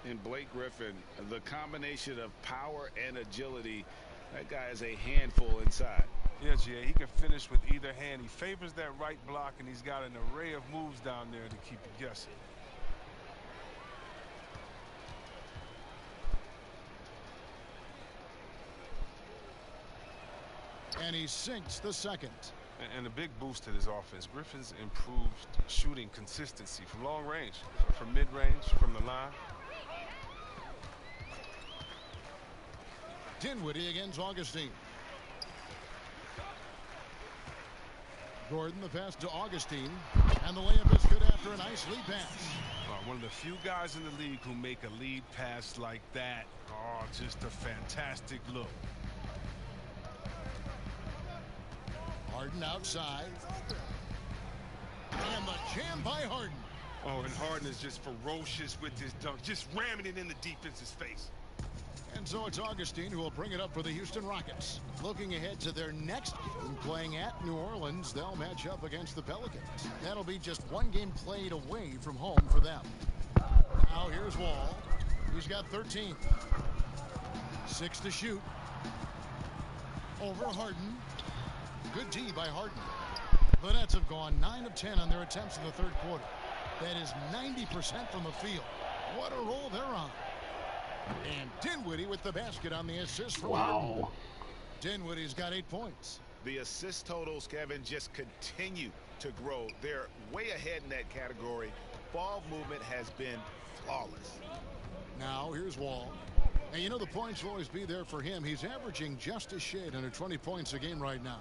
And Blake Griffin, the combination of power and agility, that guy is a handful inside. Yeah, GA, he can finish with either hand. He favors that right block, and he's got an array of moves down there to keep you guessing. And he sinks the second. And a big boost to this offense. Griffin's improved shooting consistency from long range, from mid-range, from the line. Dinwiddie against Augustine. Gordon, the pass to Augustine. And the layup is good after a nice lead pass. One of the few guys in the league who make a lead pass like that. Oh, just a fantastic look. Harden outside. And the jam by Harden. Oh, and Harden is just ferocious with his dunk, just ramming it in the defense's face. And so it's Augustine who will bring it up for the Houston Rockets. Looking ahead to their next game, playing at New Orleans, they'll match up against the Pelicans. That'll be just one game played away from home for them. Now here's Wall. He's got 13. 6 to shoot. Over Harden. Good D by Harden. The Nets have gone 9 of 10 on their attempts in the third quarter. That is 90% from the field. What a roll they're on. And Dinwiddie with the basket on the assist from Harden. Dinwiddie's got 8 points. The assist totals, Kevin, just continue to grow. They're way ahead in that category. Ball movement has been flawless. Now here's Wall. And you know the points will always be there for him. He's averaging just a shade under 20 points a game right now.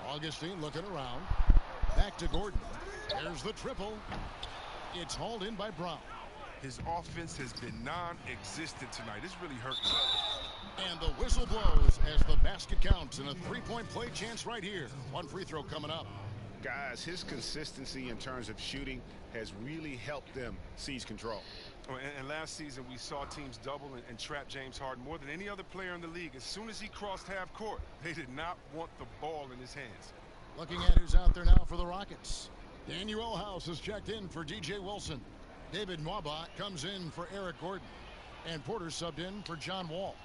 Augustine looking around. Back to Gordon. There's the triple. It's hauled in by Brown. His offense has been non-existent tonight. It's really hurting. And the whistle blows as the basket counts and a three-point play chance right here. One free throw coming up. Guys, his consistency in terms of shooting has really helped them seize control. Oh, and last season we saw teams double and trap James Harden more than any other player in the league. As soon as he crossed half court, they did not want the ball in his hands. Looking at who's out there now for the Rockets. Daniel House has checked in for DJ Wilson. David Mwaba comes in for Eric Gordon. And Porter subbed in for John Wall.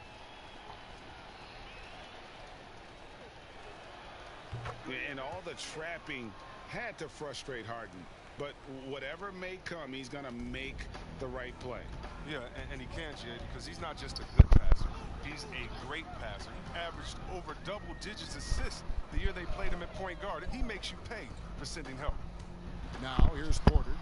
And all the trapping had to frustrate Harden. But whatever may come, he's going to make the right play. Yeah, and he can, Jay, because he's not just a good passer. He's a great passer. He averaged over double digits assists the year they played him at point guard. And he makes you pay for sending help. Now here's Porter.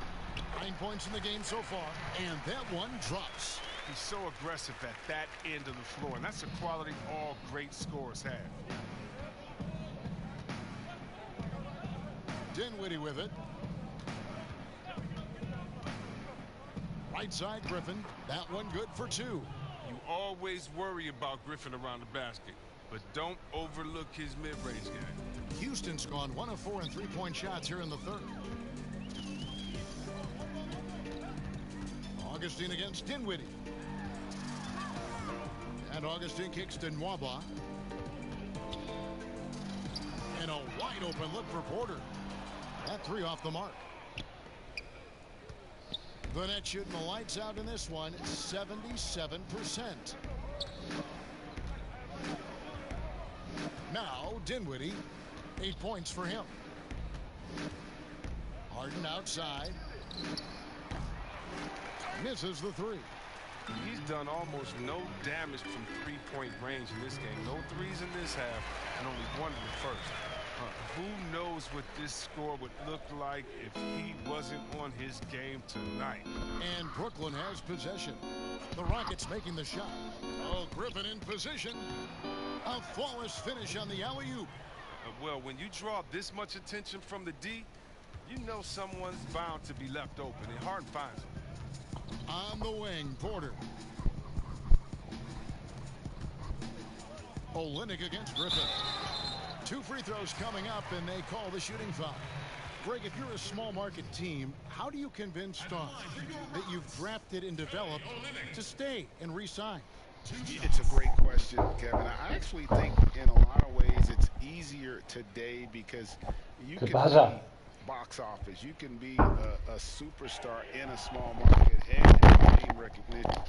9 points in the game so far. And that one drops. He's so aggressive at that end of the floor. And that's a quality all great scorers have. Dinwiddie with it. Right side, Griffin. That one good for 2. You always worry about Griffin around the basket, but don't overlook his mid-range game. Houston's gone 1 of 4 in three-point shots here in the third. Augustine against Dinwiddie. And Augustine kicks to Nwaba. And a wide open look for Porter. That 3 off the mark. The Nets shooting the lights out in this one, 77%. Now Dinwiddie, 8 points for him. Harden outside. Misses the 3. He's done almost no damage from three-point range in this game. No threes in this half, and only 1 in the first. Who knows what this score would look like if he wasn't on his game tonight. And Brooklyn has possession. The Rockets making the shot. Oh, Griffin in position. A flawless finish on the alley-oop. Well, when you draw this much attention from the D, you know someone's bound to be left open, and Harden finds him. On the wing, Porter. Olynyk against Griffin. 2 free throws coming up, and they call the shooting foul. Greg, if you're a small market team, how do you convince stars that you've drafted and developed to stay and re-sign? It's a great question, Kevin. I actually think in a lot of ways it's easier today because you can be box office. You can be a superstar in a small market and have name recognition.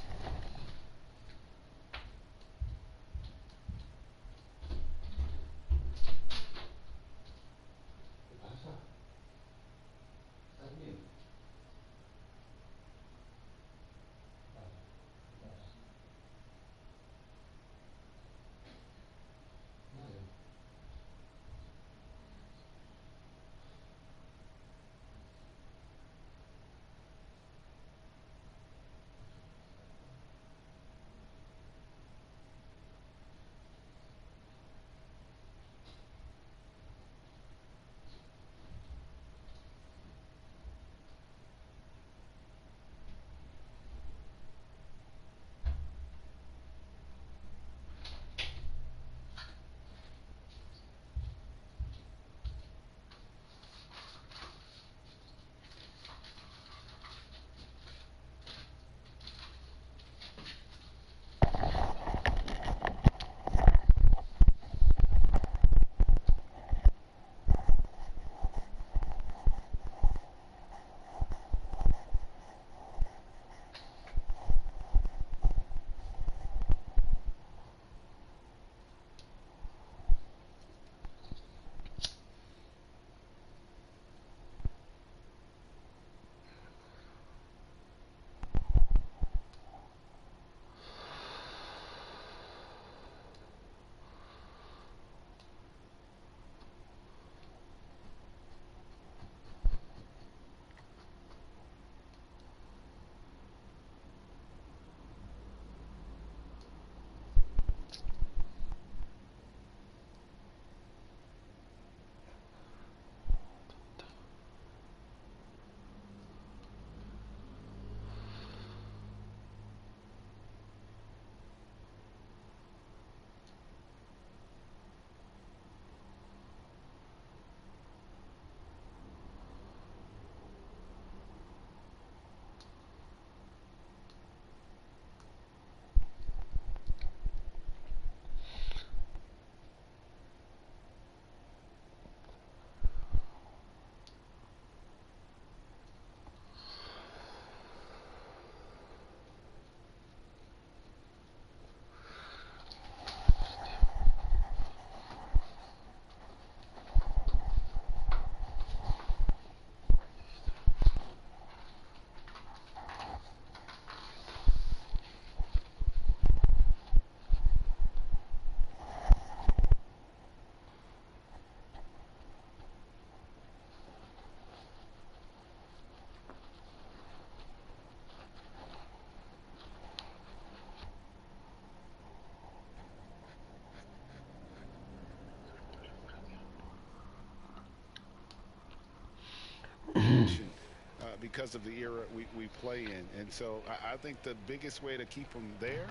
because of the era we play in. And so I think the biggest way to keep them there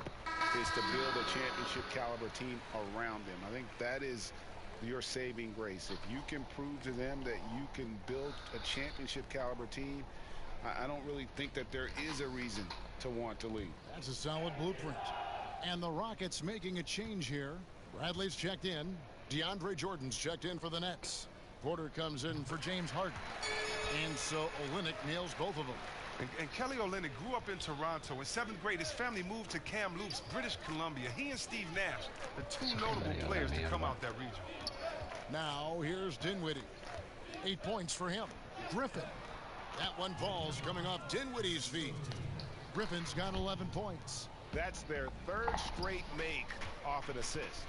is to build a championship caliber team around them. I think that is your saving grace. If you can prove to them that you can build a championship caliber team, I don't really think that there is a reason to want to leave. That's a solid blueprint. And the Rockets making a change here. Bradley's checked in. DeAndre Jordan's checked in for the Nets. Porter comes in for James Harden. And so Olynyk nails both of them. And Kelly Olynyk grew up in Toronto. In 7th grade, his family moved to Kamloops, British Columbia. He and Steve Nash, the two notable players to come out that region. Now here's Dinwiddie. 8 points for him. Griffin. That one falls coming off Dinwiddie's feet. Griffin's got 11 points. That's their 3rd straight make off an assist.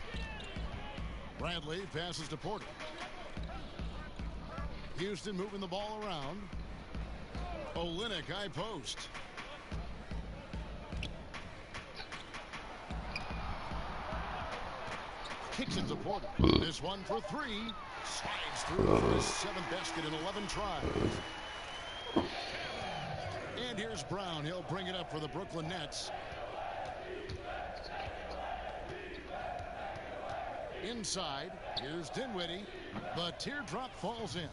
Bradley passes to Porter. Houston moving the ball around. Olynyk high post. Kicks it to Porter. This one for 3. Slides through for his 7th basket in 11 tries. And here's Brown. He'll bring it up for the Brooklyn Nets. Inside, here's Dinwiddie. The teardrop falls in.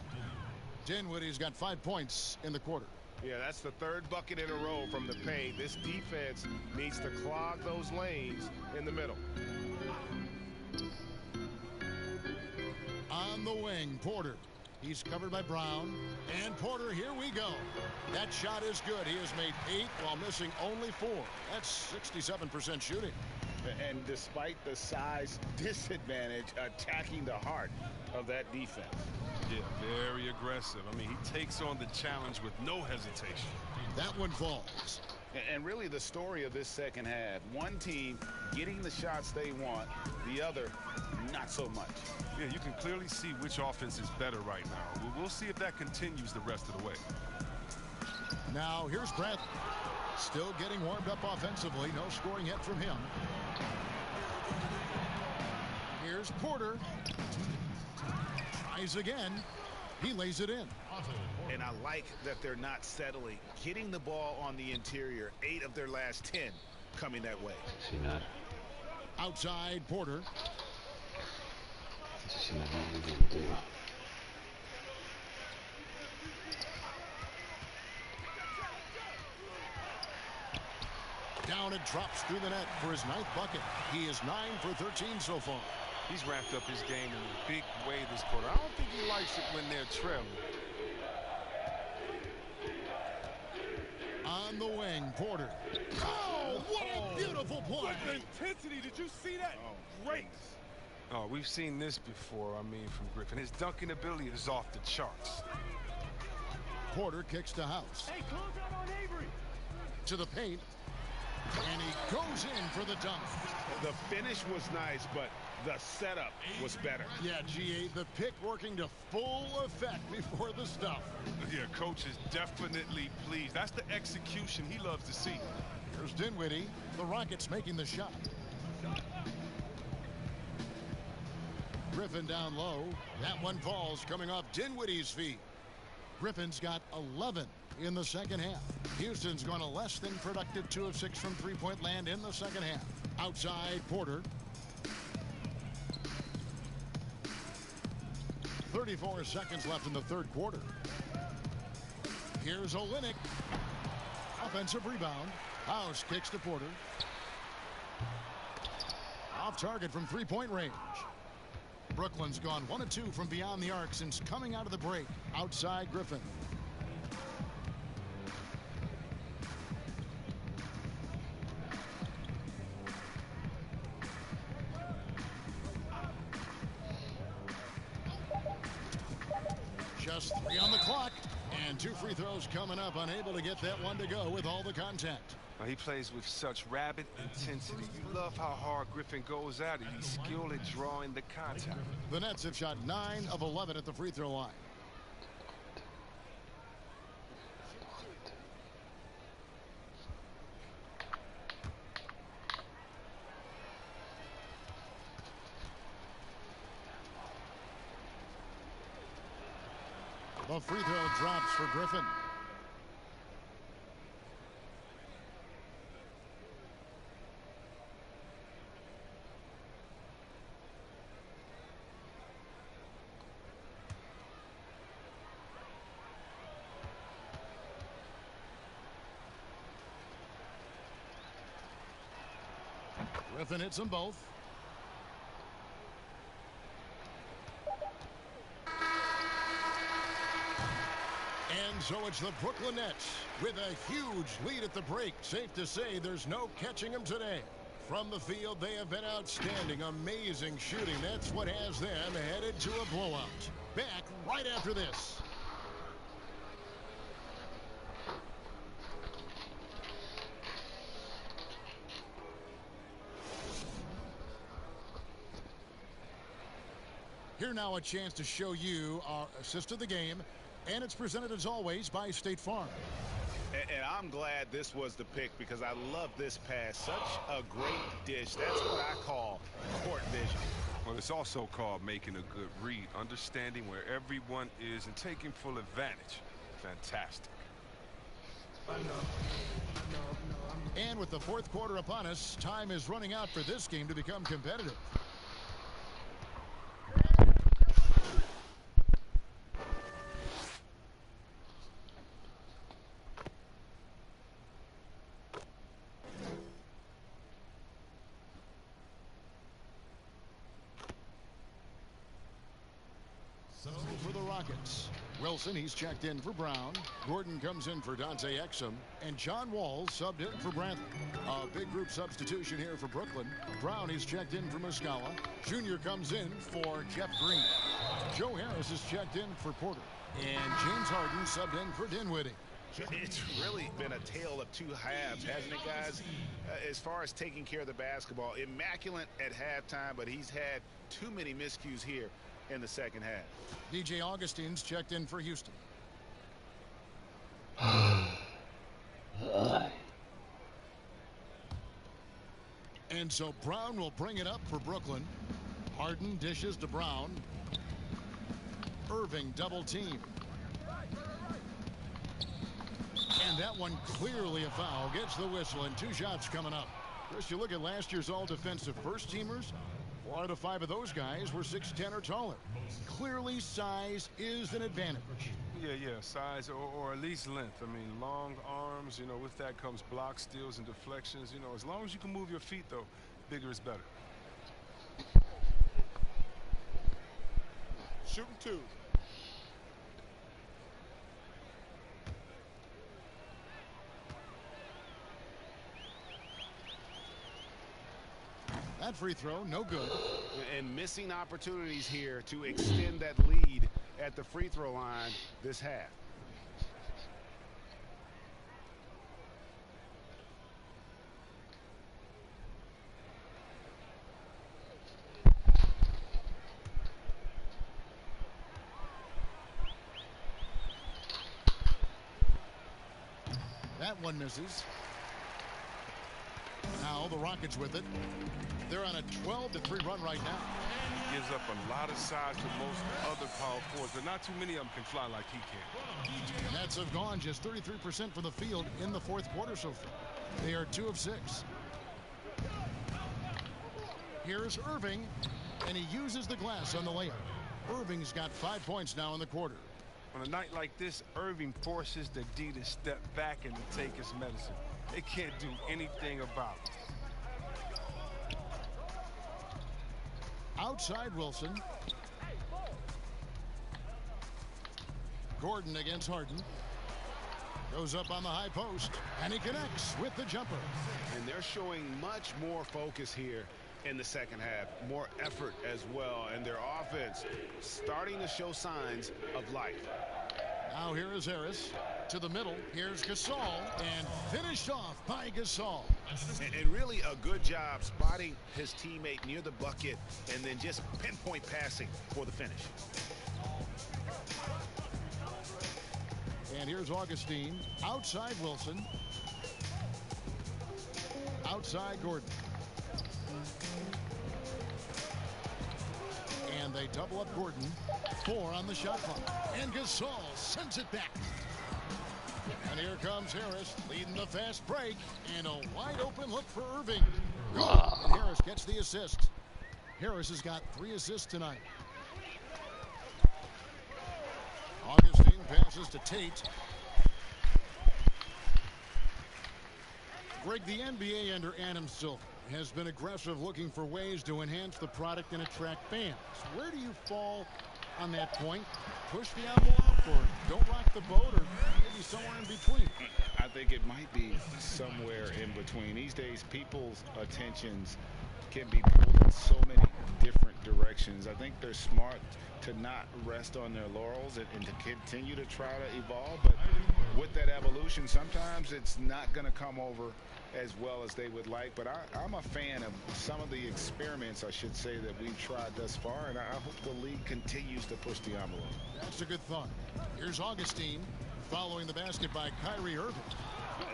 Dinwiddie's got 5 points in the quarter. Yeah, that's the 3rd bucket in a row from the paint. This defense needs to clog those lanes in the middle. On the wing, Porter. He's covered by Brown. And Porter, here we go. That shot is good. He has made 8 while missing only 4. That's 67% shooting. And despite the size disadvantage, attacking the heart of that defense. Yeah, very aggressive. I mean, he takes on the challenge with no hesitation. That one falls. And really the story of this second half, one team getting the shots they want, the other not so much. Yeah, you can clearly see which offense is better right now. We'll see if that continues the rest of the way. Now here's Bradley. Still getting warmed up offensively. No scoring yet from him. Here's Porter. Tries again. He lays it in. And I like that they're not settling. Getting the ball on the interior. 8 of their last 10 coming that way. Outside Porter. Down and drops through the net for his 9th bucket. He is 9 for 13 so far. He's ramped up his game in a big way this quarter. I don't think he likes it when they're trailing. On the wing, Porter. Oh, what a beautiful play. What intensity. Did you see that? Great. Oh, we've seen this before, I mean, from Griffin. His dunking ability is off the charts. Porter kicks to House. Hey, close out on Avery. To the paint. And he goes in for the dunk. The finish was nice, but the setup was better. Yeah, GA, the pick working to full effect before the stuff. Yeah, coach is definitely pleased. That's the execution he loves to see. Here's Dinwiddie. The Rockets making the shot. Griffin down low. That one falls coming off Dinwiddie's feet. Griffin's got 11 in the second half. Houston's gone a less than productive 2 of 6 from three-point land in the second half. Outside Porter. 34 seconds left in the 3rd quarter. Here's Olynyk. Offensive rebound. House kicks to Porter. Off target from three-point range. Brooklyn's gone 1 of 2 from beyond the arc since coming out of the break. Outside Griffin. Just 3 on the clock. And 2 free throws coming up. Unable to get that one to go with all the contact. He plays with such rabid intensity. You love how hard Griffin goes at it. He's skilled at drawing the contact. The Nets have shot 9 of 11 at the free throw line. The free throw drops for Griffin. Griffin hits them both. And so it's the Brooklyn Nets with a huge lead at the break. Safe to say there's no catching them today. From the field, they have been outstanding. Amazing shooting. That's what has them headed to a blowout. Back right after this. Here now a chance to show you our assist of the game. And it's presented as always by State Farm. And I'm glad this was the pick because I love this pass. Such a great dish. That's what I call court vision. Well, it's also called making a good read, understanding where everyone is and taking full advantage. Fantastic. And with the fourth quarter upon us, time is running out for this game to become competitive. For the Rockets, Wilson, he's checked in for Brown. Gordon comes in for Dante Exum. And John Wall subbed in for Brantley. A big group substitution here for Brooklyn. Brown, he's checked in for Muscala. Junior comes in for Jeff Green. Joe Harris is checked in for Porter. And James Harden subbed in for Dinwiddie. It's really been a tale of two halves, hasn't it, guys? As far as taking care of the basketball, immaculate at halftime, but he's had too many miscues here in the second half. DJ Augustine's checked in for Houston. And so Brown will bring it up for Brooklyn. Harden dishes to Brown. Irving double team. And that one clearly a foul. Gets the whistle and 2 shots coming up. Chris, you look at last year's all-defensive first teamers. 4 out of 5 of those guys were 6'10" or taller. Clearly, size is an advantage. Yeah, size or at least length. I mean, long arms, you know, with that comes blocks, steals, and deflections. You know, as long as you can move your feet, though, bigger is better. Shooting 2. That free throw, no good. And missing opportunities here to extend that lead at the free throw line this half. That one misses. Now the Rockets with it. They're on a 12-3 run right now. He gives up a lot of size to most other power forwards, but not too many of them can fly like he can. Nets have gone just 33% from the field in the fourth quarter so far. They are 2 of 6. Here's Irving, and he uses the glass on the layup. Irving's got 5 points now in the quarter. On a night like this, Irving forces the D to step back and to take his medicine. They can't do anything about it. Outside Wilson. Gordon against Harden. Goes up on the high post, and he connects with the jumper. And they're showing much more focus here in the second half. More effort as well, and their offense starting to show signs of life. Now here is Harris. To the middle, here's Gasol, and finished off by Gasol. And really a good job spotting his teammate near the bucket and then just pinpoint passing for the finish. And here's Augustine. Outside Wilson. Outside Gordon. And they double up Gordon. 4 on the shot clock. And Gasol sends it back. And here comes Harris leading the fast break. And a wide open look for Irving. And Harris gets the assist. Harris has got 3 assists tonight. Augustine passes to Tate. Greg, the NBA under Adam Silver has been aggressive, looking for ways to enhance the product and attract fans. Where do you fall on that point? Push the envelope or don't rock the boat, or maybe somewhere in between? I think it might be somewhere in between. These days, people's attentions can be pulled in so many different directions. I think they're smart to not rest on their laurels and to continue to try to evolve. But with that evolution, sometimes it's not going to come over as well as they would like. But I'm a fan of some of the experiments, I should say, that we've tried thus far, and I hope the league continues to push the envelope. That's a good thought. Here's Augustine following the basket by Kyrie Irving.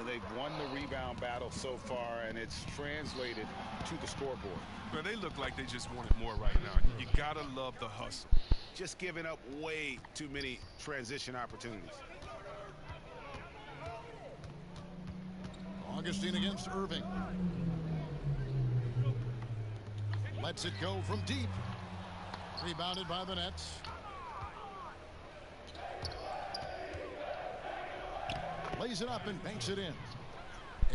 They've won the rebound battle so far, and it's translated to the scoreboard. But they look like they just wanted more right now. You gotta love the hustle. Just giving up way too many transition opportunities. Augustine against Irving. Lets it go from deep. Rebounded by the Nets. Lays it up and banks it in.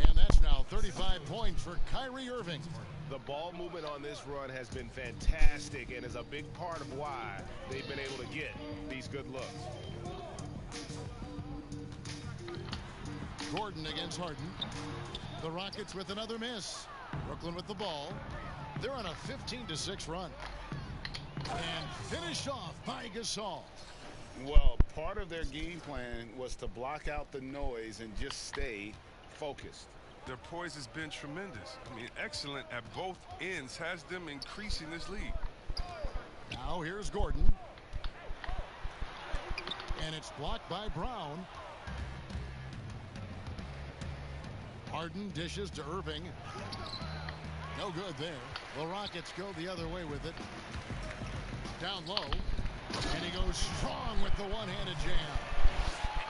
And that's now 35 points for Kyrie Irving. The ball movement on this run has been fantastic and is a big part of why they've been able to get these good looks. Gordon against Harden. The Rockets with another miss. Brooklyn with the ball. They're on a 15-6 run. And finished off by Gasol. Well, part of their game plan was to block out the noise and just stay focused. Their poise has been tremendous. I mean, excellent at both ends, has them increasing this lead. Now here's Gordon. And it's blocked by Brown. Harden dishes to Irving. No good there. The Rockets go the other way with it. Down low. And he goes strong with the one-handed jam.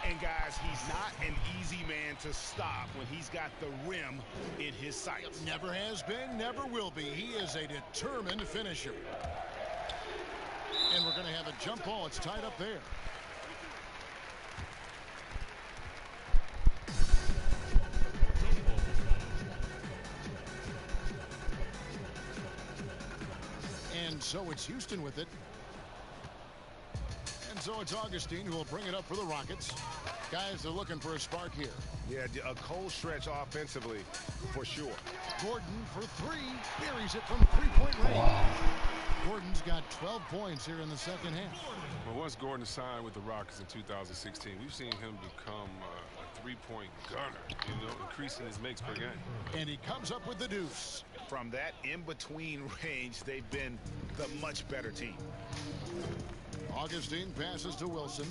And guys, he's not an easy man to stop when he's got the rim in his sights. Never has been, never will be. He is a determined finisher. And we're going to have a jump ball. It's tied up there. And so it's Houston with it. And so it's Augustine who will bring it up for the Rockets. Guys are looking for a spark here. Yeah, a cold stretch offensively for sure. Gordon for three. Buries it from three-point range. Wow. Gordon's got 12 points here in the second half. Well, once Gordon signed with the Rockets in 2016, we've seen him become a three-point gunner, increasing his makes per game. And he comes up with the deuce. From that in-between range, they've been the much better team. Augustine passes to Wilson.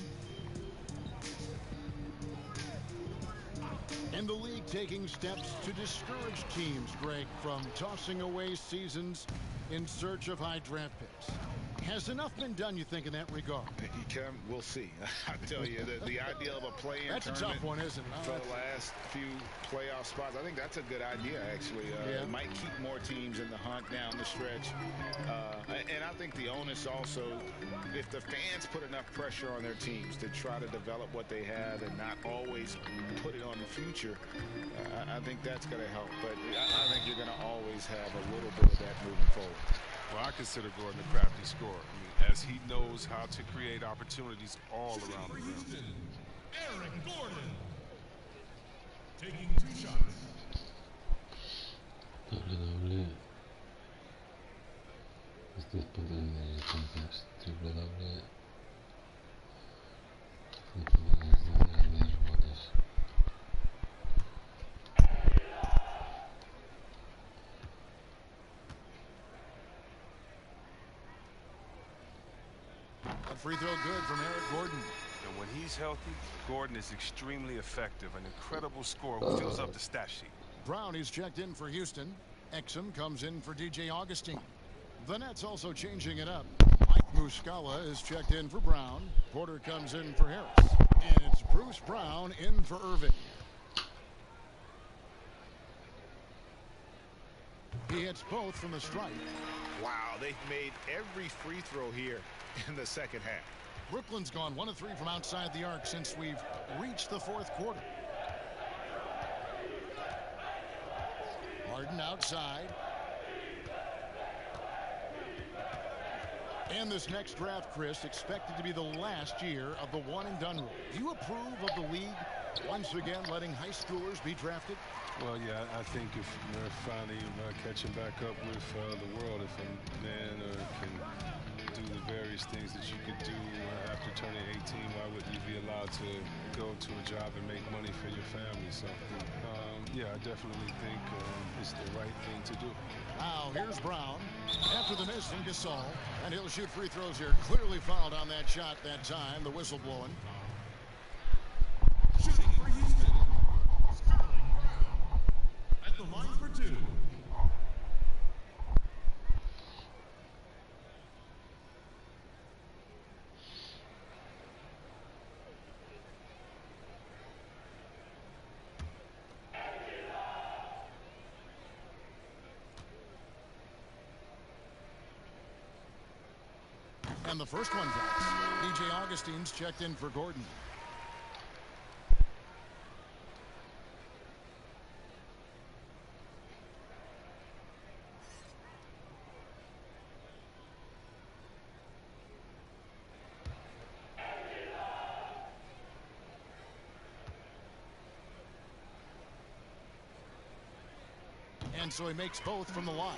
And the league taking steps to discourage teams, Greg, from tossing away seasons in search of high draft picks. Has enough been done, you think, in that regard? We'll see. I tell you, the idea of a play-in that's a tough one, isn't it? For the last few playoff spots, I think that's a good idea, actually. It might keep more teams in the hunt down the stretch. And I think the onus also, if the fans put enough pressure on their teams to try to develop what they have and not always put it on the future, I think that's going to help. But I think you're going to always have a little bit of that moving forward. Well, I consider Gordon a crafty scorer. I mean, as he knows how to create opportunities all around the rim. Aaron Gordon taking 2 shots. Doble. Este es por el contexto. Triple doble. Rebotes. Free throw good from Eric Gordon. And when he's healthy, Gordon is extremely effective, an incredible scorer who fills up the stat sheet. Brown is checked in for Houston. Exum comes in for DJ Augustine. The Nets also changing it up. Mike Muscala is checked in for Brown. Porter comes in for Harris. And it's Bruce Brown in for Irving. He hits both from the stripe. Wow, they've made every free throw here in the second half. Brooklyn's gone 1 of 3 from outside the arc since we've reached the fourth quarter. Harden outside. And this next draft, Chris, expected to be the last year of the one-and-done rule. Do you approve of the league once again letting high schoolers be drafted? Well, yeah, I think if we're finally catching back up with the world, if a man can do the various things that you could do after turning 18, why wouldn't you be allowed to go to a job and make money for your family? So, yeah, I definitely think it's the right thing to do. Now, here's Brown. After the miss from Gasol, and he'll shoot free throws here. Clearly fouled on that shot that time, the whistle blowing. Shooting for Houston. Sterling Brown at the line for two. And the first one drops. P.J. Augustine's checked in for Gordon. And so he makes both from the line.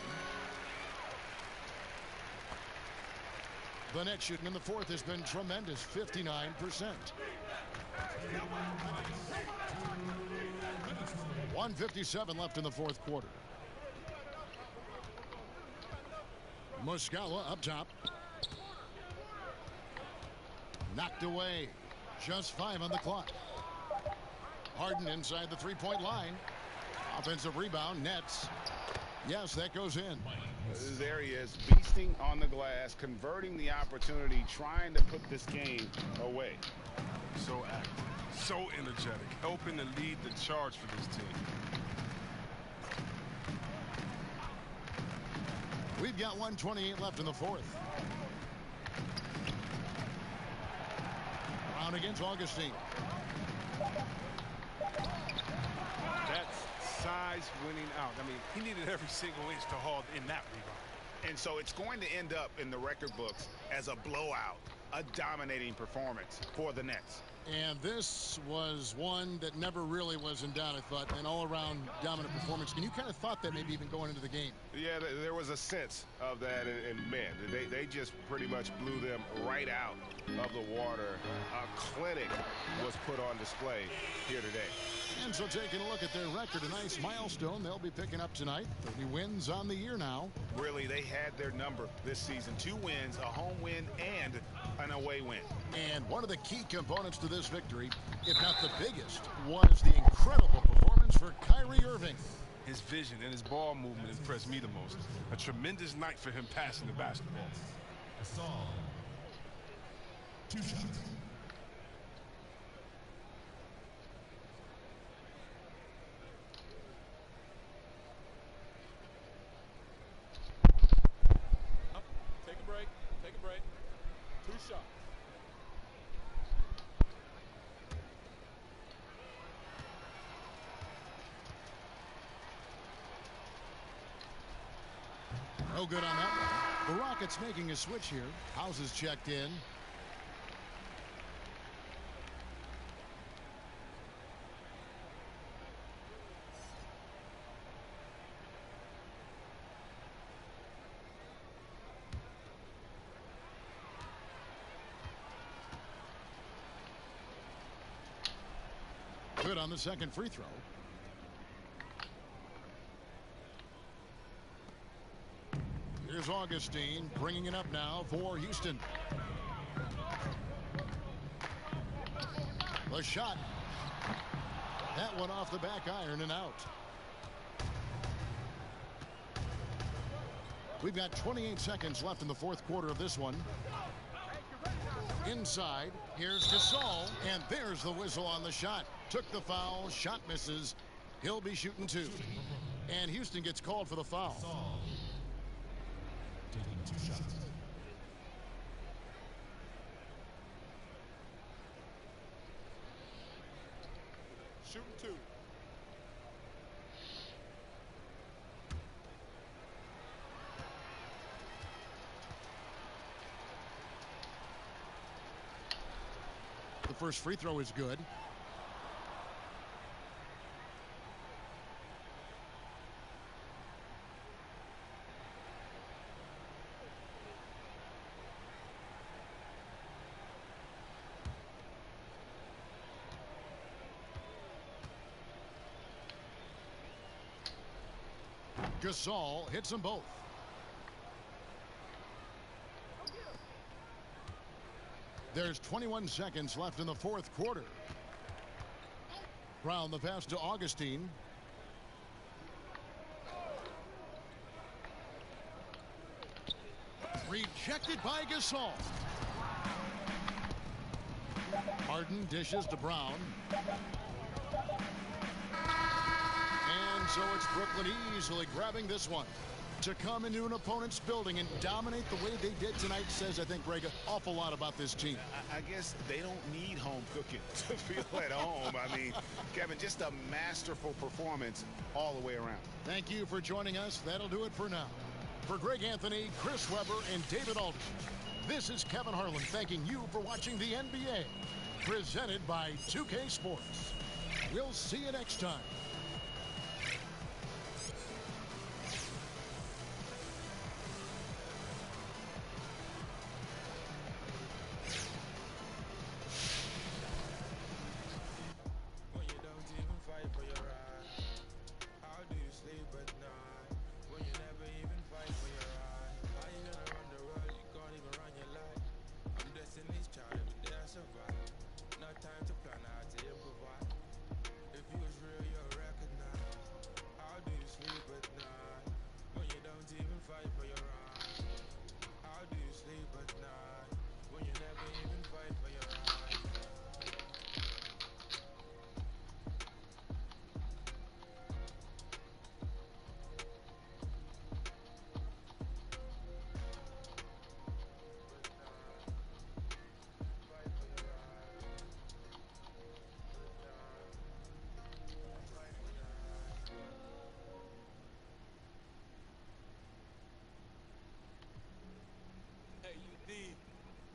The net shooting in the fourth has been tremendous, 59%. 1:57 left in the fourth quarter. Muscala up top. Knocked away. Just 5 on the clock. Harden inside the three-point line. Offensive rebound, nets. Yes, that goes in. There he is, beasting on the glass, converting the opportunity, trying to put this game away. So active, so energetic, helping to lead the charge for this team. We've got 1:28 left in the fourth. Brown against Augustine. That's size winning out. I mean, he needed every single inch to haul in that rebound. And so it's going to end up in the record books as a blowout, a dominating performance for the Nets. And this was one that never really was in doubt, I thought, an all-around dominant performance. And you kind of thought that maybe even going into the game. Yeah, there was a sense of that, and man, they just pretty much blew them right out of the water. A clinic was put on display here today. And so taking a look at their record, a nice milestone they'll be picking up tonight. 30 wins on the year now. Really, they had their number this season. 2 wins, a home win, and an away win. And one of the key components to this victory, if not the biggest, was the incredible performance for Kyrie Irving. His vision and his ball movement impressed me the most. A tremendous night for him passing the basketball. Gasol. 2 shots. Take a break. Take a break. 2 shots. No good on that one. The Rockets making a switch here. House is checked in. Good on the second free throw. Here's Augustine bringing it up now for Houston. The shot. That one off the back iron and out. We've got 28 seconds left in the fourth quarter of this one. Inside, here's Gasol, and there's the whistle on the shot. Took the foul, shot misses. He'll be shooting 2. And Houston gets called for the foul. Taking 2 shots. Shooting 2. first free throw is good. Gasol hits them both. There's 21 seconds left in the fourth quarter. Brown the pass to Augustine. Rejected by Gasol. Harden dishes to Brown. And so it's Brooklyn easily grabbing this one. To come into an opponent's building and dominate the way they did tonight says, I think, Greg, an awful lot about this team. I guess they don't need home cooking to feel at home. I mean, Kevin, just a masterful performance all the way around. Thank you for joining us. That'll do it for now. For Greg Anthony, Chris Webber, and David Aldridge, this is Kevin Harlan thanking you for watching the NBA, presented by 2K Sports. We'll see you next time.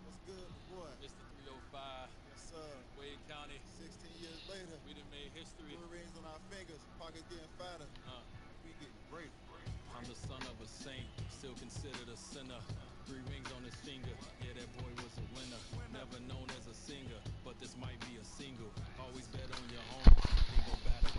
What's good, boy? Mr. 305. Yes, sir. Wade County. 16 years later. We done made history. 2 rings on our fingers. Pockets getting fatter. We getting great. I'm the son of a saint. Still considered a sinner. 3 rings on his finger. Yeah, that boy was a winner. Never known as a singer, but this might be a single. Always bet on your home. They go battle.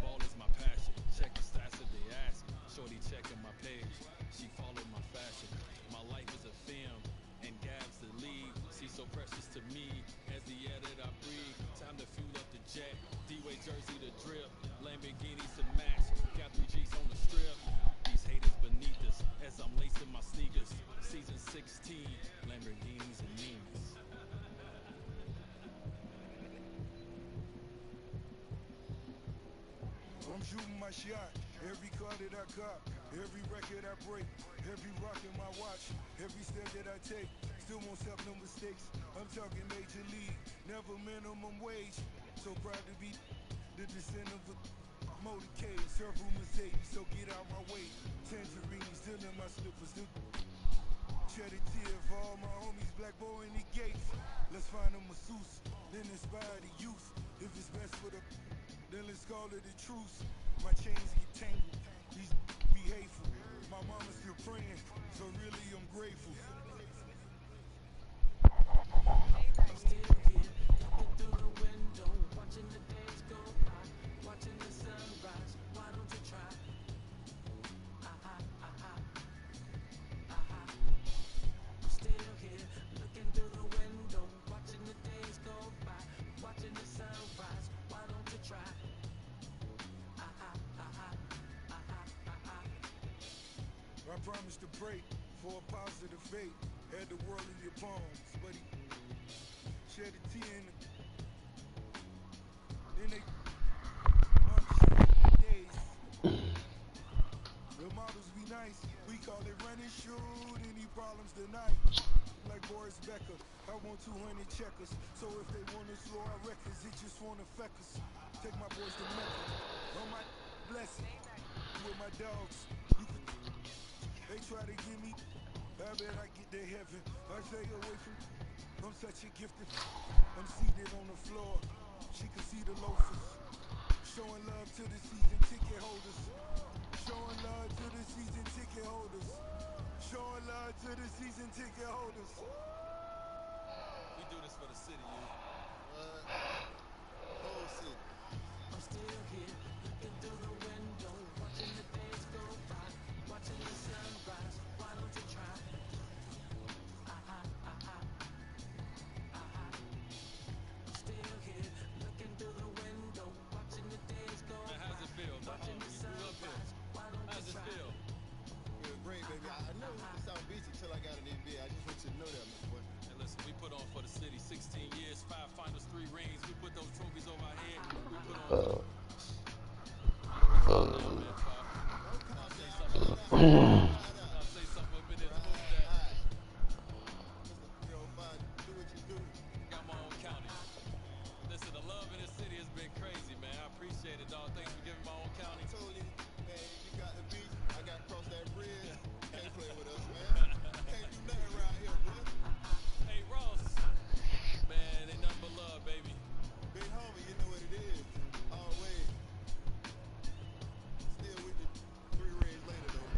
Ball is my passion. Check the stats if they ask. Shorty checking my page. She followed my fashion. My life is a film, and Gab's the lead. She's so precious to me. As the air that I breathe. Time to fuel up the jet. D-Way jersey to drip. Lamborghinis to match. Got 3 G's on the strip. These haters beneath us as I'm lacing my sneakers. Season 16. Lamborghinis and Nimas. I'm shooting my shot. Every car that I cop, every record I break, every rock in my watch, every step that I take, still won't stop no mistakes. I'm talking major league, never minimum wage. So proud to be the descendant of a motorcade, several Mercedes, so get out my way. Tangerine still in my slippers, still shed a tear for all my homies, black boy in the gates. Let's find a masseuse, then inspire the youth. If it's best for the, then let's call it a truce. My chains get tangled, these be hateful. My mama's still praying, so really I'm grateful. I'm still here, looking through the window, watching the days go by, watching the sunrise. Why don't you try? I'm still here, looking through the window, watching the days go by, watching the sunrise. Why don't you try? I promised to pray for a positive fate. Had the world in your palms, but he shed a tear in the. Then they days. The models be nice. We call it run and shoot. Any problems tonight? Like Boris Becker, I want 200 checkers. So if they want to slow our records, they just want to feck us. Take my boys to Mecca. On my blessing with my dogs. They try to give me, I bet I get to heaven. I stay away from I'm such a gifted. I'm seated on the floor. She can see the loafers. Showing love to the season ticket holders. Showing love to the season ticket holders. Showing love to the season ticket holders. We do this for the city, you. Whole city. I'm still here, looking through the window, watching the days go by, watching the sunrise. Why don't you try? I'm still here, looking through the window, watching the days go by. Man, how's it feel? Watching the sunrise. Why don't How's you it try? feel? Feel great, baby. I know it's South Beach until I got an NBA. I just want you to know that, my boy. Hey, listen, we put on for the city 16 years, 5 finals, 3 rings. We put those trophies over our head. We put on. Listen, the love in this city has been crazy, man. I appreciate it, dog. Thanks for giving my own county. I told you, man, you got the beach. I got to cross that bridge. Can't play with us, man. Can't do nothing around here, boy. Hey, Ross. Man, they nothing but love, baby. Big homie, you know what it is. Always. Still with you 3 rings later, though.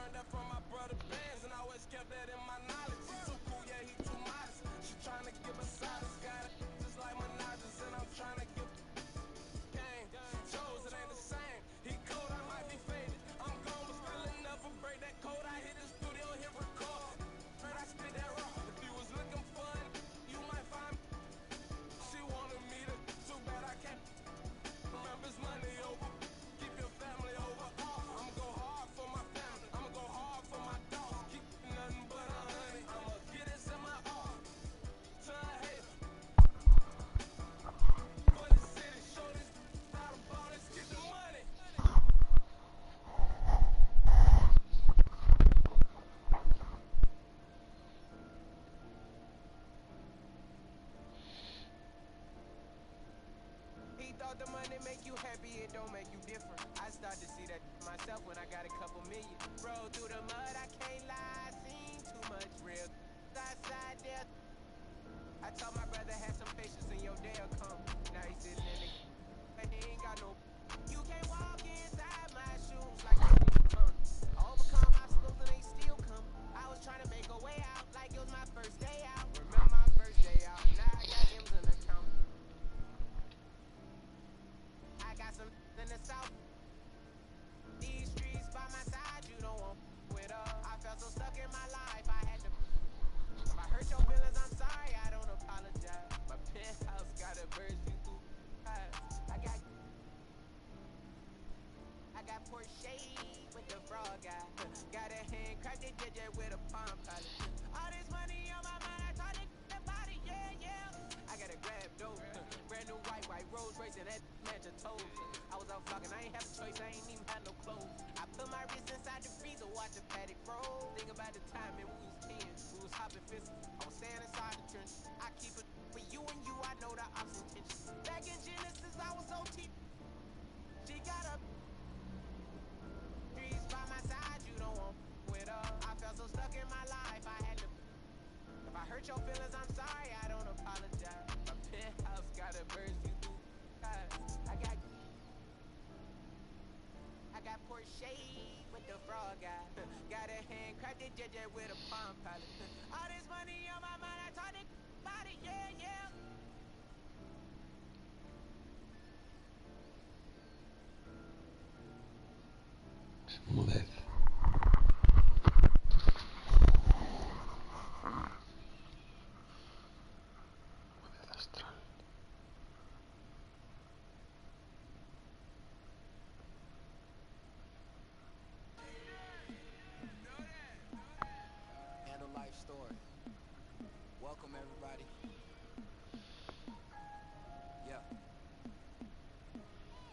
learned that from my brother Benz, and I always kept that in my knowledge. He too cool, yeah, he too modest. She trying to give a solace, got it just like Menages, and I'm trying to give game. She chose, it ain't the same. He cold, I might be faded. I'm gone, but still it never break that code. I hit the studio, hit record. Heard I spit that raw. If you was looking for it, you might find me. She wanted me to, too bad I can't. Remember's money over. Keep your family over. I'ma go hard for my family. I'ma go hard for my dogs. Keep nothing but a honey. I'ma get this in my all. To a hater. For the city, show this how to ball, let's get the money. He thought the money make you happy, it don't make you different. I start to see that myself when I got a couple million. Roll through the mud, I can't lie, I seen too much real outside there. I told my brother have some patience and your day'll come. Now he's sitting in the and he ain't got no. You can't walk inside my shoes like a overcome obstacles and they still come. I was trying to make a way out like it was my first day out. Remember my first day out, now I got M's in the account. I got some in the south. These streets by my side, you don't want with I felt so stuck in my life, I had to. If I hurt your feelings, I'm sorry, I don't apologize. My penthouse got a bird you through eyes. I got Porsche with the frog guy. Got a handcrafted JJ with a palm pilot. All this money on my mind, I taught it about it, yeah, yeah. I got a grab dope, brand new white Rolls Royce and that match a toes. I was out flocking, I ain't have a choice, I ain't even had no clothes. I put my wrist inside the freezer, watch the paddock roll. Think about the time when we was 10, we was hopping fists. I was staying inside the trench. I keep it for you and you, I know the ops intentions. Back in Genesis, I was OT. She got a streets by my side, you don't want with I felt so stuck in my life, I had to. If I hurt your feelings, I'm sorry, I don't apologize. My penthouse got a bird you through eyes. I got Porsche with the frog guy. Got a handcrafted JJ with a palm pilot. All this money on my mind, I taught it about it, yeah, yeah. Mudez. And a life story. Welcome everybody. Yeah.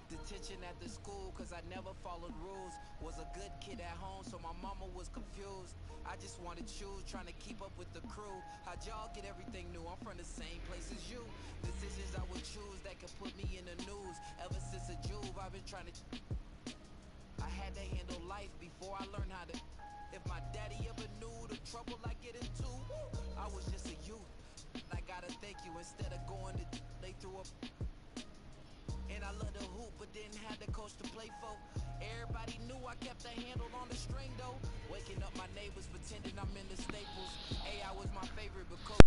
Detention at the school cause I never followed rules. Was a good kid at home so my mama was confused. I just wanted shoes, trying to keep up with the crew. How'd y'all get everything new? I'm from the same place as you. Decisions I would choose that could put me in the news. Ever since a Juve I've been trying to. I had to handle life before I learned how to. If my daddy ever knew the trouble I get into, I was just a youth. I gotta thank you. Instead of going to they threw up. And I love the hoop, but didn't have the coach to play for. Everybody knew I kept a handle on the string though. Waking up my neighbors, pretending I'm in the Staples. AI was my favorite, but coach.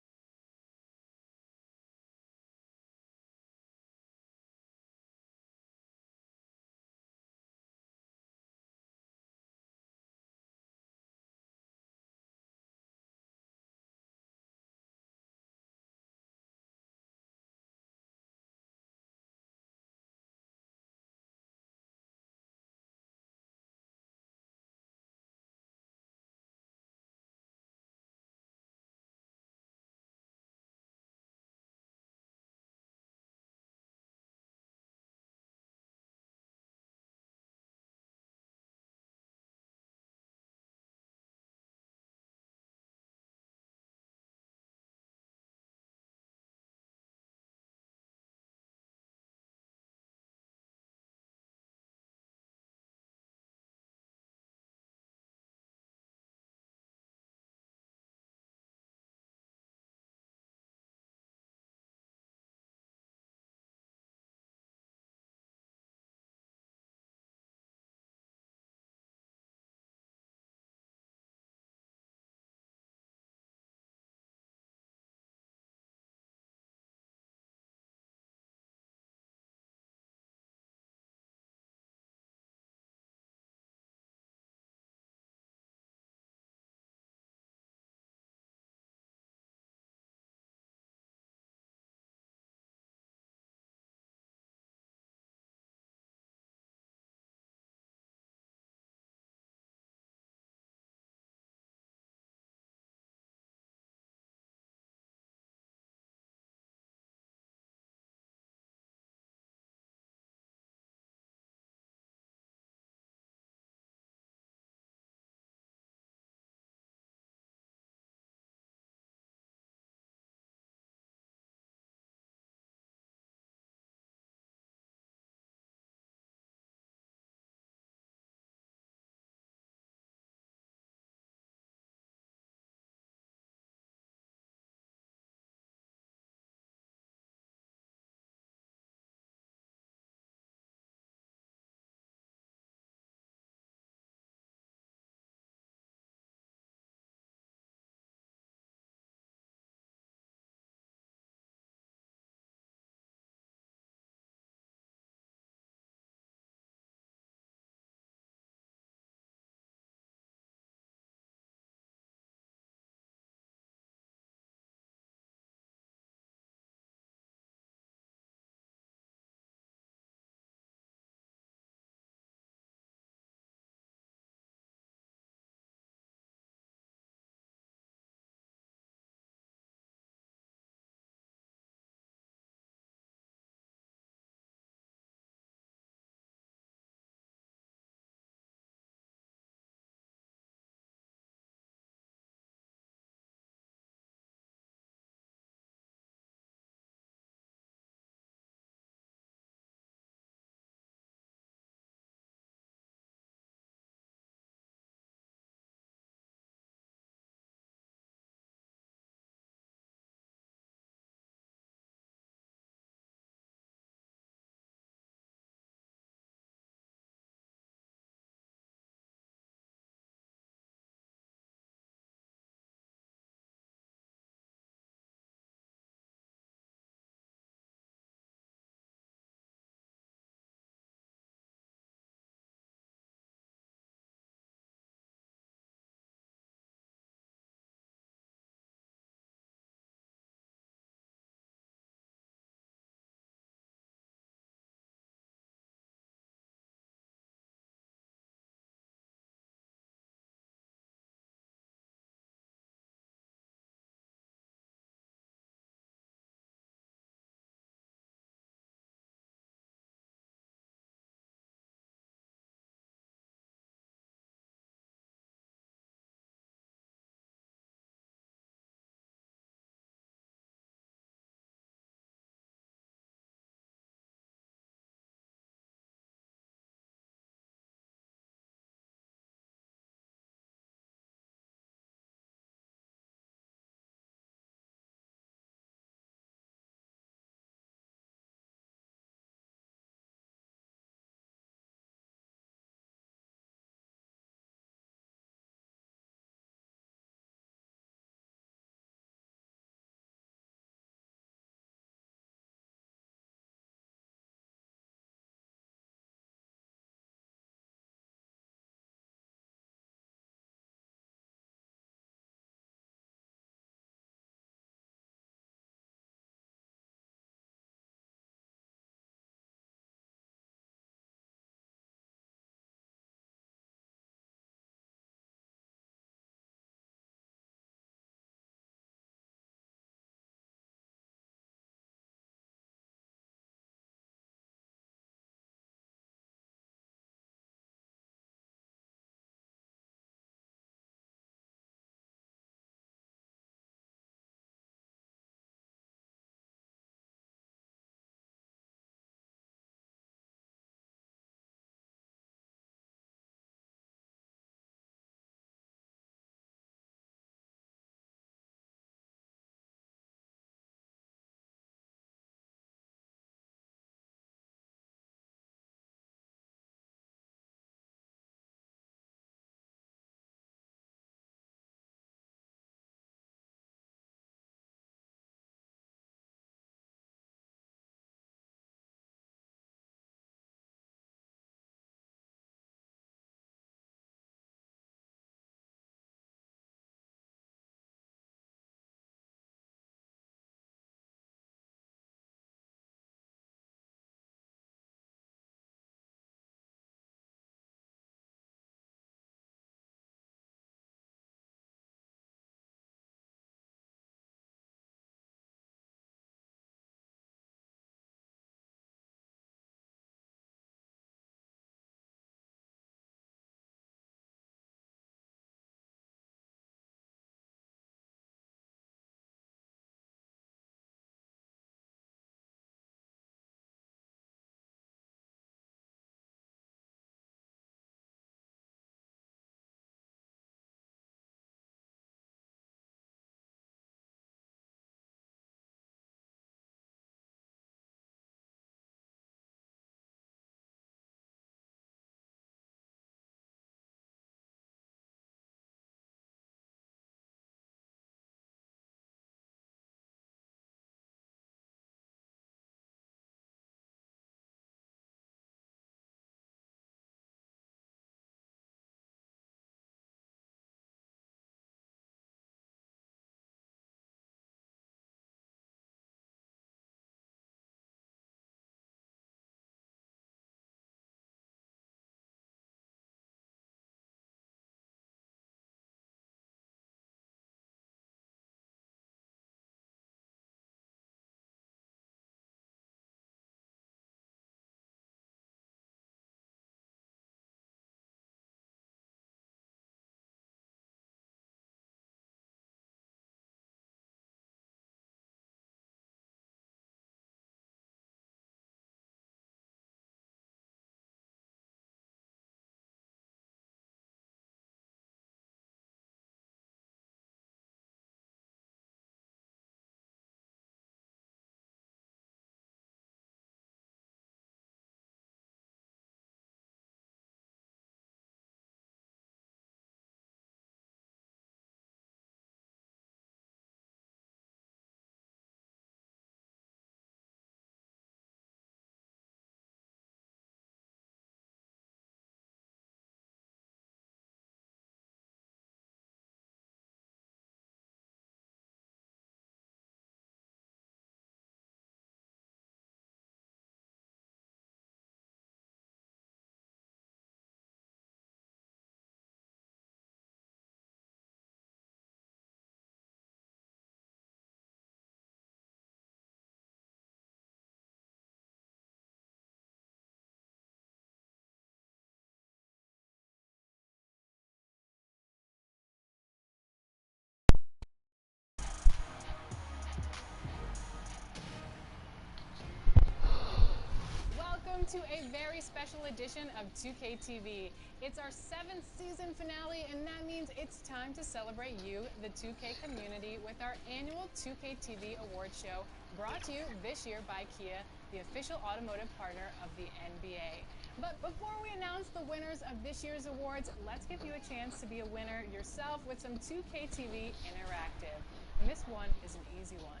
to a very special edition of 2K TV. It's our 7th season finale, and that means it's time to celebrate you, the 2K community, with our annual 2K TV Awards show, brought to you this year by Kia, the official automotive partner of the NBA. But before we announce the winners of this year's awards, let's give you a chance to be a winner yourself with some 2K TV Interactive. And this one is an easy one.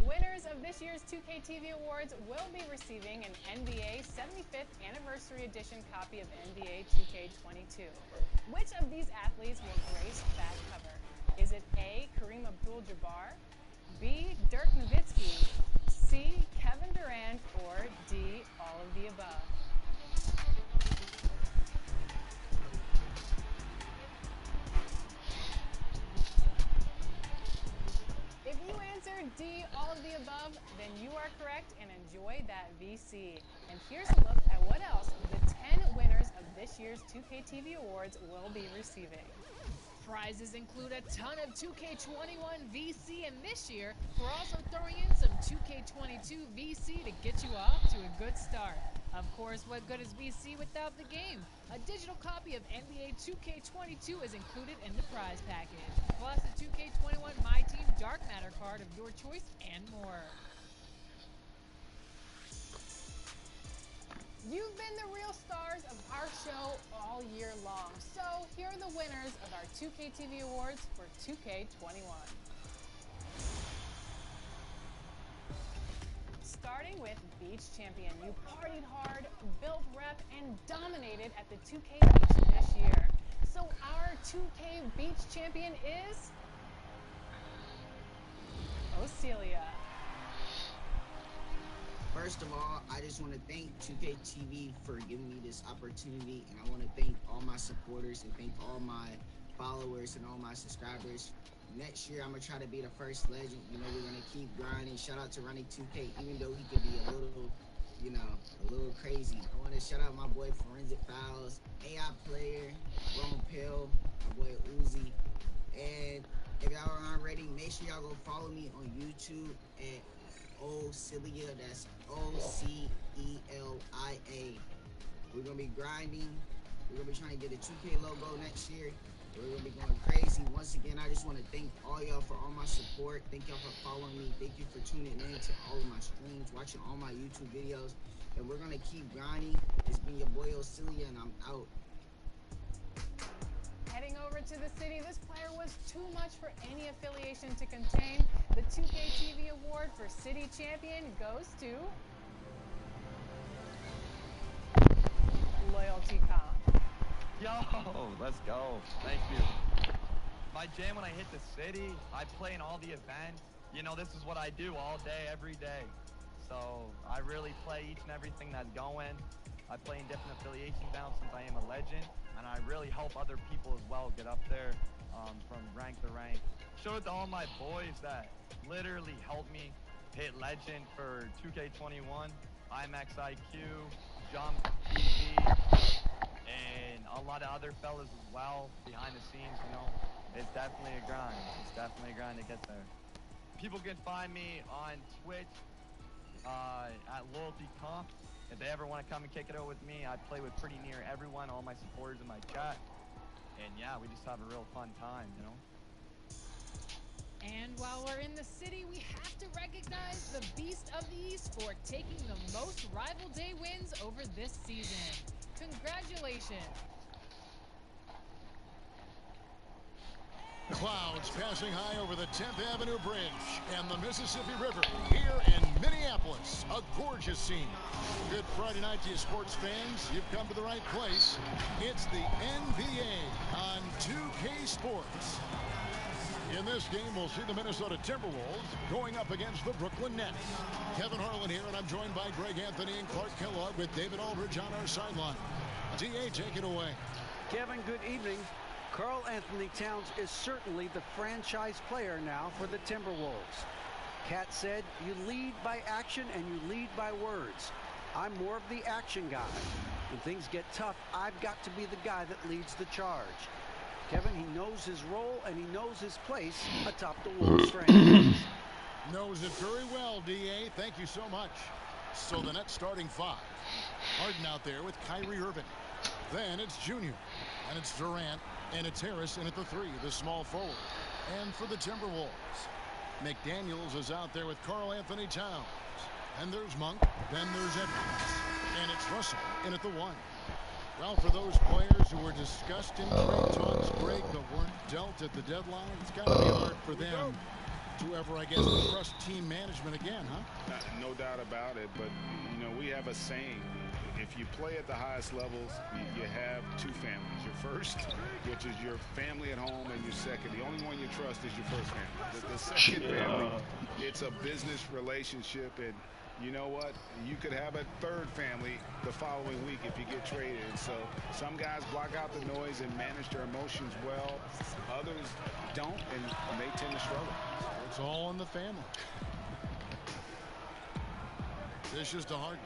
Winners of this year's 2K TV Awards will be receiving an NBA 75th Anniversary Edition copy of NBA 2K22. Which of these athletes will grace that cover? Is it A, Kareem Abdul-Jabbar, B, Dirk Nowitzki, C, Kevin Durant, or D, all of the above? If you answered D, all of the above, then you are correct and enjoy that VC. And here's a look at what else the 10 winners of this year's 2K TV Awards will be receiving. Prizes include a ton of 2K21 VC, and this year, we're also throwing in some 2K22 VC to get you off to a good start. Of course, what good is VC without the game? A digital copy of NBA 2K22 is included in the prize package, plus a 2K21 My Team Dark Matter card of your choice and more. You've been the real stars of our show all year long. So here are the winners of our 2K TV Awards for 2K21. Starting with Beach Champion. You partied hard, built rep, and dominated at the 2K Beach this year. So our 2K Beach Champion is Ocelia. First of all, I just want to thank 2K TV for giving me this opportunity, and I want to thank all my supporters and thank all my followers and all my subscribers. Next year, I'm going to try to be the first legend. You know, we're going to keep grinding. Shout out to Ronnie 2K, even though he could be a little, a little crazy. I want to shout out my boy Forensic Files, AI Player, Ron Pill, my boy Uzi. And if y'all aren't ready, make sure y'all go follow me on YouTube at Ocelia, that's Ocelia. We're gonna be grinding. We're gonna be trying to get a 2K logo next year. We're gonna be going crazy. Once again, I just want to thank all y'all for all my support. Thank y'all for following me. Thank you for tuning in to all of my streams, watching all my YouTube videos. And we're gonna keep grinding. It's been your boy Ocelia, and I'm out. Heading over to the city, this player was too much for any affiliation to contain. The 2K TV Award for City Champion goes to Loyalty Comp. Yo, let's go. Thank you. My jam when I hit the city, I play in all the events. You know, this is what I do all day, every day. So I really play each and everything that's going. I play in different affiliations now since I am a legend, and I really help other people as well get up there from rank to rank. Shout out to all my boys that literally helped me hit legend for 2K21, IMAX IQ, Jump TV, and a lot of other fellas as well behind the scenes. You know, it's definitely a grind. It's definitely a grind to get there. People can find me on Twitch at Loyalty Comp. If they ever want to come and kick it out with me, I play with pretty near everyone, all my supporters in my chat. And yeah, we just have a real fun time, you know? And while we're in the city, we have to recognize the beast of the esport taking the most rival day wins over this season. Congratulations. Clouds passing high over the 10th Avenue Bridge and the Mississippi River here in Minneapolis. A gorgeous scene. Good Friday night to you sports fans. You've come to the right place. It's the NBA on 2K Sports. In this game, we'll see the Minnesota Timberwolves going up against the Brooklyn Nets. Kevin Harlan here, and I'm joined by Greg Anthony and Clark Kellogg with David Aldridge on our sideline. DA, take it away. Kevin, good evening. Karl Anthony Towns is certainly the franchise player now for the Timberwolves. Cat said, you lead by action and you lead by words. I'm more of the action guy. When things get tough, I've got to be the guy that leads the charge. Kevin, he knows his role and he knows his place atop the Wolves franchise. Knows it very well, DA. Thank you so much. So the Nets starting 5. Harden out there with Kyrie Irving. Then it's Junior. And it's Durant. And it's Harris in at the 3, the small forward. And for the Timberwolves, McDaniels is out there with Karl Anthony Towns. And there's Monk. Then there's Edwards. And it's Russell in at the 1. Well, for those players who were discussed in trade talks, Greg, but weren't dealt at the deadline, it's got to be hard for them to ever, I guess, trust team management again, huh? No doubt about it, but, you know, we have a saying. If you play at the highest levels, you have 2 families. Your first, which is your family at home, and your second. The only one you trust is your first family. The second family, it's a business relationship, and you know what? You could have a third family the following week if you get traded. And so some guys block out the noise and manage their emotions well. Others don't, and they tend to struggle. It's all in the family. Dishes to Harden.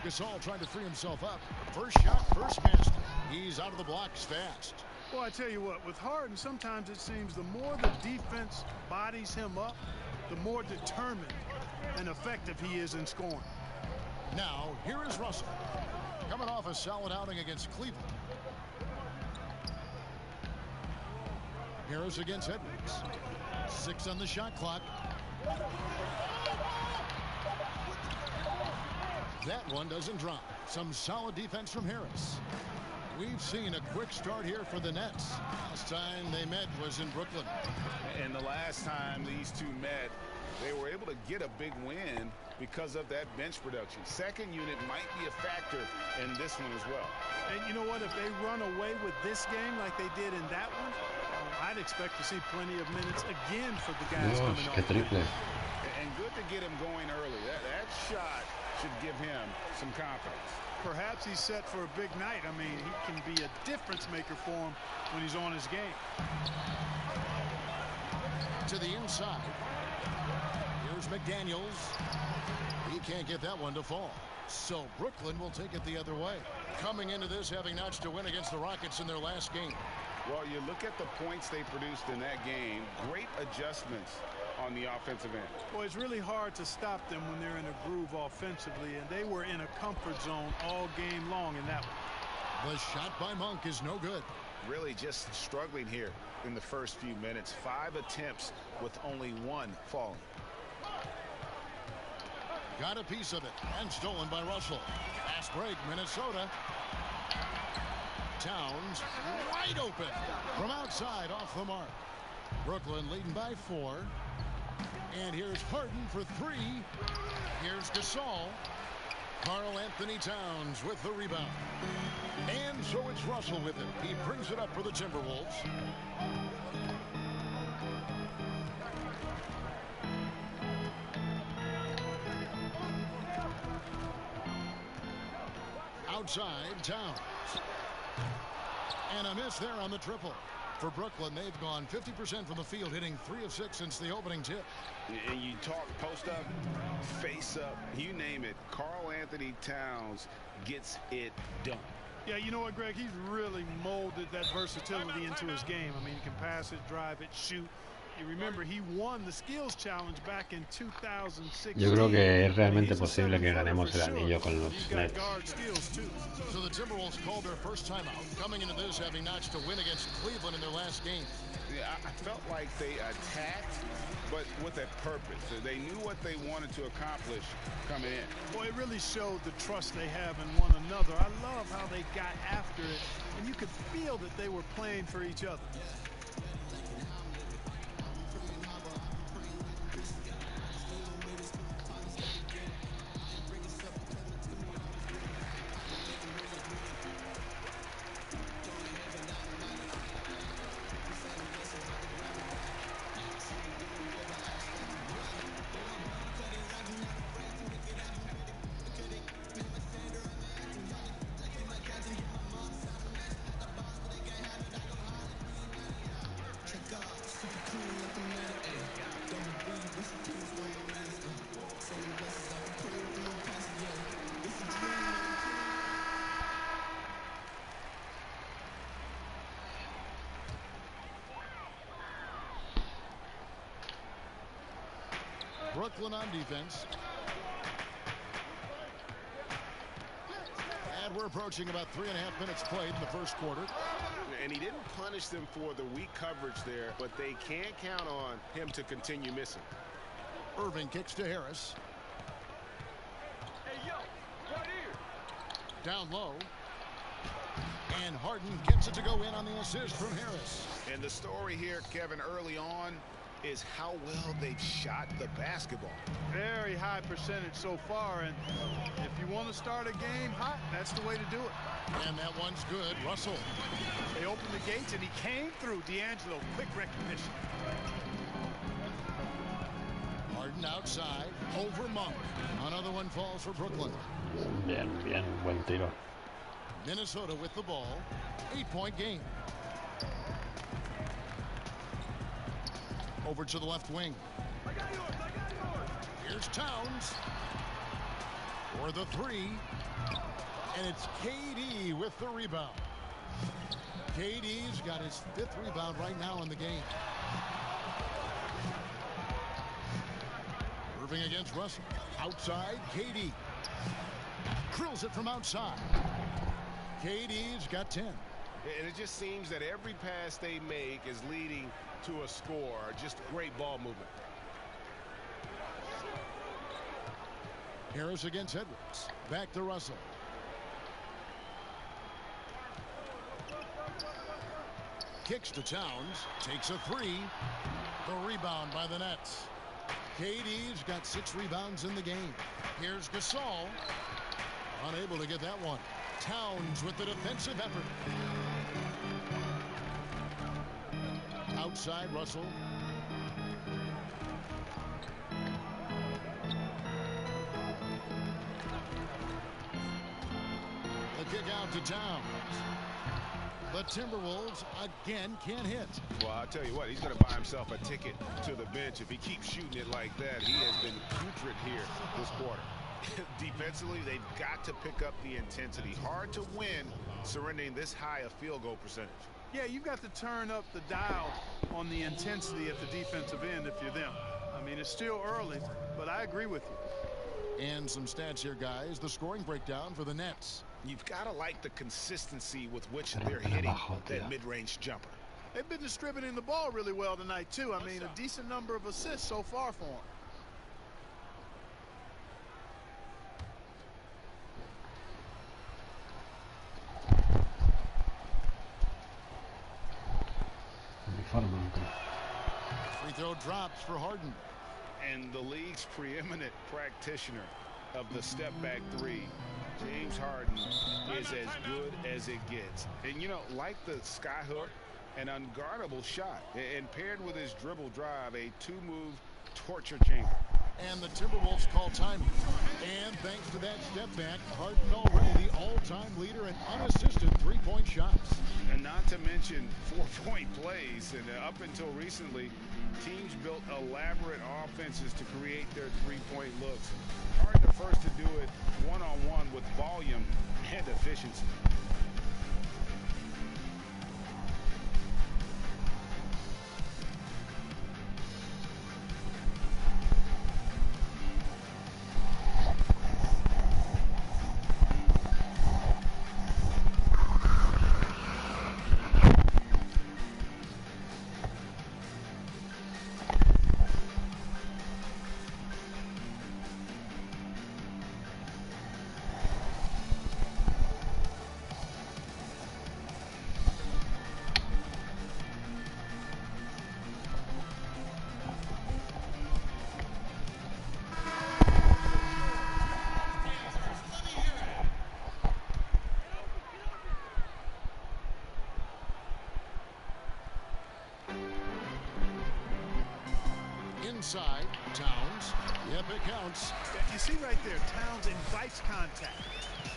Gasol trying to free himself up. First shot, first miss. He's out of the blocks fast. Well, I tell you what, with Harden, sometimes it seems the more the defense bodies him up, the more determined and effective he is in scoring. Now, here is Russell. Coming off a solid outing against Cleveland. Harris against Edwards. 6 on the shot clock. That one doesn't drop. Some solid defense from Harris. We've seen a quick start here for the Nets. Last time they met was in Brooklyn. And the last time these two met, they were able to get a big win because of that bench production. Second unit might be a factor in this one as well. And you know what? If they run away with this game like they did in that one, I'd expect to see plenty of minutes again for the guys coming off. And good to get him going early. That shot should give him some confidence. Perhaps he's set for a big night. I mean, he can be a difference maker for him when he's on his game. To the inside. Here's McDaniels. He can't get that one to fall. So Brooklyn will take it the other way. Coming into this having notched a win against the Rockets in their last game. Well, you look at the points they produced in that game. Great adjustments on the offensive end. Well, it's really hard to stop them when they're in a groove offensively, and they were in a comfort zone all game long in that one. The shot by Monk is no good. Really just struggling here in the first few minutes. 5 attempts with only 1 falling. Got a piece of it and stolen by Russell. Fast break, Minnesota. Towns wide open from outside off the mark. Brooklyn leading by 4. And here's Harden for 3. Here's Gasol. Karl Anthony Towns with the rebound. And so it's Russell with it. He brings it up for the Timberwolves. Outside, Towns. And a miss there on the triple. For Brooklyn, they've gone 50% from the field, hitting 3 of 6 since the opening tip. And you talk post up, face up, you name it. Karl Anthony Towns gets it done. Yeah, you know what, Greg? He's really molded that versatility into his game. I mean, he can pass it, drive it, shoot. You remember, he won the skills challenge back in 2016. Yo creo que es realmente posible que ganemos el anillo con los Nets. So the Timberwolves called their first timeout, coming into this having notched a win against Cleveland in their last game. Yeah, I felt like they attacked, but with a purpose. They knew what they wanted to accomplish coming in. Boy, it really showed the trust they have in one another. I love how they got after it, and you could feel that they were playing for each other. Brooklyn on defense. And we're approaching about 3.5 minutes played in the first quarter. And he didn't punish them for the weak coverage there, but they can't count on him to continue missing. Irving kicks to Harris. Hey, yo, right here. Down low. And Harden gets it to go in on the assist from Harris. And the story here, Kevin, early on is how well they've shot the basketball. Very high percentage so far, and if you want to start a game hot, that's the way to do it. And that one's good. Russell. They opened the gates, and he came through. D'Angelo, quick recognition. Harden outside, over Monk. Another one falls for Brooklyn. Bien, buen tiro. Minnesota with the ball. 8-point game. Over to the left wing. Here's Towns for the three. And it's KD with the rebound. KD's got his 5th rebound right now in the game. Irving against Russell. Outside, KD. Drills it from outside. KD's got 10. And it just seems that every pass they make is leading to a score. Just great ball movement. Harris against Edwards. Back to Russell. Kicks to Towns. Takes a three. The rebound by the Nets. KD's got 6 rebounds in the game. Here's Gasol. Unable to get that one. Towns with the defensive effort. Outside, Russell. The kick out to Towns. The Timberwolves again can't hit. Well, I'll tell you what, he's going to buy himself a ticket to the bench. If he keeps shooting it like that, he has been putrid here this quarter. Defensively, they've got to pick up the intensity. Hard to win surrendering this high a field goal percentage. Yeah, you've got to turn up the dial on the intensity at the defensive end if you're them. I mean, it's still early, but I agree with you. And some stats here, guys. The scoring breakdown for the Nets. You've got to like the consistency with which they're hitting that mid-range jumper. They've been distributing the ball really well tonight, too. I mean, a decent number of assists so far for them. Free throw drops for Harden. And the league's preeminent practitioner of the step-back three, James Harden, is as good as it gets. And, you know, like the skyhook, an unguardable shot. And paired with his dribble drive, a 2-move torture chamber. And the Timberwolves call time. And thanks to that step back, Harden already the all-time leader in unassisted three-point shots. And not to mention 4-point plays. And up until recently, teams built elaborate offenses to create their three-point looks. Harden the first to do it one-on-one with volume and efficiency. Inside, Towns. Yep, it counts. You see right there, Towns invites contact.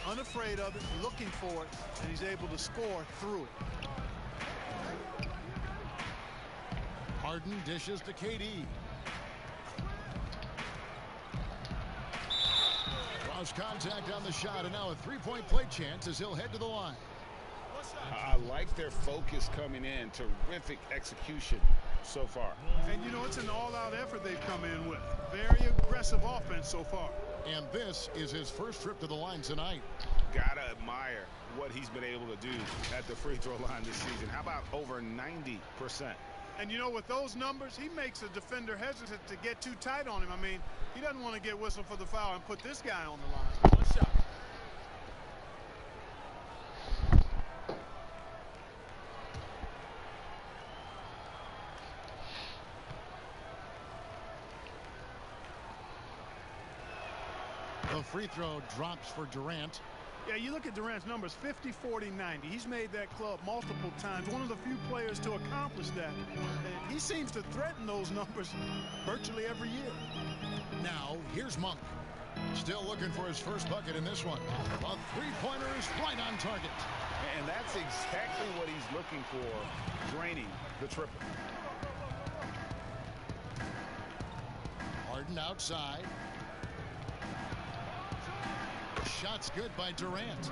Unafraid of it, looking for it, and he's able to score through it. Harden dishes to KD. Draws contact on the shot, and now a three-point play chance as he'll head to the line. I like their focus coming in. Terrific execution so far. And, you know, it's an all-out effort they've come in with. Very aggressive offense so far. And this is his first trip to the line tonight. Gotta admire what he's been able to do at the free throw line this season. How about over 90%? And, you know, with those numbers, he makes a defender hesitant to get too tight on him. I mean, he doesn't want to get whistled for the foul and put this guy on the line. One shot. The free throw drops for Durant. Yeah, you look at Durant's numbers, 50, 40, 90. He's made that club multiple times. One of the few players to accomplish that. And he seems to threaten those numbers virtually every year. Now, here's Monk. Still looking for his first bucket in this one. A three-pointer is right on target. And that's exactly what he's looking for, draining the triple. Harden outside. Shot's good by Durant.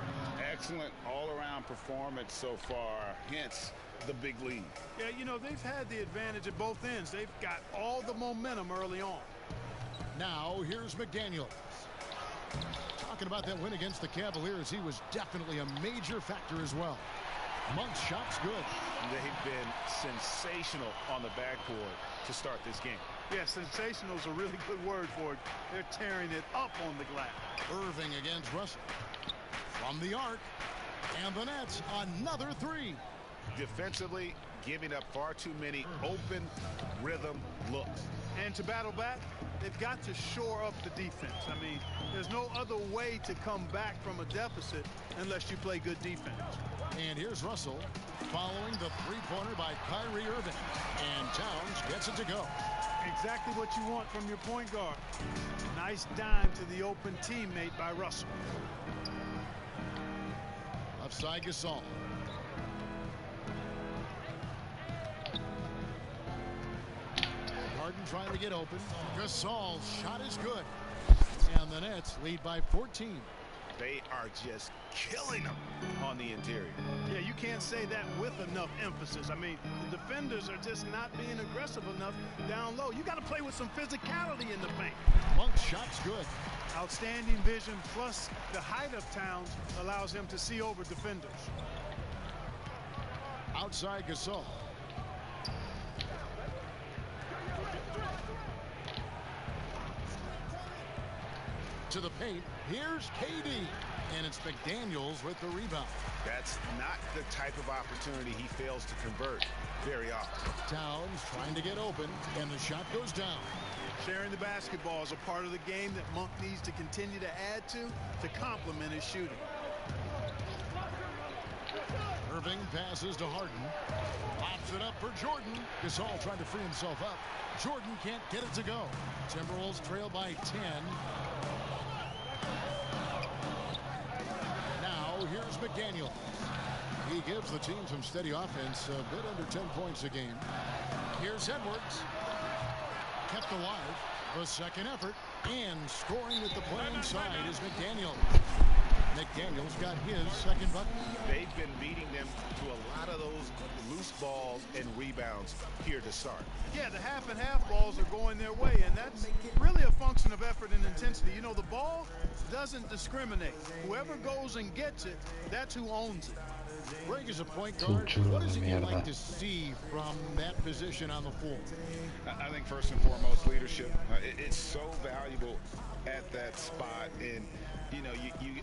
Excellent all-around performance so far, hence the big lead. Yeah, you know, they've had the advantage at both ends. They've got all the momentum early on. Now, here's McDaniel. Talking about that win against the Cavaliers, he was definitely a major factor as well. Monk's shot's good. They've been sensational on the backboard to start this game. Yeah, sensational is a really good word for it. They're tearing it up on the glass. Irving against Russell. From the arc. And the Nets, another three. Defensively, giving up far too many open rhythm looks. And to battle back, they've got to shore up the defense. I mean, there's no other way to come back from a deficit unless you play good defense. And here's Russell following the three-pointer by Kyrie Irving. And Towns gets it to go. Exactly what you want from your point guard. Nice dime to the open teammate by Russell. Upside Gasol. Harden trying to get open. Gasol's shot is good. And the Nets lead by 14. They are just killing them on the interior. Yeah, you can't say that with enough emphasis. I mean, the defenders are just not being aggressive enough down low. You got to play with some physicality in the paint. Monk's shot's good. Outstanding vision, plus the height of Towns allows him to see over defenders. Outside Gasol. To the paint. Here's KD. And it's McDaniels with the rebound. That's not the type of opportunity he fails to convert very often. Towns trying to get open, and the shot goes down. Sharing the basketball is a part of the game that Monk needs to continue to add to complement his shooting. Irving passes to Harden. Pops it up for Jordan. Gasol trying to free himself up. Jordan can't get it to go. Timberwolves trail by 10. Now here's McDaniel. He gives the team some steady offense, a bit under 10 points a game. Here's Edwards. Kept alive. The second effort. And scoring at the playing side is McDaniel. McDaniel's got his second bucket. They've been beating them to a lot of those loose balls and rebounds here to start. Yeah, the half and half balls are going their way, and that's really a function of effort and intensity. You know, the ball doesn't discriminate. Whoever goes and gets it, that's who owns it. Greg is a point guard. What does he like to see from that position on the floor? I think first and foremost, leadership. It's so valuable at that spot, and you know,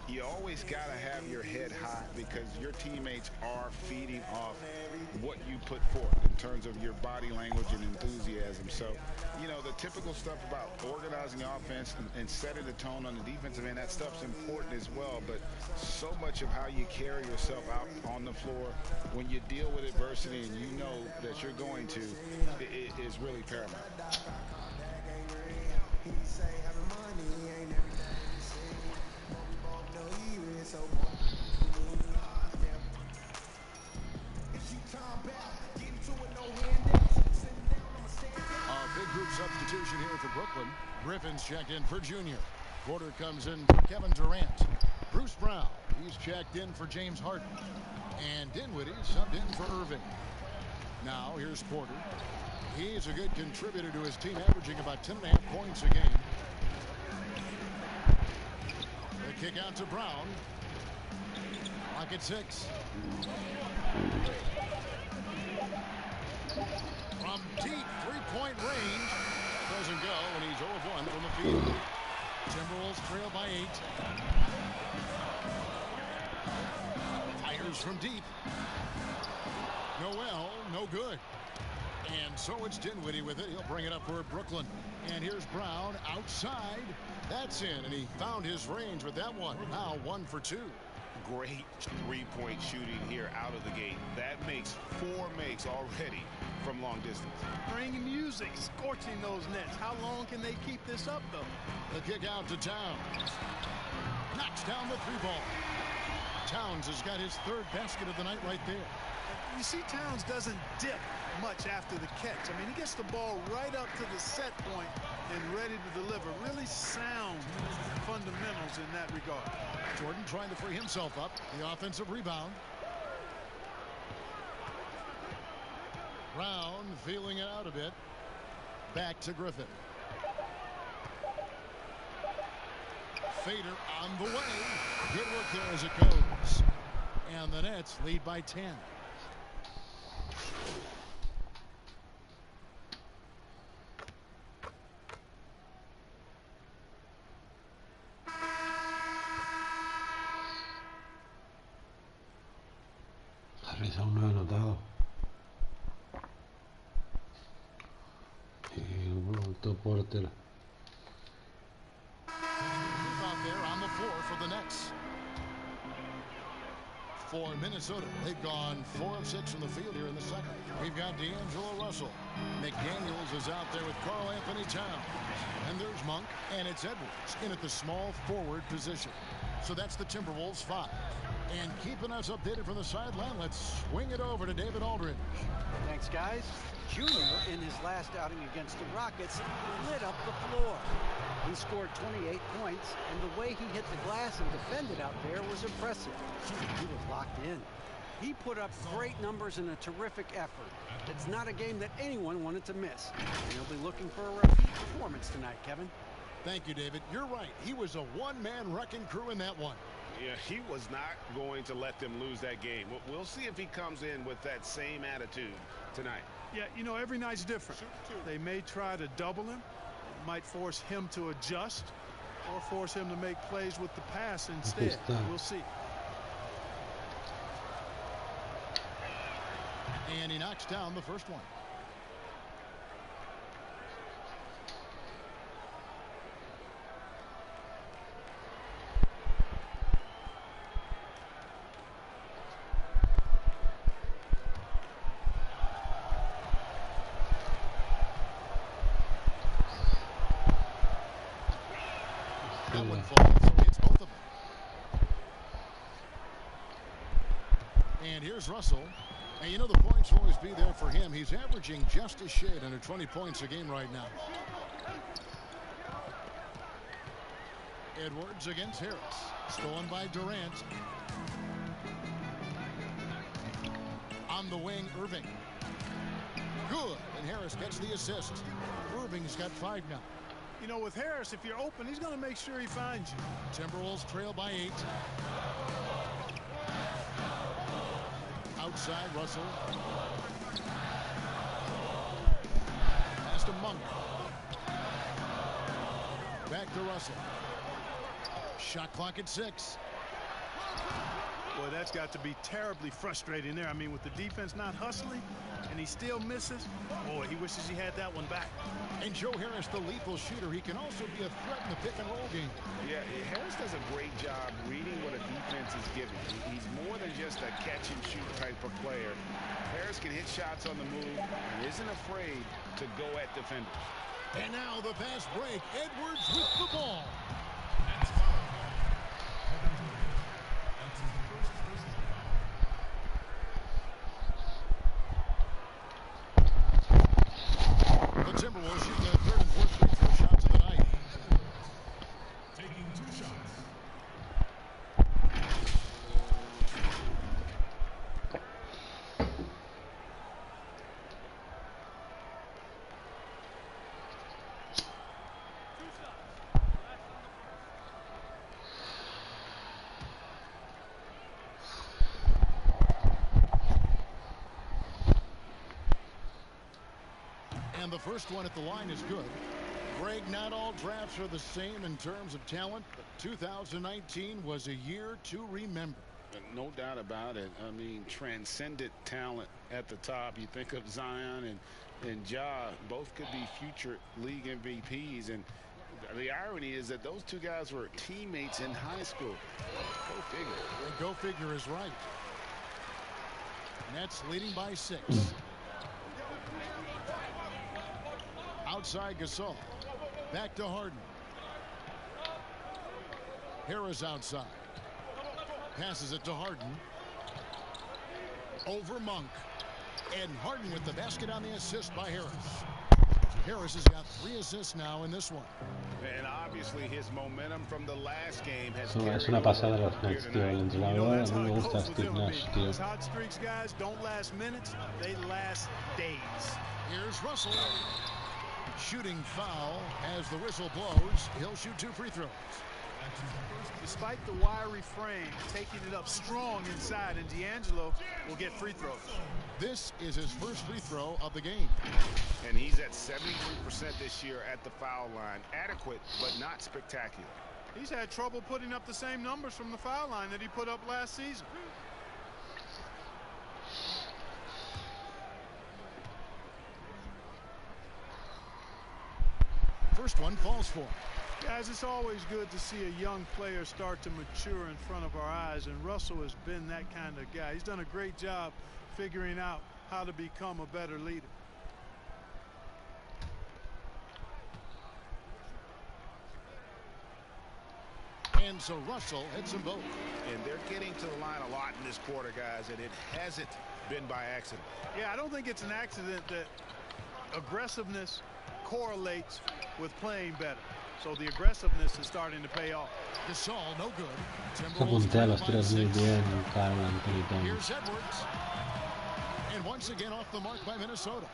you always got to have your head high because your teammates are feeding off what you put forth in terms of your body language and enthusiasm. So, you know, the typical stuff about organizing the offense and setting the tone on the defensive end, that stuff's important as well. But so much of how you carry yourself out on the floor when you deal with adversity and you know that you're going to, it is really paramount. Big group substitution here for Brooklyn. Griffin's checked in for Junior. Porter comes in for Kevin Durant. Bruce Brown, he's checked in for James Harden. And Dinwiddie subbed in for Irving. Now here's Porter. He's a good contributor to his team, averaging about 10.5 points a game. The kick out to Brown. Clock at 6. From deep three-point range. Doesn't go, and he's 0 of 1 from the field. Timberwolves trail by 8. Fires from deep. Noel, no good. And so it's Dinwiddie with it. He'll bring it up for Brooklyn. And here's Brown outside. That's in, and he found his range with that one. Now 1 for 2. Great three-point shooting here out of the gate. That makes 4 makes already from long distance. Bring music, scorching those nets. How long can they keep this up, though? The kick out to Towns. Knocks down the 3-ball. Towns has got his 3rd basket of the night right there. You see, Towns doesn't dip much after the catch. I mean, he gets the ball right up to the set point and ready to deliver. Really sound fundamentals in that regard. Jordan trying to free himself up. The offensive rebound. Brown feeling it out a bit. Back to Griffin. Fader on the way. Good work there as it goes. And the Nets lead by 10. Harris aún no ha anotado. Y voltó Porter. Out there on the floor for the Nets. For Minnesota, they've gone 4 of 6 from the field here in the second. We've got D'Angelo Russell. McDaniels is out there with Karl Anthony Towns. And there's Monk, and it's Edwards in at the small forward position. So that's the Timberwolves 5. And keeping us updated from the sideline, let's swing it over to David Aldridge. Thanks, guys. Junior, in his last outing against the Rockets, lit up the floor. He scored 28 points, and the way he hit the glass and defended out there was impressive. He was locked in. He put up great numbers in a terrific effort. It's not a game that anyone wanted to miss. And he'll be looking for a repeat performance tonight, Kevin. Thank you, David. You're right. He was a one-man wrecking crew in that one. Yeah, he was not going to let them lose that game. We'll see if he comes in with that same attitude tonight. Yeah, you know, every night's different. They may try to double him. It might force him to adjust or force him to make plays with the pass instead. We'll see. And he knocks down the first one. That one falls, so it's both of them. And here's Russell. And you know the points will always be there for him. He's averaging just a shade under 20 points a game right now. Edwards against Harris. Stolen by Durant. On the wing, Irving. Good. And Harris gets the assist. Irving's got 5 now. You know, with Harris, if you're open, he's going to make sure he finds you. Timberwolves trail by 8. Outside, Russell. Pass to Monk. Back to Russell. Shot clock at 6. Boy, that's got to be terribly frustrating there. I mean, with the defense not hustling and he still misses, boy, he wishes he had that one back. And Joe Harris, the lethal shooter, he can also be a threat in the pick-and-roll game. Yeah, Harris does a great job reading what a defense is giving. He's more than just a catch-and-shoot type of player. Harris can hit shots on the move and isn't afraid to go at defenders. And now the fast break. Edwards with the ball. The Timberwolves shoot the 3rd and 4th free throw shots of the night. Taking 2 shots. And the first one at the line is good. Greg, not all drafts are the same in terms of talent, but 2019 was a year to remember. No doubt about it. I mean, transcendent talent at the top. You think of Zion and Ja, both could be future league MVPs. And the irony is that those two guys were teammates in high school. Go figure. And go figure is right. Nets leading by 6. Outside Gasol. Back to Harden. Harris outside. Passes it to Harden. Over Monk. And Harden with the basket on the assist by Harris. Harris has got 3 assists now in this one. And obviously his momentum from the last game has Es una pasada los Nets, tío. Entre la verdad, a mí me gusta Steve Nash, tío. Hot streaks, guys, don't last minutes. They last days. Here's Russell. Shooting foul as the whistle blows. He'll shoot 2 free throws. Despite the wiry frame, taking it up strong inside, and D'Angelo will get free throws. This is his first free throw of the game. And he's at 73% this year at the foul line. Adequate, but not spectacular. He's had trouble putting up the same numbers from the foul line that he put up last season. First one falls for him. Guys, it's always good to see a young player start to mature in front of our eyes, and Russell has been that kind of guy. He's done a great job figuring out how to become a better leader. And so Russell hits them both. And they're getting to the line a lot in this quarter, guys, and it hasn't been by accident. Yeah, I don't think it's an accident that aggressiveness correlates with playing better. So the aggressiveness is starting to pay off. Gasol, no good. Se puntea los tiros muy bien, Carl Anthony Towns. Here's Edwards. And once again off the mark by Minnesota.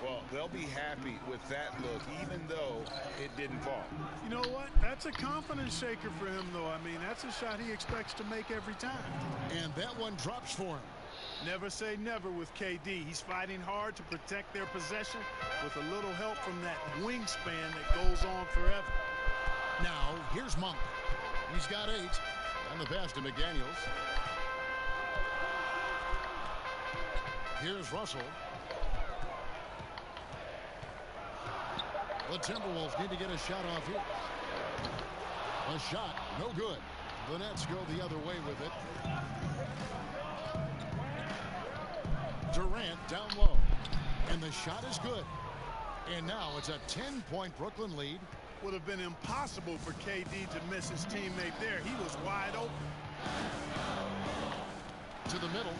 Well, they'll be happy with that look, even though it didn't fall. You know what? That's a confidence shaker for him, though. I mean, that's a shot he expects to make every time. And that one drops for him. Never say never with KD. He's fighting hard to protect their possession with a little help from that wingspan that goes on forever. Now, here's Monk. He's got 8. On the pass to McDaniels. Here's Russell. The Timberwolves need to get a shot off here. A shot, no good. The Nets go the other way with it. Durant down low. And the shot is good. And now it's a 10-point Brooklyn lead. Would have been impossible for KD to miss his teammate there. He was wide open. To the middle.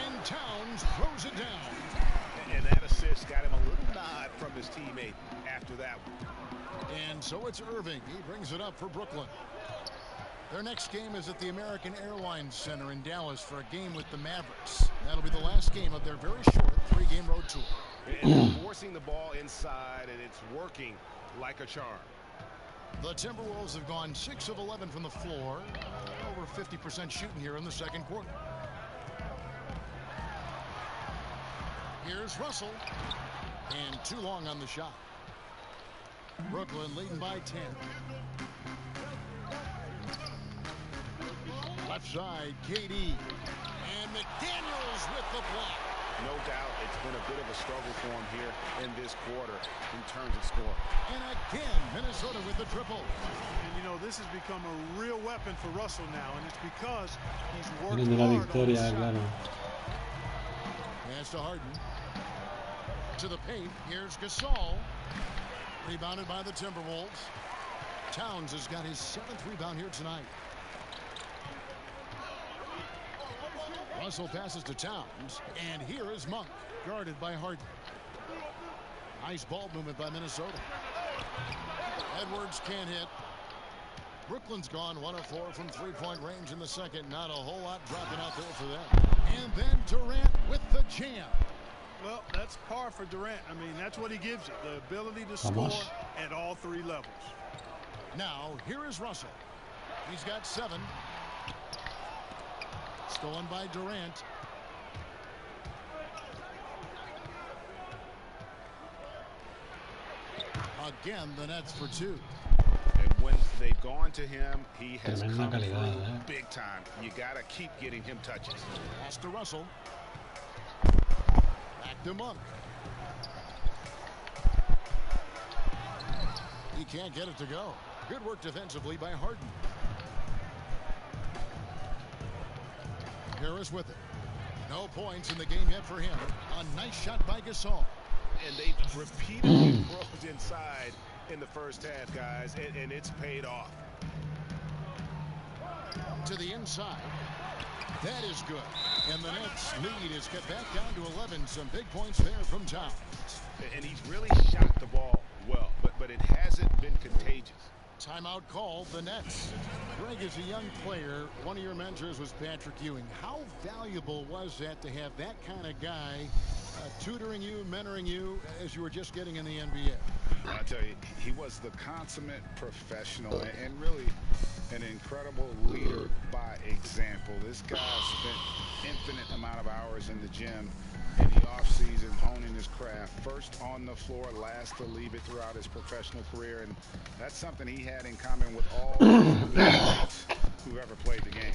And Towns throws it down. And that assist got him a little nod from his teammate after that one. And so it's Irving. He brings it up for Brooklyn. Their next game is at the American Airlines Center in Dallas for a game with the Mavericks. That'll be the last game of their very short 3-game road tour. And they're forcing the ball inside, and it's working like a charm. The Timberwolves have gone 6 of 11 from the floor. Over 50% shooting here in the second quarter. Here's Russell. And too long on the shot. Brooklyn leading by 10. Left side, KD. And McDaniels with the block. No doubt it's been a bit of a struggle for him here in this quarter in terms of scoring. And again, Minnesota with the triple. And you know, this has become a real weapon for Russell now, and it's because he's worked Tienen la hard victoria, on the shot. claro. Pass to Harden. To the paint. Here's Gasol. Rebounded by the Timberwolves. Towns has got his 7th rebound here tonight. Russell passes to Towns. And here is Monk, guarded by Harden. Nice ball movement by Minnesota. Edwards can't hit. Brooklyn's gone 1 of 4 from 3-point range in the second. Not a whole lot dropping out there for them. And then Durant with the jam. Well, that's par for Durant. I mean, that's what he gives you, the ability to score at all 3 levels. Now, here is Russell. He's got 7. Stolen by Durant. Again, the Nets for two. And when they've gone to him, he has Tremenda come calidad, through eh. big time. You got to keep getting him touches. Pass to Russell. Back to Monk. He can't get it to go. Good work defensively by Harden. Harris with it. No points in the game yet for him. A nice shot by Gasol. And they've repeatedly broke inside in the first half, guys, and it's paid off. To the inside. That is good. And the Nets lead is cut back down to 11. Some big points there from Towns. And he's really shot the ball well, but it hasn't been contagious. Timeout called the Nets. Greg, as a young player, one of your mentors was Patrick Ewing. How valuable was that to have that kind of guy tutoring you, mentoring you as you were just getting in the NBA? I tell you, he was the consummate professional and really an incredible leader by example. This guy spent infinite amount of hours in the gym in the offseason honing his craft. First on the floor, last to leave it throughout his professional career. And that's something he had in common with all who've ever played the game.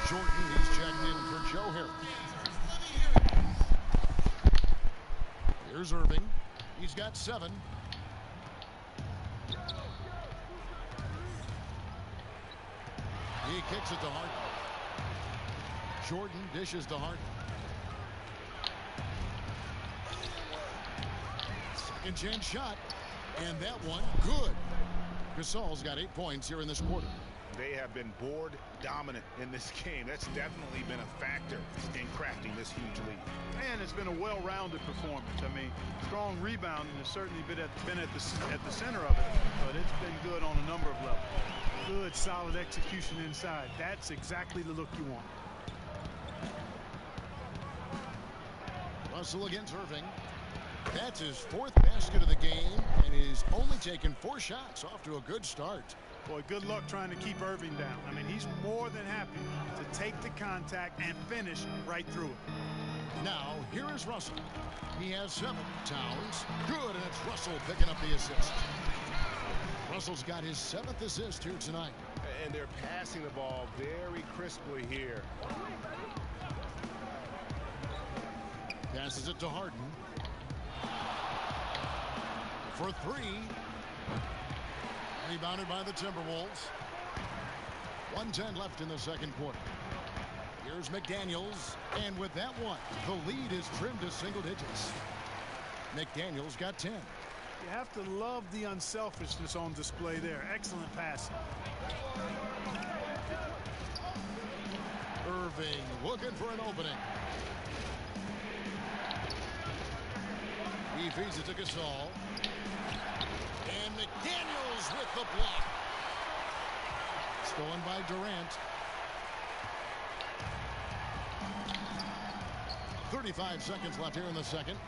Jordan, he's checked in for Joe Harris. Here's Irving. He's got 7. He kicks it to Harden. Jordan dishes to Harden. Second chance shot. And that one, good. Gasol's got 8 points here in this quarter. They have been board dominant in this game. That's definitely been a factor in crafting this huge lead. And it's been a well-rounded performance. I mean, strong rebounding has certainly been at the center of it, but it's been good on a number of levels. Good, solid execution inside. That's exactly the look you want. Russell against Irving. That's his 4th basket of the game, and he's only taken 4 shots. Off to a good start. Boy, good luck trying to keep Irving down. I mean, he's more than happy to take the contact and finish right through it. Now, here is Russell. He has 7. Towns, good, and it's Russell picking up the assist. Russell's got his 7th assist here tonight. And they're passing the ball very crisply here. Passes it to Harden. For 3. Rebounded by the Timberwolves. 1:10 left in the second quarter. Here's McDaniels, and with that one, the lead is trimmed to single digits. McDaniels got 10. You have to love the unselfishness on display there. Excellent passing. Irving looking for an opening. He feeds it to Gasol. And McDaniels with the block. Stolen by Durant. 35 seconds left here in the second.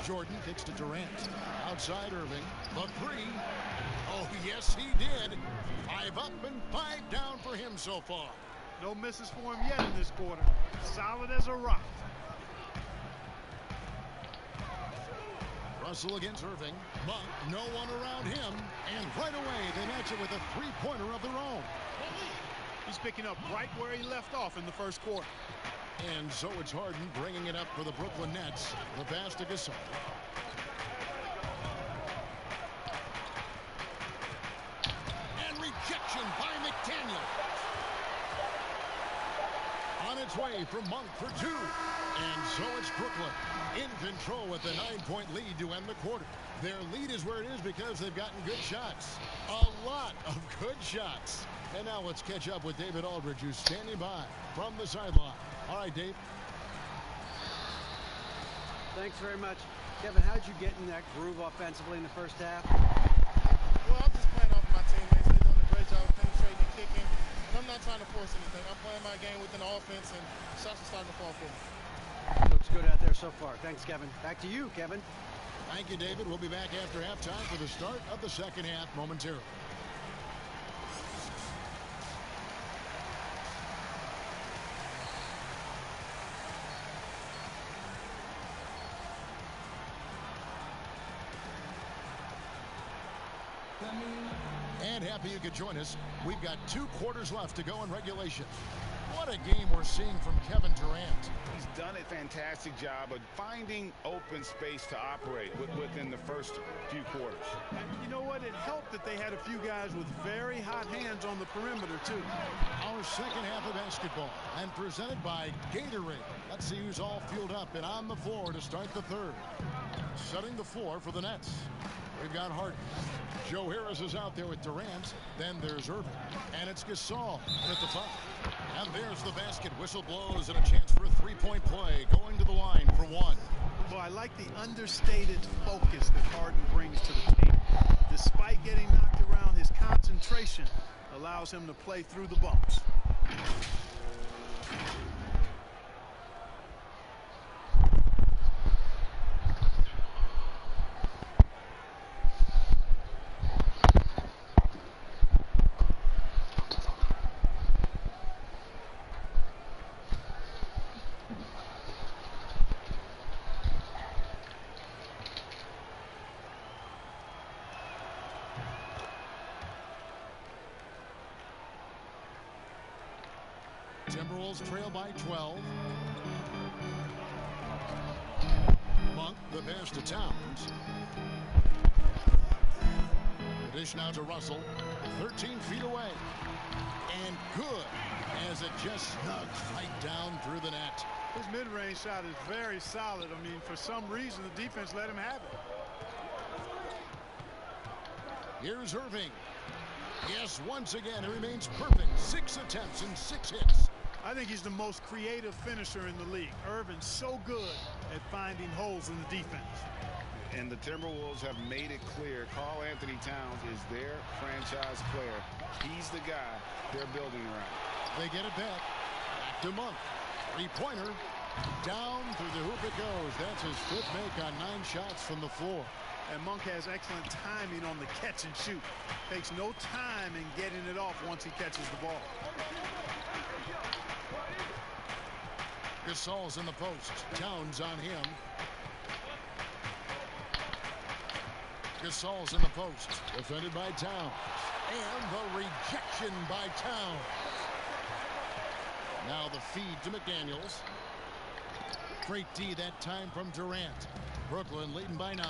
Jordan kicks to Durant. Outside Irving. The 3. Oh, yes, he did. 5 up and 5 down for him so far. No misses for him yet in this quarter. Solid as a rock. Russell against Irving. Monk, no one around him. And right away, they match it with a 3-pointer of their own. He's picking up right where he left off in the first quarter. And so it's Harden bringing it up for the Brooklyn Nets. The pass to Gasol. And rejection by McDaniel. On its way from Monk for 2. And so it's Brooklyn in control with a 9-point lead to end the quarter. Their lead is where it is because they've gotten good shots. A lot of good shots. And now let's catch up with David Aldridge, who's standing by from the sideline. All right, Dave. Thanks very much. Kevin, how'd you get in that groove offensively in the first half? Well, I'm just playing off my trying to force anything. I'm playing my game within the offense, and shots are starting to fall for me. Looks good out there so far. Thanks, Kevin. Back to you, Kevin. Thank you, David. We'll be back after halftime for the start of the second half momentarily. And happy you could join us. We've got 2 quarters left to go in regulation. What a game we're seeing from Kevin Durant. He's done a fantastic job of finding open space to operate within the first few quarters. You know what? It helped that they had a few guys with very hot hands on the perimeter, too. Our second half of basketball, and presented by Gatorade. Let's see who's all fueled up and on the floor to start the third. Setting the floor for the Nets. We've got Harden. Joe Harris is out there with Durant. Then there's Irving. And it's Gasol at the top. And there's the basket. Whistle blows and a chance for a three-point play. Going to the line for one. Well, I like the understated focus that Harden brings to the table. Despite getting knocked around, his concentration allows him to play through the bumps. Timberwolves trail by 12. Monk, the pass to Towns. The dish now to Russell. 13 feet away. And good as it just snugs right down through the net. His mid-range shot is very solid. I mean, for some reason, the defense let him have it. Here's Irving. Yes, once again, he remains perfect. 6 attempts and 6 hits. I think he's the most creative finisher in the league. Irvin's so good at finding holes in the defense. And the Timberwolves have made it clear Karl Anthony Towns is their franchise player. He's the guy they're building around. They get it back. Back to Monk. Three-pointer. Down through the hoop it goes. That's his 5th make on 9 shots from the floor. And Monk has excellent timing on the catch and shoot. Takes no time in getting it off once he catches the ball. Gasol's in the post. Towns on him. Gasol's in the post. Defended by Towns. And the rejection by Towns. Now the feed to McDaniels. Great D that time from Durant. Brooklyn leading by 9.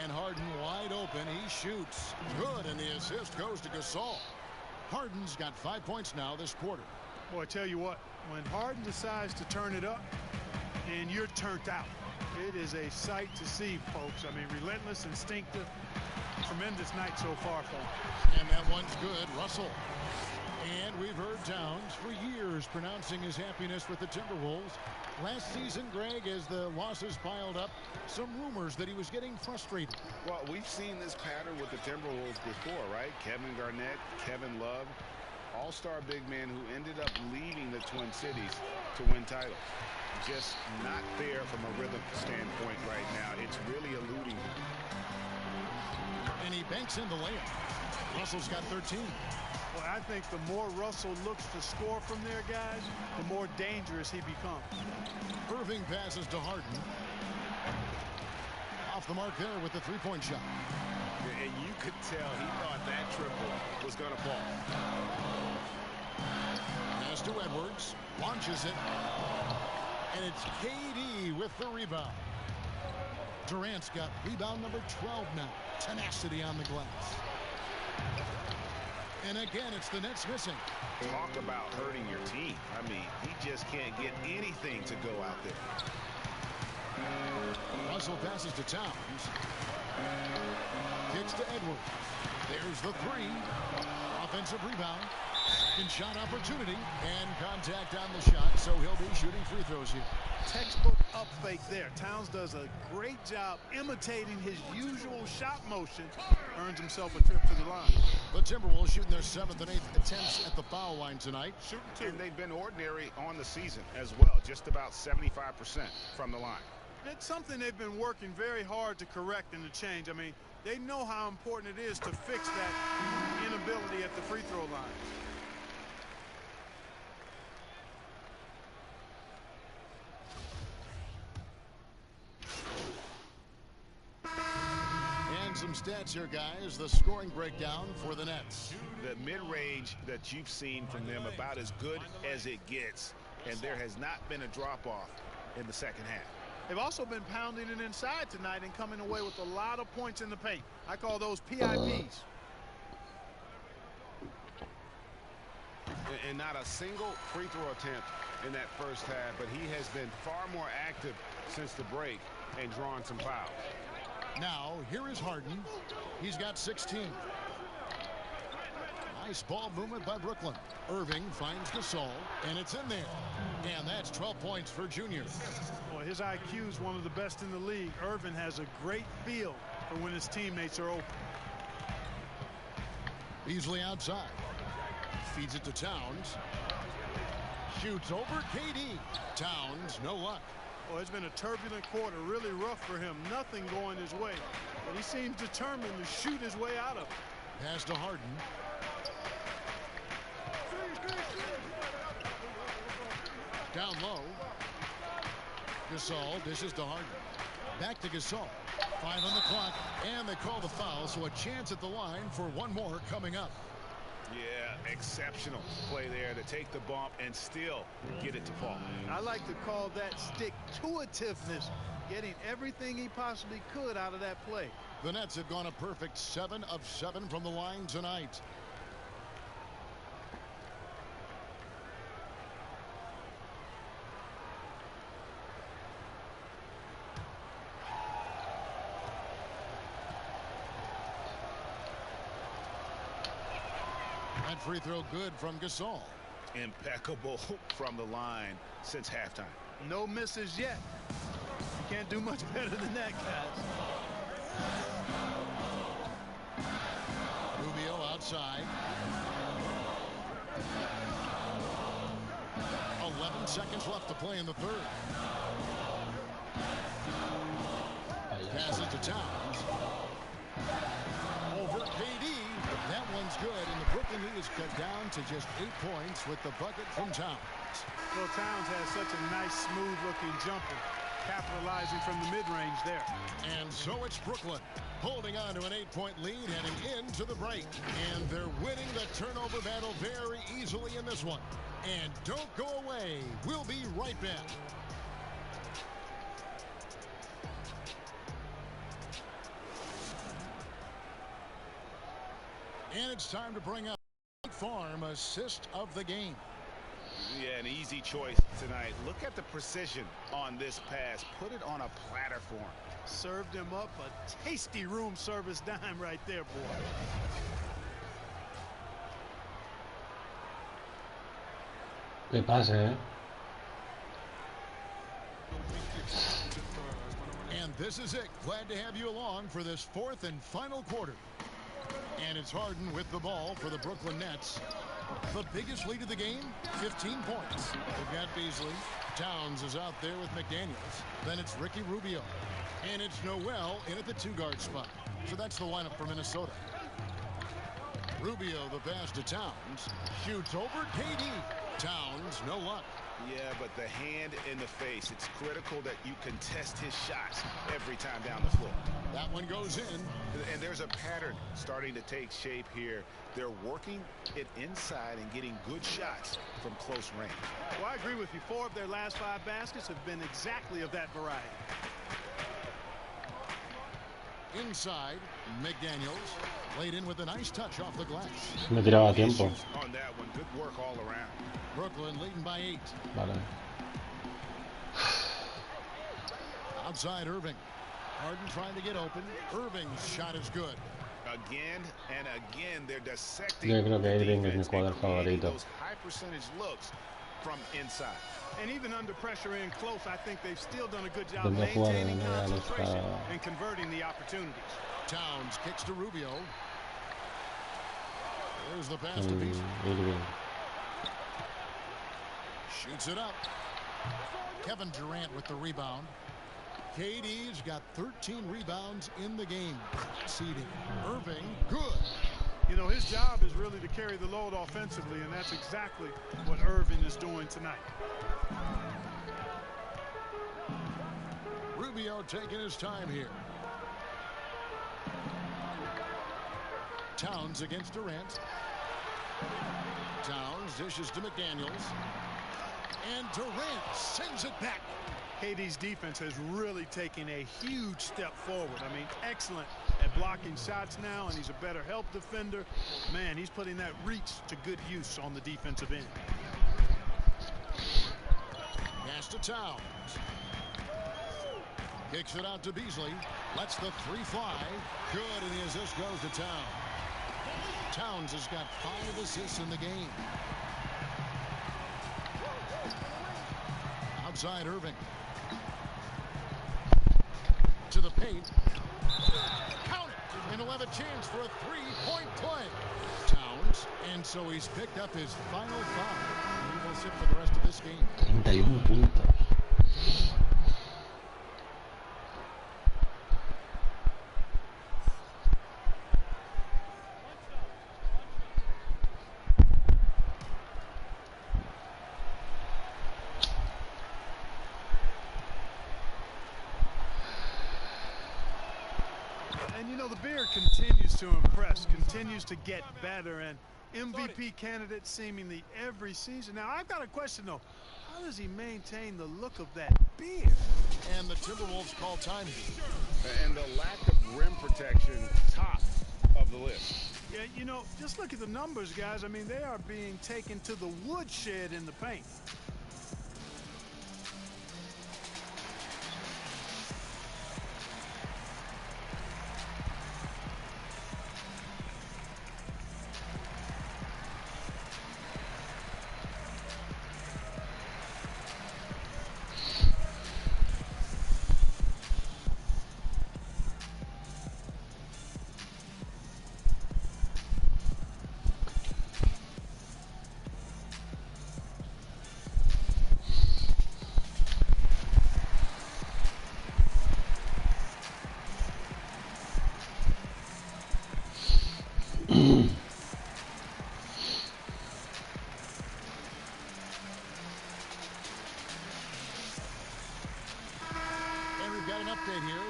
And Harden wide open. He shoots. Good, and the assist goes to Gasol. Harden's got 5 points now this quarter. Boy, I tell you what, when Harden decides to turn it up and you're turned out, it is a sight to see, folks. I mean, relentless, instinctive, tremendous night so far for him. And that one's good. Russell. And we've heard Towns for years pronouncing his happiness with the Timberwolves. Last season, Greg, as the losses piled up, some rumors that he was getting frustrated. Well, we've seen this pattern with the Timberwolves before, right? Kevin Garnett, Kevin Love, all-star big man who ended up leaving the Twin Cities to win titles. Just not there from a rhythm standpoint right now. It's really eluding him. And he banks in the layup. Russell's got 13. Well, I think the more Russell looks to score from there, guys, the more dangerous he becomes. Irving passes to Harden. Off the mark there with the three-point shot. And you could tell he thought that triple was going to fall. Pass to Edwards. Launches it. And it's KD with the rebound. Durant's got rebound number 12 now. Tenacity on the glass. And again, it's the Nets missing. Talk about hurting your team. I mean, he just can't get anything to go out there. Russell passes to Towns. Kicks to Edwards. There's the three. Offensive rebound. Second shot opportunity. And contact on the shot, so he'll be shooting free throws here. Textbook up fake there. Towns does a great job imitating his usual shot motion earns himself a trip to the line. The Timberwolves shooting their 7th and 8th attempts at the foul line tonight. Shooting 2. And they've been ordinary on the season as well, just about 75% from the line. It's something they've been working very hard to correct and to change. I mean, they know how important it is to fix that inability at the free throw line. Some stats here, guys. The scoring breakdown for the Nets. The mid-range that you've seen from them about as good as it gets, and there has not been a drop-off in the second half. They've also been pounding it inside tonight and coming away with a lot of points in the paint. I call those PIPs. And not a single free throw attempt in that first half, but he has been far more active since the break and drawing some fouls. Now, here is Harden. He's got 16. Nice ball movement by Brooklyn. Irving finds Gasol, and it's in there. And that's 12 points for Junior. Well, his IQ is one of the best in the league. Irving has a great feel for when his teammates are open. Beasley outside. Feeds it to Towns. Shoots over KD. Towns, no luck. Well, it's been a turbulent quarter, really rough for him. Nothing going his way. But he seems determined to shoot his way out of it. Pass to Harden. Down low. Gasol dishes to Harden. Back to Gasol. 5 on the clock, and they call the foul, so a chance at the line for one more coming up. Yeah, exceptional play there to take the bump and still get it to fall. I like to call that stick-to-itiveness, getting everything he possibly could out of that play. The Nets have gone a perfect 7 of 7 from the line tonight. That free throw good from Gasol. Impeccable from the line since halftime. No misses yet. You can't do much better than that, guys. Rubio outside. 11 seconds left to play in the third. Passes to Towns. Over KD. That one's good, and the Brooklyn lead is cut down to just 8 points with the bucket from Towns. Well, Towns has such a nice, smooth-looking jumper, capitalizing from the mid-range there. And so it's Brooklyn holding on to an 8-point lead heading into the break. And they're winning the turnover battle very easily in this one. And don't go away. We'll be right back. And it's time to bring up Farm assist of the game. Yeah, an easy choice tonight. Look at the precision on this pass. Put it on a platter for him. Served him up a tasty room service dime right there, boy. ¿Qué pasa, And this is it. Glad to have you along for this 4th and final quarter. And it's Harden with the ball for the Brooklyn Nets. The biggest lead of the game, 15 points. They've got Beasley. Towns is out there with McDaniels. Then it's Ricky Rubio. And it's Noel in at the 2-guard spot. So that's the lineup for Minnesota. Rubio, the pass to Towns. Shoots over KD. Towns, no luck. Yeah, but the hand in the face. It's critical that you contest his shots every time down the floor. That one goes in. And there's a pattern starting to take shape here. They're working it inside and getting good shots from close range. Well, I agree with you. 4 of their last 5 baskets have been exactly of that variety. Inside, McDaniels laid in with a nice touch off the glass. Me tiraba a tiempo. On that one, good work all around. Brooklyn leading by 8. Vale. Outside Irving. Harden trying to get open. Irving's shot is good. Again and again, they're dissecting. Yo creo que Irving es mi jugador favorito. Those high percentage looks from inside. And even under pressure in close, I think they've still done a good job Donde jugar maintaining en concentration los and converting the opportunities. Towns kicks to Rubio. There's the pass to Beasley. Shoots it up. Kevin Durant with the rebound. KD's got 13 rebounds in the game. Seeding. Irving, good. You know, his job is really to carry the load offensively, and that's exactly what Irving is doing tonight. Rubio taking his time here. Towns against Durant. Towns dishes to McDaniels. And Durant sends it back. KD's defense has really taken a huge step forward. I mean, excellent at blocking shots now, and he's a better help defender. Man, he's putting that reach to good use on the defensive end. Pass to Towns. Kicks it out to Beasley. Lets the three fly. Good, and the assist goes to Towns. Towns has got 5 assists in the game. Outside Irving. To the paint. Count it, and he'll have a chance for a three-point play. Towns, and so he's picked up his final foul. He will sit for the rest of this game. 31 puntos. Continues to impress, continues to get better, and MVP candidate seemingly every season. Now, I've got a question, though. How does he maintain the look of that beard? And the Timberwolves call time. And the lack of rim protection, top of the list. Yeah, you know, just look at the numbers, guys. I mean, they are being taken to the woodshed in the paint.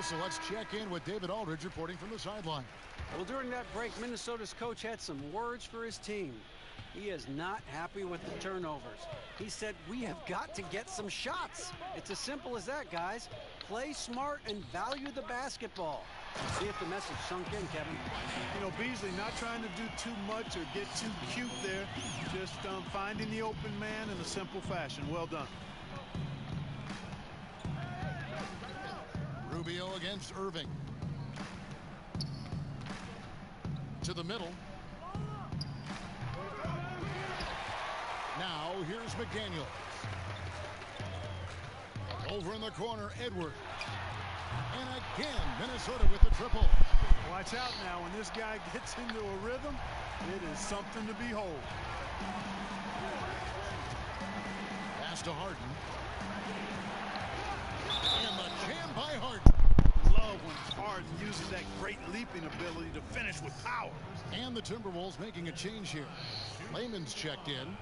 So let's check in with David Aldridge reporting from the sideline. Well, during that break, Minnesota's coach had some words for his team. He is not happy with the turnovers. He said, we have got to get some shots. It's as simple as that, guys. Play smart and value the basketball. See if the message sunk in, Kevin. You know, Beasley not trying to do too much or get too cute there. Just finding the open man in a simple fashion. Well done. Rubio against Irving. To the middle. Now here's McDaniel. Over in the corner, Edwards. And again, Minnesota with the triple. Watch out now. When this guy gets into a rhythm, it is something to behold. Pass to Harden. And the jam by Harden. Love when Harden uses that great leaping ability to finish with power. And the Timberwolves making a change here. Layman's checked in.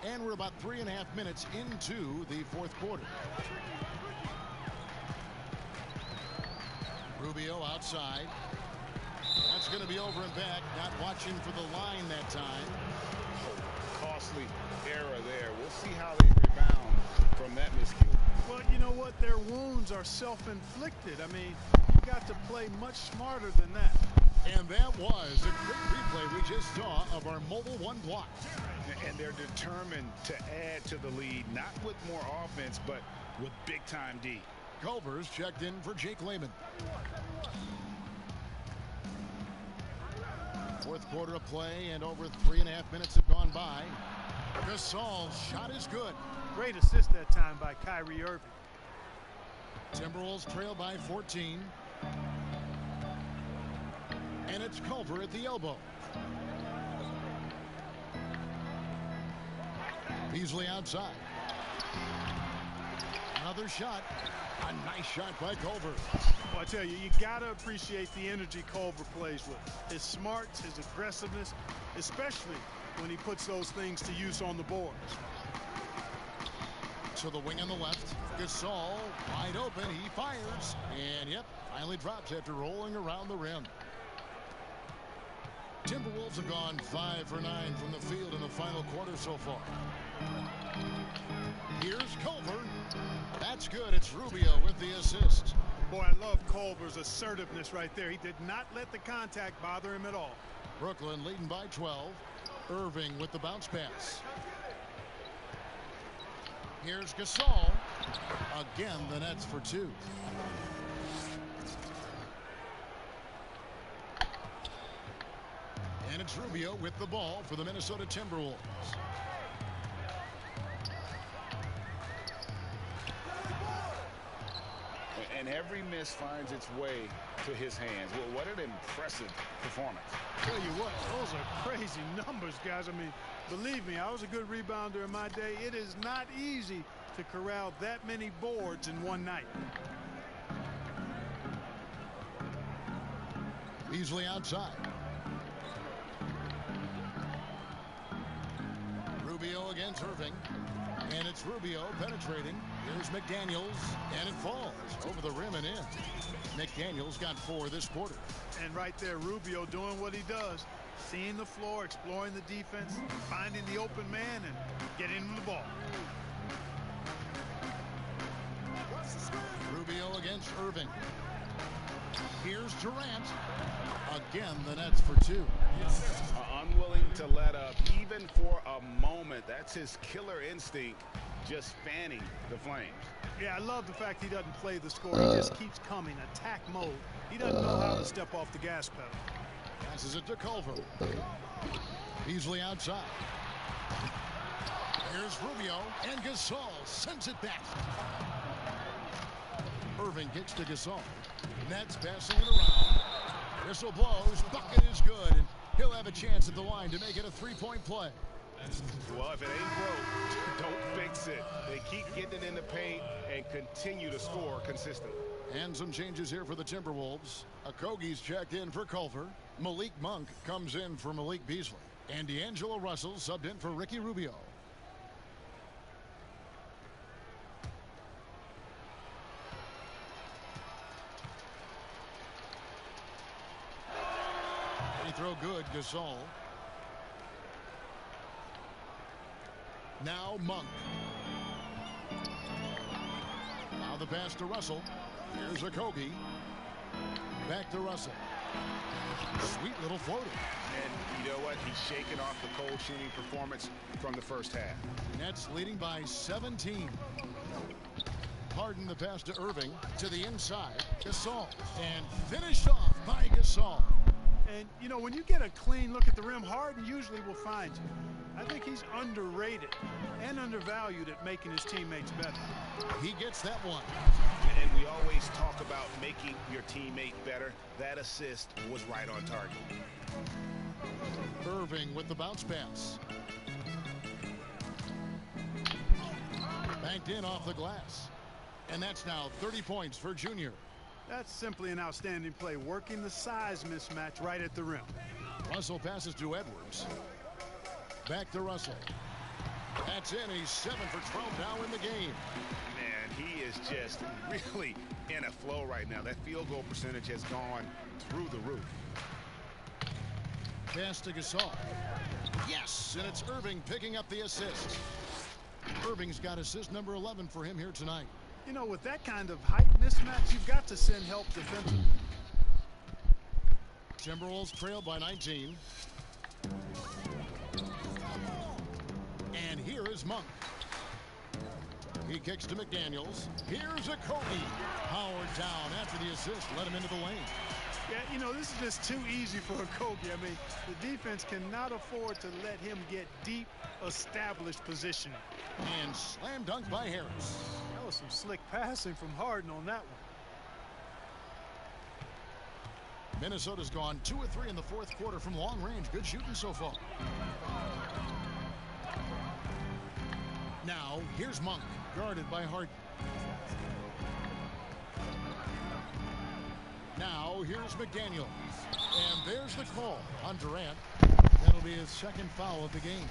And we're about 3.5 minutes into the fourth quarter. Rubio outside. That's going to be over and back. Not watching for the line that time. Costly error there. We'll see how they rebound from that miscue. Well, you know what? Their wounds are self-inflicted. I mean, you've got to play much smarter than that. And that was a great replay we just saw of our Mobile One block. And they're determined to add to the lead, not with more offense, but with big-time D. Culver's checked in for Jake Lehman. Fourth quarter of play, and over 3.5 minutes have gone by. Gasol's shot is good. Great assist that time by Kyrie Irving. Timberwolves trail by 14. And it's Culver at the elbow. Beasley outside. Another shot. A nice shot by Culver. Well, I tell you, you got to appreciate the energy Culver plays with. His smarts, his aggressiveness, especially when he puts those things to use on the board. To the wing on the left. Gasol wide open. He fires. And, yep, finally drops after rolling around the rim. Timberwolves have gone 5 for 9 from the field in the final quarter so far. Here's Culver. That's good. It's Rubio with the assist. Boy, I love Culver's assertiveness right there. He did not let the contact bother him at all. Brooklyn leading by 12. Irving with the bounce pass. Here's Gasol. Again, the Nets for 2. And it's Rubio with the ball for the Minnesota Timberwolves. And every miss finds its way to his hands. Well, what an impressive performance. Tell you what, those are crazy numbers, guys. I mean, believe me, I was a good rebounder in my day. It is not easy to corral that many boards in one night. Beasley outside. Rubio against Irving. And it's Rubio penetrating. Here's McDaniels. And it falls over the rim and in. McDaniels got 4 this quarter. And right there, Rubio doing what he does. Seeing the floor, exploring the defense, finding the open man, and getting him the ball. Rubio against Irving. Here's Durant. Again, the Nets for 2. Unwilling to let up even for a moment. That's his killer instinct, just fanning the flames. Yeah, I love the fact he doesn't play the score. He just keeps coming, attack mode. He doesn't know how to step off the gas pedal. Passes it to Culver. Beasley outside. Here's Rubio, and Gasol sends it back. Irving kicks to Gasol. Nets passing it around. Whistle blows. Bucket is good, and he'll have a chance at the line to make it a 3-point play. Well, if it ain't broke, don't fix it. They keep getting it in the paint and continue to score consistently. And some changes here for the Timberwolves. Okogie's checked in for Culver. Malik Monk comes in for Malik Beasley. And D'Angelo Russell subbed in for Ricky Rubio. Free throw good, Gasol. Now Monk. Now the pass to Russell. Here's Okogie. Back to Russell. Sweet little floater. And you know what? He's shaking off the cold shooting performance from the first half. Nets leading by 17. Harden the pass to Irving. To the inside. Gasol. And finished off by Gasol. And, you know, when you get a clean look at the rim, Harden usually will find you. I think he's underrated and undervalued at making his teammates better. He gets that one. And we always talk about making your teammate better. That assist was right on target. Irving with the bounce pass. Banked in off the glass. And that's now 30 points for Junior. That's simply an outstanding play, working the size mismatch right at the rim. Russell passes to Edwards. Back to Russell. That's in. He's 7 for 12 now in the game. Man, he is just really in a flow right now. That field goal percentage has gone through the roof. Pass to Gasol. Yes, and it's Irving picking up the assist. Irving's got assist number 11 for him here tonight. You know, with that kind of height mismatch, you've got to send help defensively. Timberwolves trail by 19. And here is Monk. He kicks to McDaniels. Here's a Kobe. Howard down after the assist. Let him into the lane. Yeah, you know, this is just too easy for a Kobe. I mean, the defense cannot afford to let him get deep, established positioning. And slam dunk by Harris. That was some slick passing from Harden on that one. Minnesota's gone 2 of 3 in the fourth quarter from long range. Good shooting so far. Now, here's Monk, guarded by Harden. Now, here's McDaniels. And there's the call on Durant. That'll be his second foul of the game.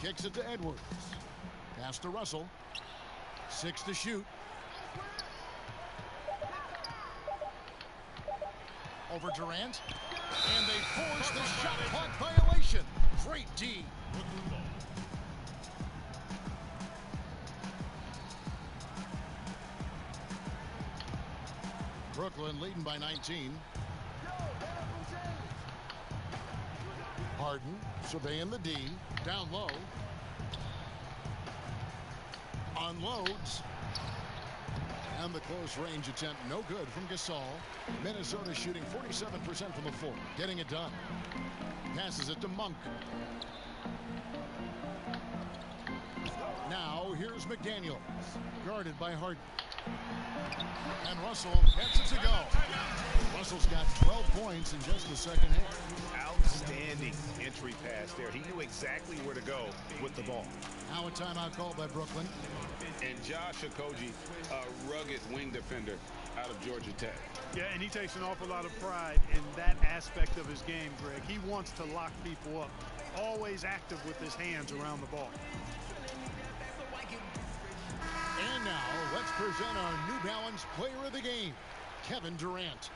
Kicks it to Edwards. Pass to Russell. 6 to shoot. Over Durant. And they force the shot clock violation. Great D. Brooklyn leading by 19. Harden surveying the D. Down low. Unloads. And the close range attempt no good from Gasol. Minnesota shooting 47% from the floor. Getting it done. Passes it to Monk. Now here's McDaniels. Guarded by Harden. And Russell gets it to go. Russell's got 12 points in just the second half. Outstanding entry pass there. He knew exactly where to go with the ball. Now a timeout called by Brooklyn. And Josh Okogie, a rugged wing defender out of Georgia Tech. Yeah, and he takes an awful lot of pride in that aspect of his game, Greg. He wants to lock people up. Always active with his hands around the ball. And now let's present our New Balance player of the game, Kevin Durant.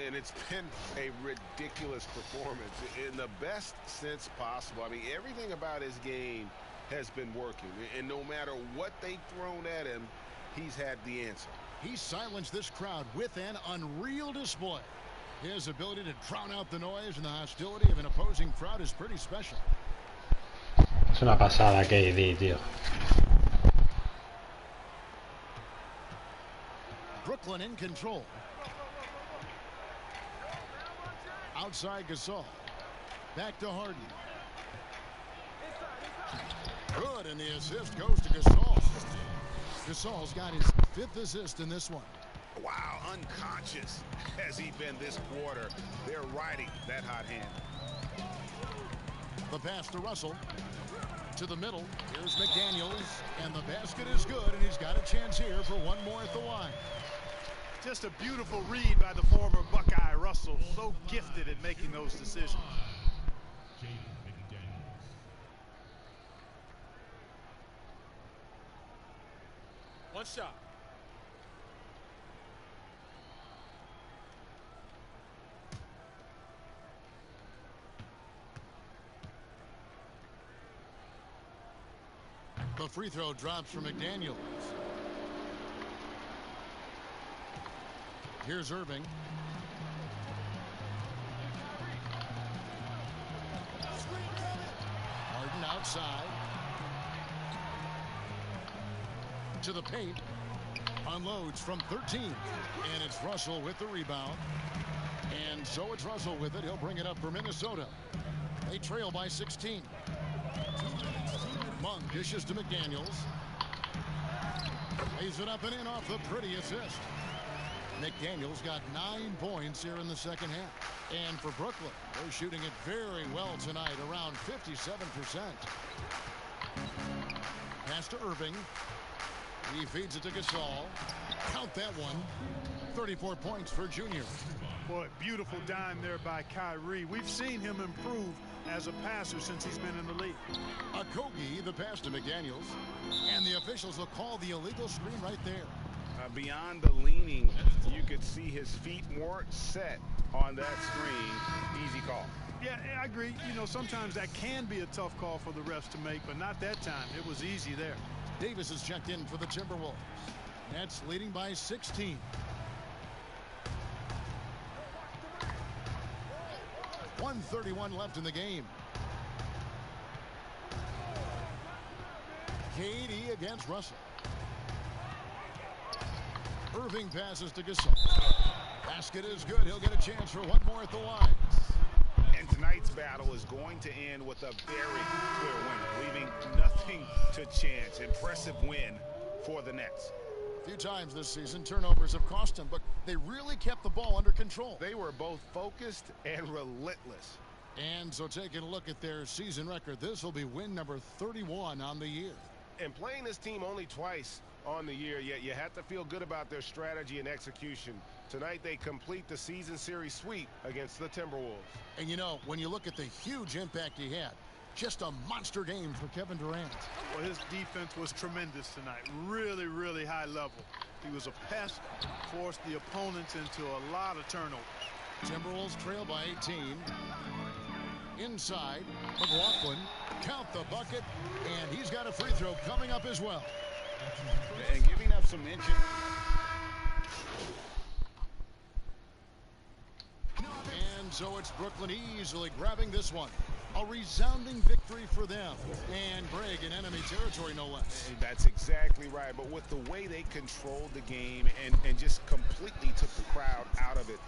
And it's been a ridiculous performance in the best sense possible. I mean, everything about his game has been working. And no matter what they've thrown at him, he's had the answer. He silenced this crowd with an unreal display. His ability to drown out the noise and the hostility of an opposing crowd is pretty special. Es una pasada KD, tío. Brooklyn in control. Outside Gasol. Back to Harden. Good, and the assist goes to Gasol. Gasol's got his 5th assist in this one. Wow, unconscious has he been this quarter. They're riding that hot hand. The pass to Russell. To the middle. Here's McDaniels, and the basket is good, and he's got a chance here for one more at the line. Just a beautiful read by the former Buckeye Russell. So gifted at making those decisions. One shot. The free throw drops for McDaniels. Here's Irving. Harden outside. To the paint. Unloads from 13. And it's Russell with the rebound. And so it's Russell with it. He'll bring it up for Minnesota. They trail by 16. Monk dishes to McDaniels. Lays it up and in off the pretty assist. McDaniels got 9 points here in the second half. And for Brooklyn, they're shooting it very well tonight, around 57%. Pass to Irving. He feeds it to Gasol. Count that one. 34 points for Junior. Boy, beautiful dime there by Kyrie. We've seen him improve as a passer since he's been in the league. Okogie, the pass to McDaniels. And the officials will call the illegal screen right there. Beyond the leaning, you could see his feet weren't set on that screen. Easy call. Yeah, I agree. You know, sometimes that can be a tough call for the refs to make, but not that time. It was easy there. Davis is checked in for the Timberwolves. Nets leading by 16. .131 left in the game. KD against Russell. Irving passes to Gasol. Basket is good. He'll get a chance for one more at the line. And tonight's battle is going to end with a very clear winner, leaving nothing to chance. Impressive win for the Nets. A few times this season, turnovers have cost them, but they really kept the ball under control. They were both focused and relentless. And so taking a look at their season record, this will be win number 31 on the year. And playing this team only twice on the year, yet you have to feel good about their strategy and execution. Tonight they complete the season series sweep against the Timberwolves. And you know, when you look at the huge impact he had, just a monster game for Kevin Durant. Well, his defense was tremendous tonight. Really, really high level. He was a pest, forced the opponents into a lot of turnovers. Timberwolves trail by 18. Inside, McLaughlin, count the bucket, and he's got a free throw coming up as well. And giving up some inches. And so it's Brooklyn easily grabbing this one. A resounding victory for them. And Greg in enemy territory, no less. That's exactly right. But with the way they controlled the game and just completely took the crowd out of it,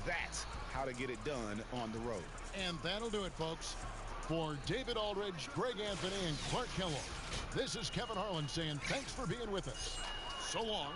that's how to get it done on the road. And that'll do it, folks. For David Aldridge, Greg Anthony, and Clark Kellogg, this is Kevin Harlan saying thanks for being with us. So long.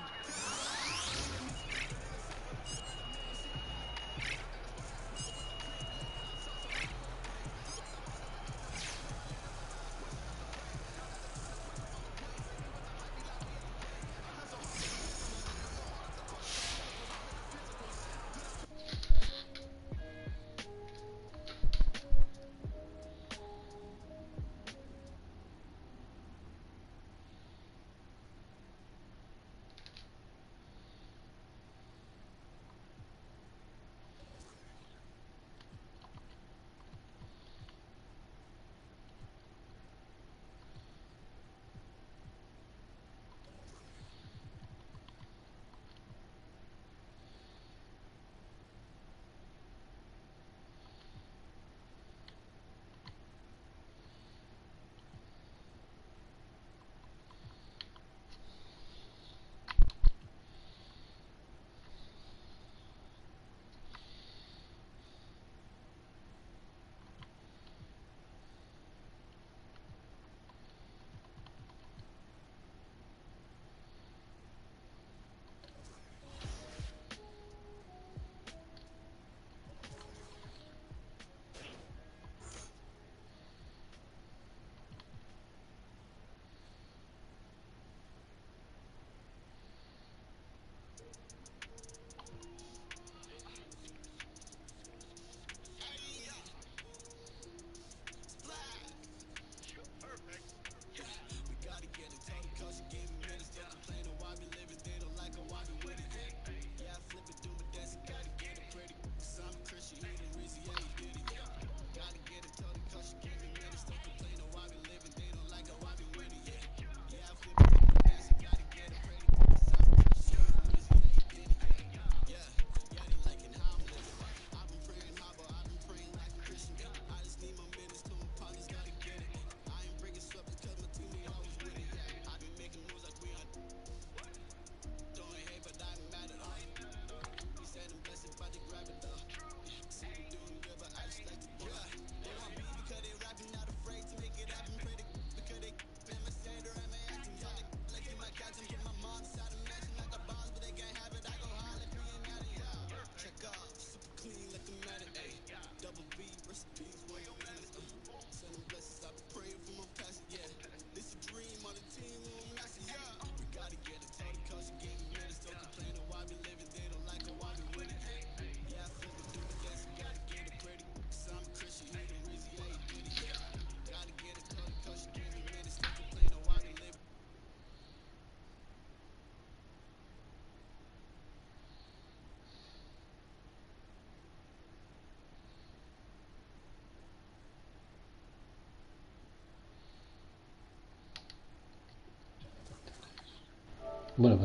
Bueno, pues